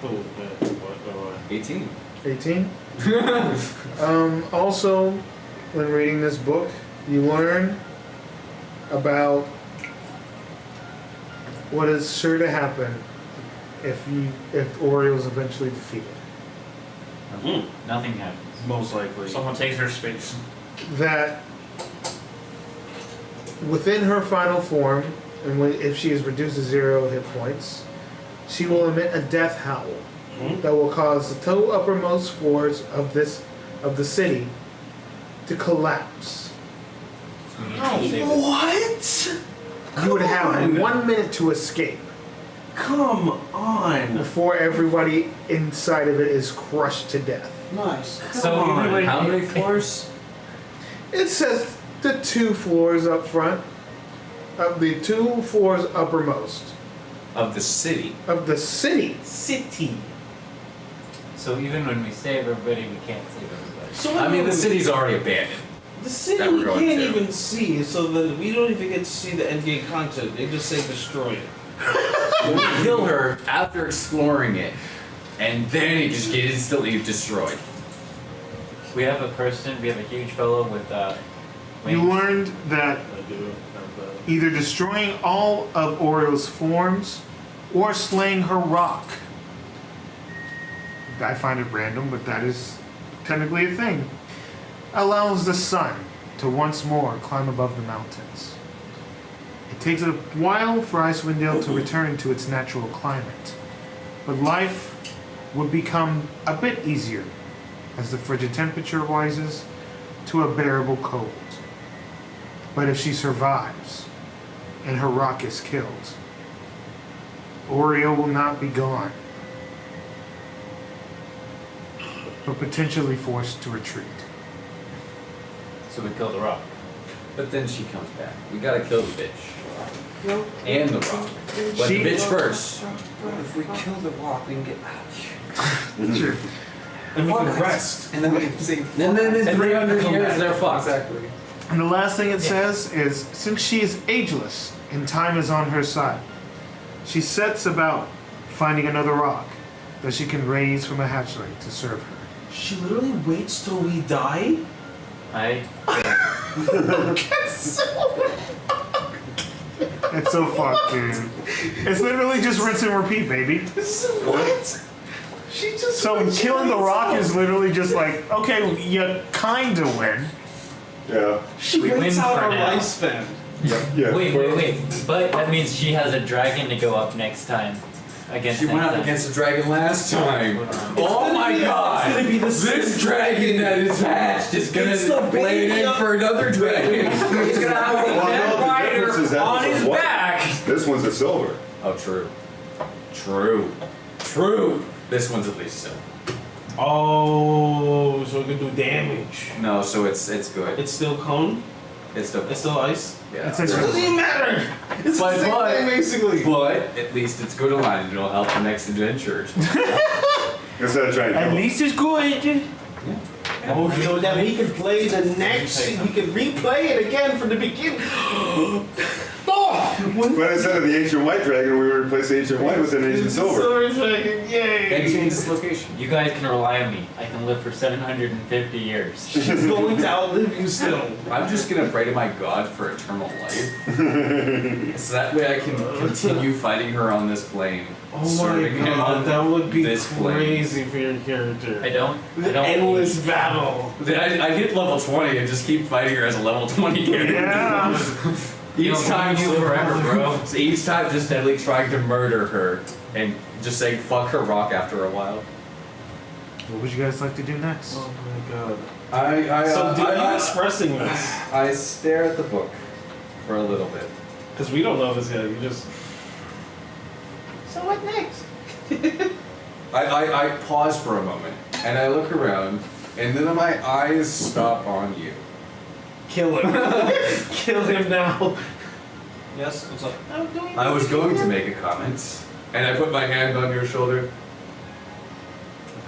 Oh, what?
18.
18. Also, when reading this book, you learn about what is sure to happen if Auril eventually defeated.
Nothing happens.
Most likely.
Someone takes her space.
That within her final form, and if she is reduced to 0 hit points, she will emit a death howl that will cause the two uppermost floors of the city to collapse.
What?
You would have 1 minute to escape
Come on.
before everybody inside of it is crushed to death.
Nice.
So
Come on.
everybody,
How many floors?
It says the 2 floors up front, of the 2 floors uppermost
Of the city.
of the city.
City.
So even when we save everybody, we can't save everybody.
So
I mean, the city's already abandoned.
The city
that we're
we
going
can't
to.
even see, so that we don't even get to see the end game content. They just say destroy it.
We kill her after exploring it, and then it just gets instantly destroyed.
We have a person, we have a huge fellow with
You
wings.
learned that
I do.
either destroying all of Auril's forms or slaying her rock. I find it random, but that is technically a thing. Allows the sun to once more climb above the mountains. It takes a while for Icewind to return to its natural climate, but life would become a bit easier as the frigid temperature rises to a bearable cold. But if she survives and her rock is killed, Auril will not be gone, but potentially forced to retreat.
So we kill the rock.
But then she comes back. We gotta kill the bitch.
No.
And the rock. But
She-
the bitch first.
But if we kill the rock, we can get out of here.
And we can rest.
And then we can say.
And then in
And
300
come
years,
back.
they're fucked.
Exactly.
And the last thing it says is, since she is ageless and time is on her side, she sets about finding another rock that she can raise from a hatchling to serve her.
She literally waits till we die?
It's so fucked, dude. It's literally just rinse and repeat, baby.
What? She just.
So killing the rock is literally just like, okay, you kinda win.
Yeah.
She
We
waits
win
out
for
our
now.
lifespan.
Yeah.
Wait. But that means she has a dragon to go up next time. Against
She went
next
up
time.
against the dragon last time.
Hold on.
Oh my
It's
god!
gonna be the
This dragon that is hatched is
It's the
gonna lay it
baby
in
of-
for another dragon. He's gonna have a
Well,
dead
no, the
rider
difference is that
on
was a
his
white.
back.
This one's a silver.
Oh, true. True. This one's at least silver.
Oh, so we can do damage.
No, so it's good.
It's still cone?
It's still
It's still ice?
yeah.
It says
It doesn't even matter! It's
But-
the same
but-
thing, basically.
But at least it's good aligned. It'll help the next adventure.
Instead of trying to
At
kill
least it's good.
Oh, so that we can play the next, we can replay it again from the beginning.
But instead of the ancient white dragon, we replaced the ancient white with an ancient silver.
Silver dragon,
And
yay!
change its location.
You guys can rely on me. I can live for 750 years.
She's going to outlive you still.
I'm just gonna pray to my god for eternal life. So that way I can continue fighting her on this plane.
Oh my
serving him
god,
on
that would be
this plane.
crazy for your character.
I don't.
Endless battle.
Then I hit level 20 and just keep fighting her as a level 20 character.
Yeah.
Each
You
time
you forever, bro.
So each time just steadily trying to murder her and just saying fuck her rock after a while.
What would you guys like to do next?
Oh my god.
I
So, dude, you expressing this?
I stare at the book for a little bit.
Because we don't know this yet, you just.
So what next?
I pause for a moment and I look around and then my eyes stop on you.
Kill him. Kill him now. Yes, what's up?
I'm doing
I was going to make a comment and I put my hand on your shoulder.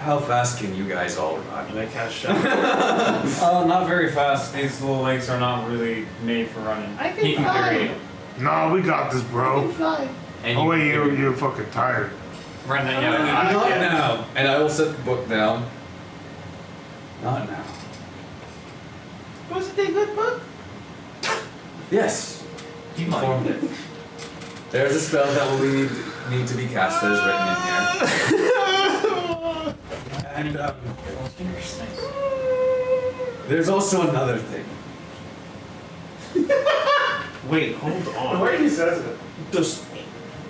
How fast can you guys all run?
And I cast shot.
Not very fast. These little legs are not really made for running.
I
He
can
can carry you.
fly.
No, we got this,
I can
bro.
fly.
And
Oh
you
wait,
can carry
you're fucking tired.
Run that
Not now. And I will set the book down. Not now.
Was it a good book?
Yes.
You might.
Formed it. There's a spell that will lead need to be cast that is written in here. And there's also another thing.
Wait, hold
The
on.
way he says it.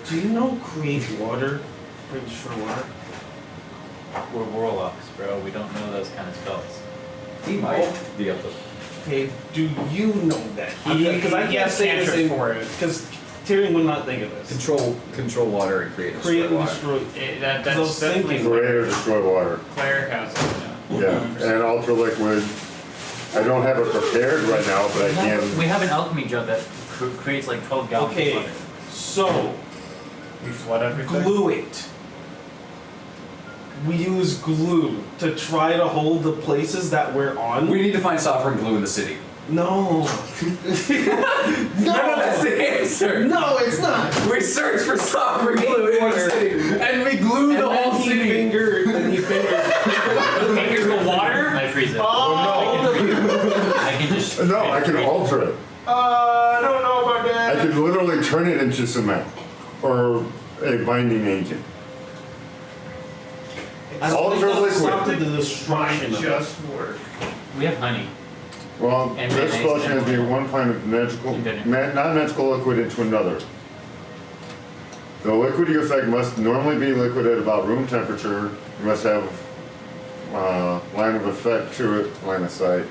Do you know create water? Pretty sure water.
We're warlocks, bro. We don't know those kind of spells.
He might be able to.
Okay, do you know that?
He-
Because I
he
can't
has
say this
cantrip
for it. Because Tyrion would not think of this.
Control water and create
Create and
water.
destroy.
That's
I was
definitely
thinking-
Create or destroy water.
Cleric has it.
Yeah, and ultra liquid. I don't have it prepared right now, but I can.
We have an alchemy jug that creates like 12 gallons
Okay,
of water.
so
We flood everything.
glue it. We use glue to try to hold the places that we're on.
We need to find sovereign glue in the city.
No.
That's the answer.
No, it's not.
We search for sovereign glue in the city, and we glue the whole
he
city.
fingered.
Fingers the water?
I freeze it.
Oh,
I can just.
No, I can alter it.
I don't know about
I
that.
could literally turn it into cement or a binding agent.
I don't think
Ultra
that'll stop
liquid.
the destruction of it.
Just work.
We have honey.
Well,
And
this
mayonnaise
spell
and
transmute
oil.
one kind of magical,
Okay.
non-magical liquid into another. The liquid you affect must normally be liquid at about room temperature. You must have line of effect to it, line of sight.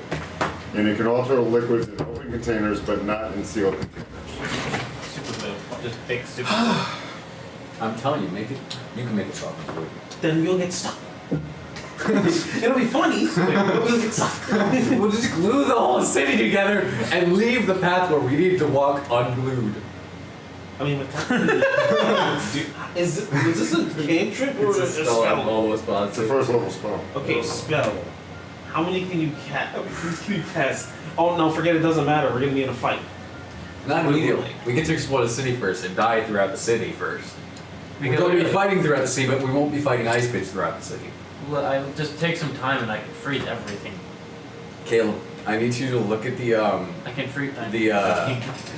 And you can alter liquids in open containers, but not in sealed containers.
Super glue. Just big super glue.
I'm telling you, make it. You can make it sovereign glue.
Then we'll get stuck. It'll be funny, but we'll get stuck.
We'll just glue the whole city together and leave the path where we need to walk unglued.
I mean, is this a cantrip or
It's
a
a spell I'm
spell?
almost
It's a
positive.
first level spell.
Okay, spell. How many can you cast? Can you cast? Oh no, forget it. Doesn't matter. We're gonna be in a fight.
Not immediately. We get to explore the city first and die throughout the city first. We're
Because
going to be fighting throughout the city, but we won't be fighting ice bitch throughout the city.
I just take some time and I can freeze everything.
Caleb, I need you to look at the
I can freeze.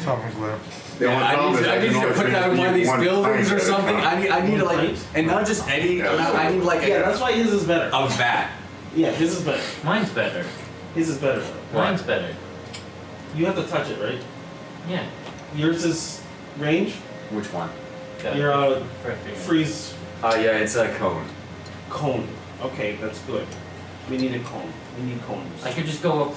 Sovereign glue.
The only problem is
I need you to
always
put that in one of these
one
buildings
pint
or
at a
something.
time.
I need to
One
like,
pint?
and not just any.
Yeah.
I need like
Yeah,
a
that's why his is better.
vat.
Yeah, his is better.
Mine's better.
His is better.
Mine's better.
You have to touch it, right?
Yeah.
Yours is range.
Which one?
Your
Perfect.
freeze
Yeah, it's a cone.
cone. Okay, that's good. We need a cone. We need cones.
I could just go up.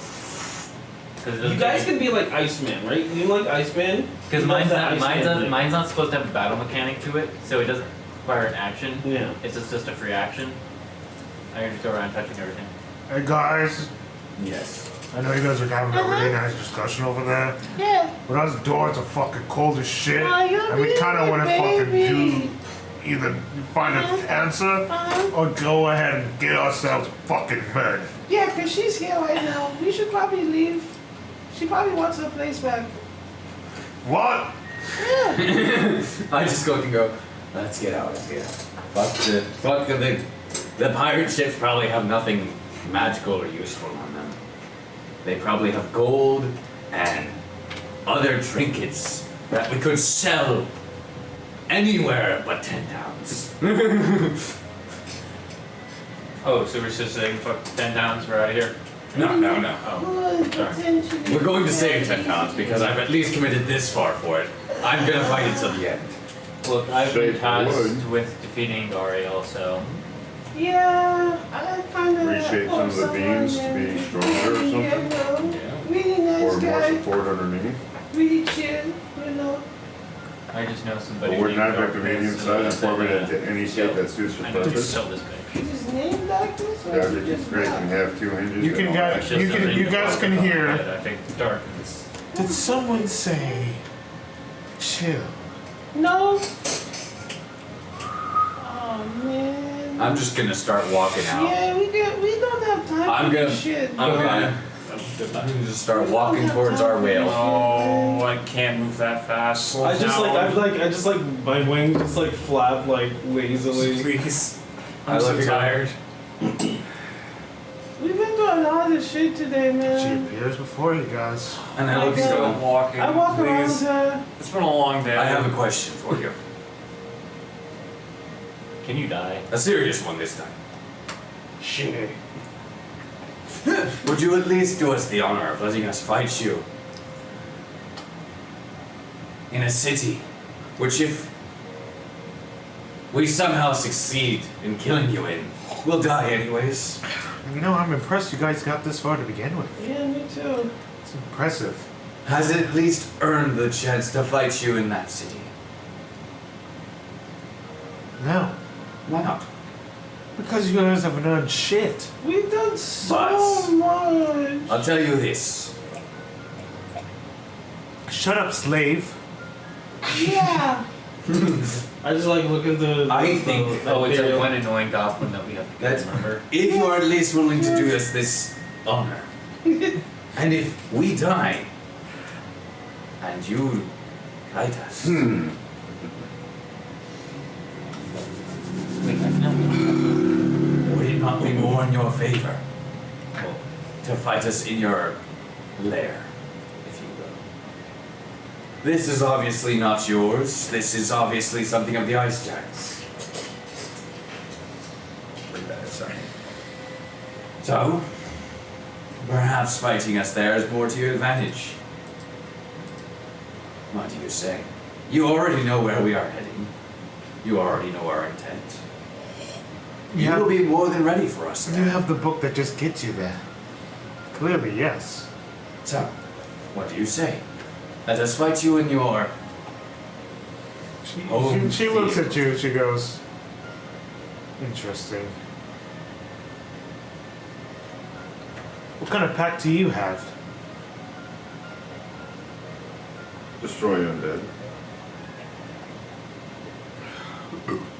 You guys can be like Iceman, right? You like Iceman?
Because
He
mine's
does that
not, mine's,
Iceman
not,
thing.
mine's not supposed to have a battle mechanic to it, so it doesn't require an action.
Yeah.
It's just a free action. I can just go around touching everything.
Hey guys,
Yes.
I know you guys are having a really nice discussion over there,
Yeah.
but us doors are fucking cold as shit,
Oh, you're
and we kind of want to fucking
baby.
do either find an answer or go ahead and get ourselves fucking mad.
Yeah, 'cause she's here right now. We should probably leave. She probably wants her place back.
What?
Yeah.
I just go and go. Let's get out of here. Fuck the pirate ships probably have nothing magical or useful on them. They probably have gold and other trinkets that we could sell anywhere but 10 towns.
Oh, so we're just saying fuck 10 towns, we're out of here.
No.
Oh.
Good potentially.
We're going to save 10 towns because I've at least committed this far for it. I'm gonna fight until the end.
Look, I've been
Shape
tasked
wood.
with defeating Auril, so
Yeah, I kind of
Reshape some of the beams to be stronger or something?
Really
Or
nice
more
guy.
support underneath.
Really chill, you know.
I just know somebody.
But we're
named
not going to
Darkness,
medium
so
size and
that's
form it
a,
into any shape that suits your
I know to
purpose.
sell this bitch.
Is his name like this? Or
Yeah,
is he
which
just
is great.
not?
You can have 2 hinges.
You
and
can
all
get-
that.
It's just
you
something
can- you
to
guys
focus
can
on,
hear-
but I think darkness.
Did someone say chill?
No. Oh man.
I'm just gonna start walking out.
Yeah, we don't have time
I'm
for
gonna-
this shit.
I'm gonna just start walking towards our whale.
Oh, I can't move that fast. Slow
I just
down.
like my wings just like flap like lazily.
Please.
I
I'm so
love you.
tired.
We've been doing a lot of shit today,
She
man.
appears before you guys.
And I look
Okay.
still walking.
I walk around
please.
her.
It's been a long day.
I have a question for you.
Can you die?
A serious one this time.
Shit.
Would you at least do us the honor of letting us fight you in a city, which if we somehow succeed in killing you in, we'll die anyways.
You know, I'm impressed you guys got this far to begin with.
Yeah, me too.
It's impressive.
Has it at least earned the chance to fight you in that city?
No,
Why not?
because you guys haven't done shit.
We've done so
But-
much.
I'll tell you this.
Shut up, slave.
Yeah.
I just like look at the.
I think-
Oh, it's like one annoying goblin that we have to get,
That's-
remember?
If you are at least willing to do us this honor, and if we die, and you fight us,
Wait, no.
would it not be more in your favor to fight us in your lair, if you will? This is obviously not yours. This is obviously something of the Ice Giants. Bring that aside. So, perhaps fighting us there is more to your advantage. What do you say? You already know where we are heading. You already know our intent. You
Yeah.
will be more than ready for us
You
there.
have the book that just gets you there. Clearly, yes.
So, what do you say? Let us fight you in your...
She looks at you, she goes, interesting. What kind of pact do you have?
Destroy undead.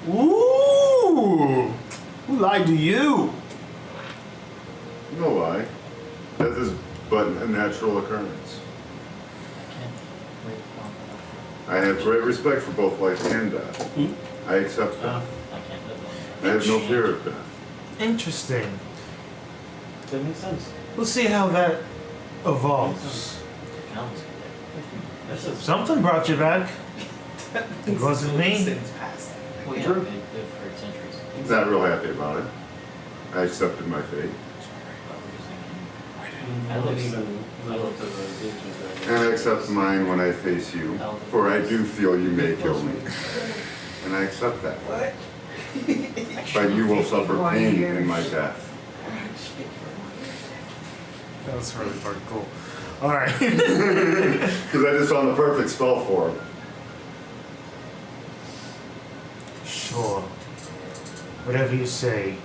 Ooh! Who lied to you?
No lie. Death is but a natural occurrence. I have great respect for both life and death. I accept that.
I can't live
I have no fear of death.
Interesting.
That makes sense.
We'll see how that evolves. Something brought you back. It wasn't me.
Well, yeah,
Sure.
it lived for centuries.
Not real happy about it. I accepted my fate.
I lived
And I accept mine when I face you. For I do feel you may kill me. And I accept that. But you will suffer pain in my death.
That was really fucking cool. Alright.
Because I just found the perfect spell for him.
Sure. Whatever you say.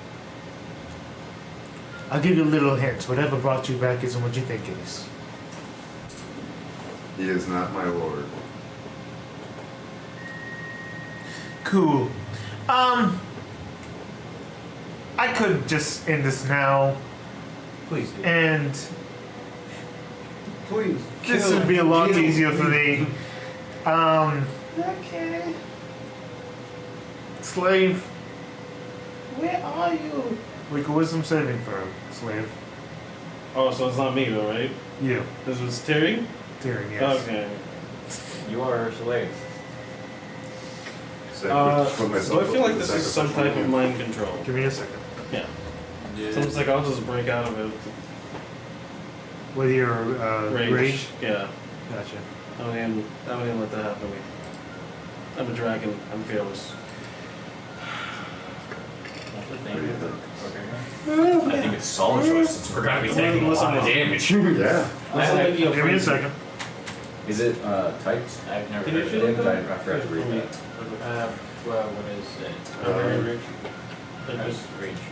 I'll give you a little hint. Whatever brought you back isn't what you think it is.
He is not my lord.
Cool. I could just end this now,
Please do.
and
Please.
this would be a lot easier for me.
Okay.
Slave,
Where are you?
make a wisdom saving throw. Slave.
Oh, so it's not me though, right?
You.
This was Terry?
Tyrion, yes.
Okay.
You are a slave.
So I feel like this is some type of mind control.
Give me a second.
Yeah. So it's like I'll just break out of it.
With your rage?
Yeah.
Gotcha.
I don't even let that happen to me. I'm a dragon. I'm fearless.
That's the thing.
I think it's a solid choice since we're gonna be taking a lot of damage.
Yeah.
Give me a second.
Is it typed?
I've never
Did
heard
you
of
look
it.
it up?
I forgot to read that.
Well, what is it?
Rage.
Just rage.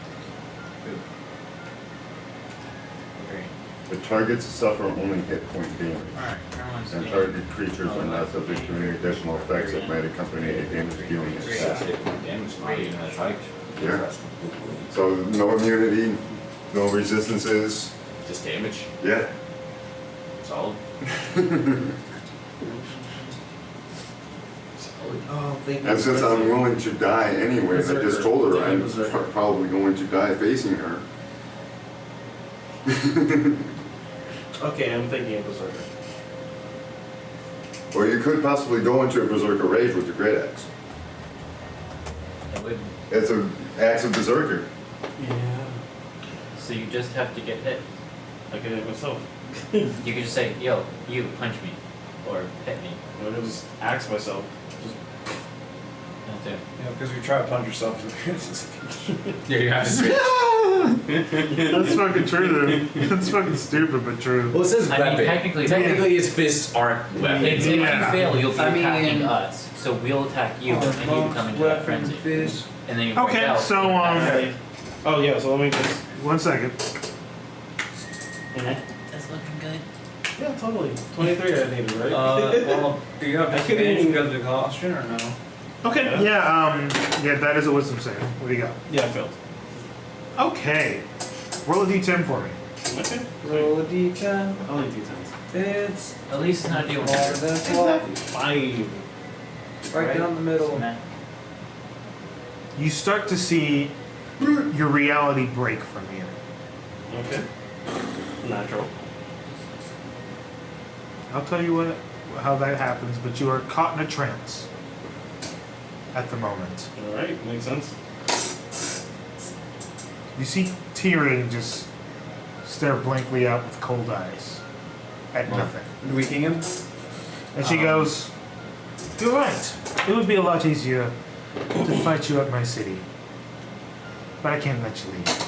Great.
The targets suffer only hit point damage.
Alright, everyone's
And targeted creatures are not subject to any additional effects that might accompany a damage dealing attack.
Damage, not even a typed.
Yeah. So no immunity, no resistances.
Just damage.
Yeah.
Solid.
Oh, thank you.
And since I'm willing to die anyway, I just told her I'm
Berserker.
probably going to die facing her.
Okay, I'm thinking of Berserker.
Or you could possibly go into a berserker rage with your great axe.
It would.
It's an axe of berserker.
Yeah.
So you just have to get hit.
I can hit myself.
You could just say, yo, you punch me. Or hit me.
I can just axe myself.
That's it.
Yeah, because if you try to punch yourself,
Yeah, you have to switch.
That's fucking true, though. That's fucking stupid, but true.
Well, it says
I mean,
weapon.
technically,
Technically, his fists aren't weapons.
If
Yeah.
you fail, you'll be
I mean-
attacking us. So we'll attack you, and you come into that frenzy. And then you break
Okay,
out.
so,
Okay. Oh yeah, so let me just.
1 second.
That's looking good.
Yeah, totally. 23 I needed, right?
well, do you have
I couldn't
disadvantage
even-
because of exhaustion or no?
Okay, yeah, that is a wisdom save. What do you got?
Yeah, I failed.
Okay. Roll a d10 for me.
Okay.
Roll a d10.
I'll need D10s.
It's
At least it's not deal
smaller
with
than 12.
5.
Right down the middle.
You start to see your reality break from you.
Okay. Natural.
I'll tell you how that happens, but you are caught in a trance at the moment.
Alright, makes sense.
You see Tyrion just stare blankly out with cold eyes at nothing.
Weaking him?
And she goes, "You're right. It would be a lot easier to fight you at my city. But I can't let you leave."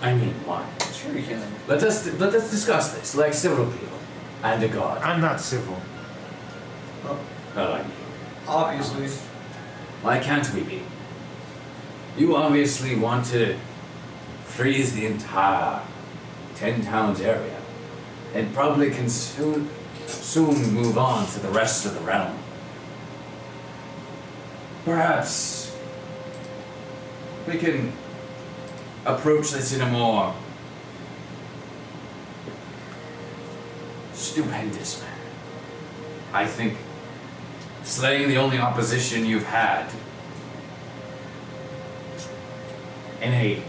I mean, why?
Sure you can.
Let us discuss this like civil people and a god.
I'm not civil.
Well, I mean,
Obviously.
why can't we be? You obviously want to freeze the entire 10 towns area, and probably can soon move on to the rest of the realm. Perhaps we can approach this in a more stupendous manner. I think slaying the only opposition you've had in a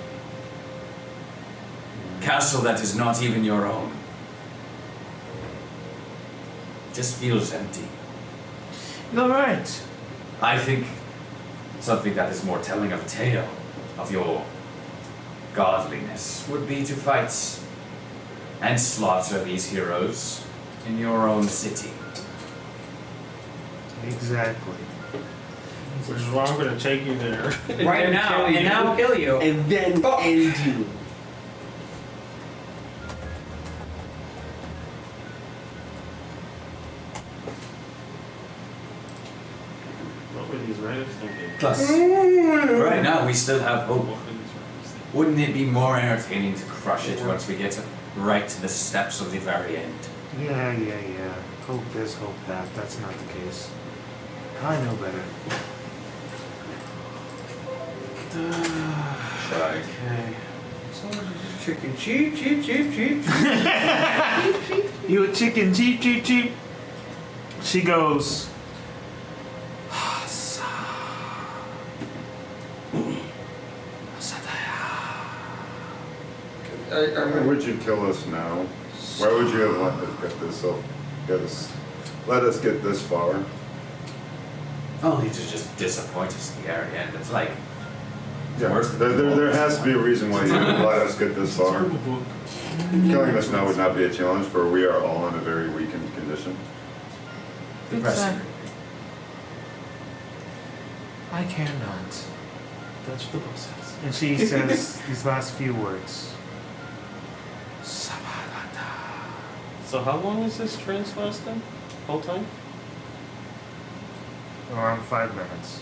castle that is not even your own just feels empty.
You're right.
I think something that is more telling of a tale of your godliness would be to fight and slaughter these heroes in your own city.
Exactly.
Which is why I'm gonna take you there.
Right now, and now kill you.
And then end you.
What were these writers thinking?
Plus, right now we still have hope.
What were these writers thinking?
Wouldn't it be more entertaining to crush it once we get right to the steps of the very end?
Yeah. Hope this, hope that. That's not the case. I know better.
Okay. So chicken cheap.
You a chicken, cheap. She goes,
Why would you kill us now? Why would you have let us get this far?
Only to just disappoint us at the very end. It's like,
Yeah,
Worse than
there has to be a reason why you would let us get this far. Killing us now would not be a challenge, for we are all in a very weakened condition.
depressing.
I cannot. That's what the book says. And she says these last few words. Sabalata.
So how long is this trance lasting? Whole time?
Around 5 minutes.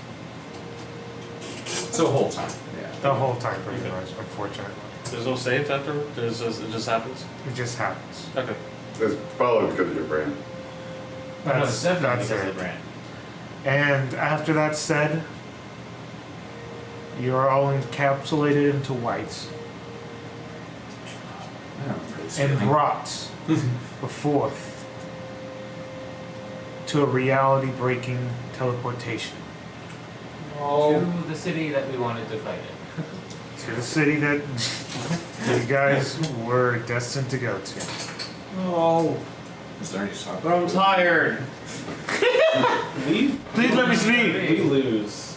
So whole time. Yeah.
The whole time, pretty
Okay.
much, unfortunately.
There's no saves after? It just happens?
It just happens.
Okay.
It's probably because of your brain.
No, it's definitely
that's
because
it.
of the brand.
And after that's said, you're all encapsulated into white
I don't know, it's
and
feeling-
brought forth to a reality-breaking teleportation
To the city that we wanted to fight in.
to the city that you guys were destined to go to.
Oh,
Is there any sort
but I'm tired.
We
Please let me speak.
lose.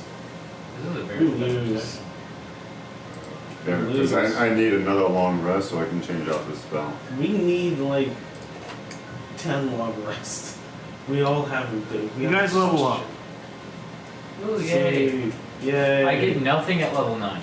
This is a very
We lose.
Yeah, because I need another long rest so I can change out this spell.
We need like 10 long rests. We all have we
You
have
guys level up.
Ooh, yay.
Yay.
I get nothing at level 9.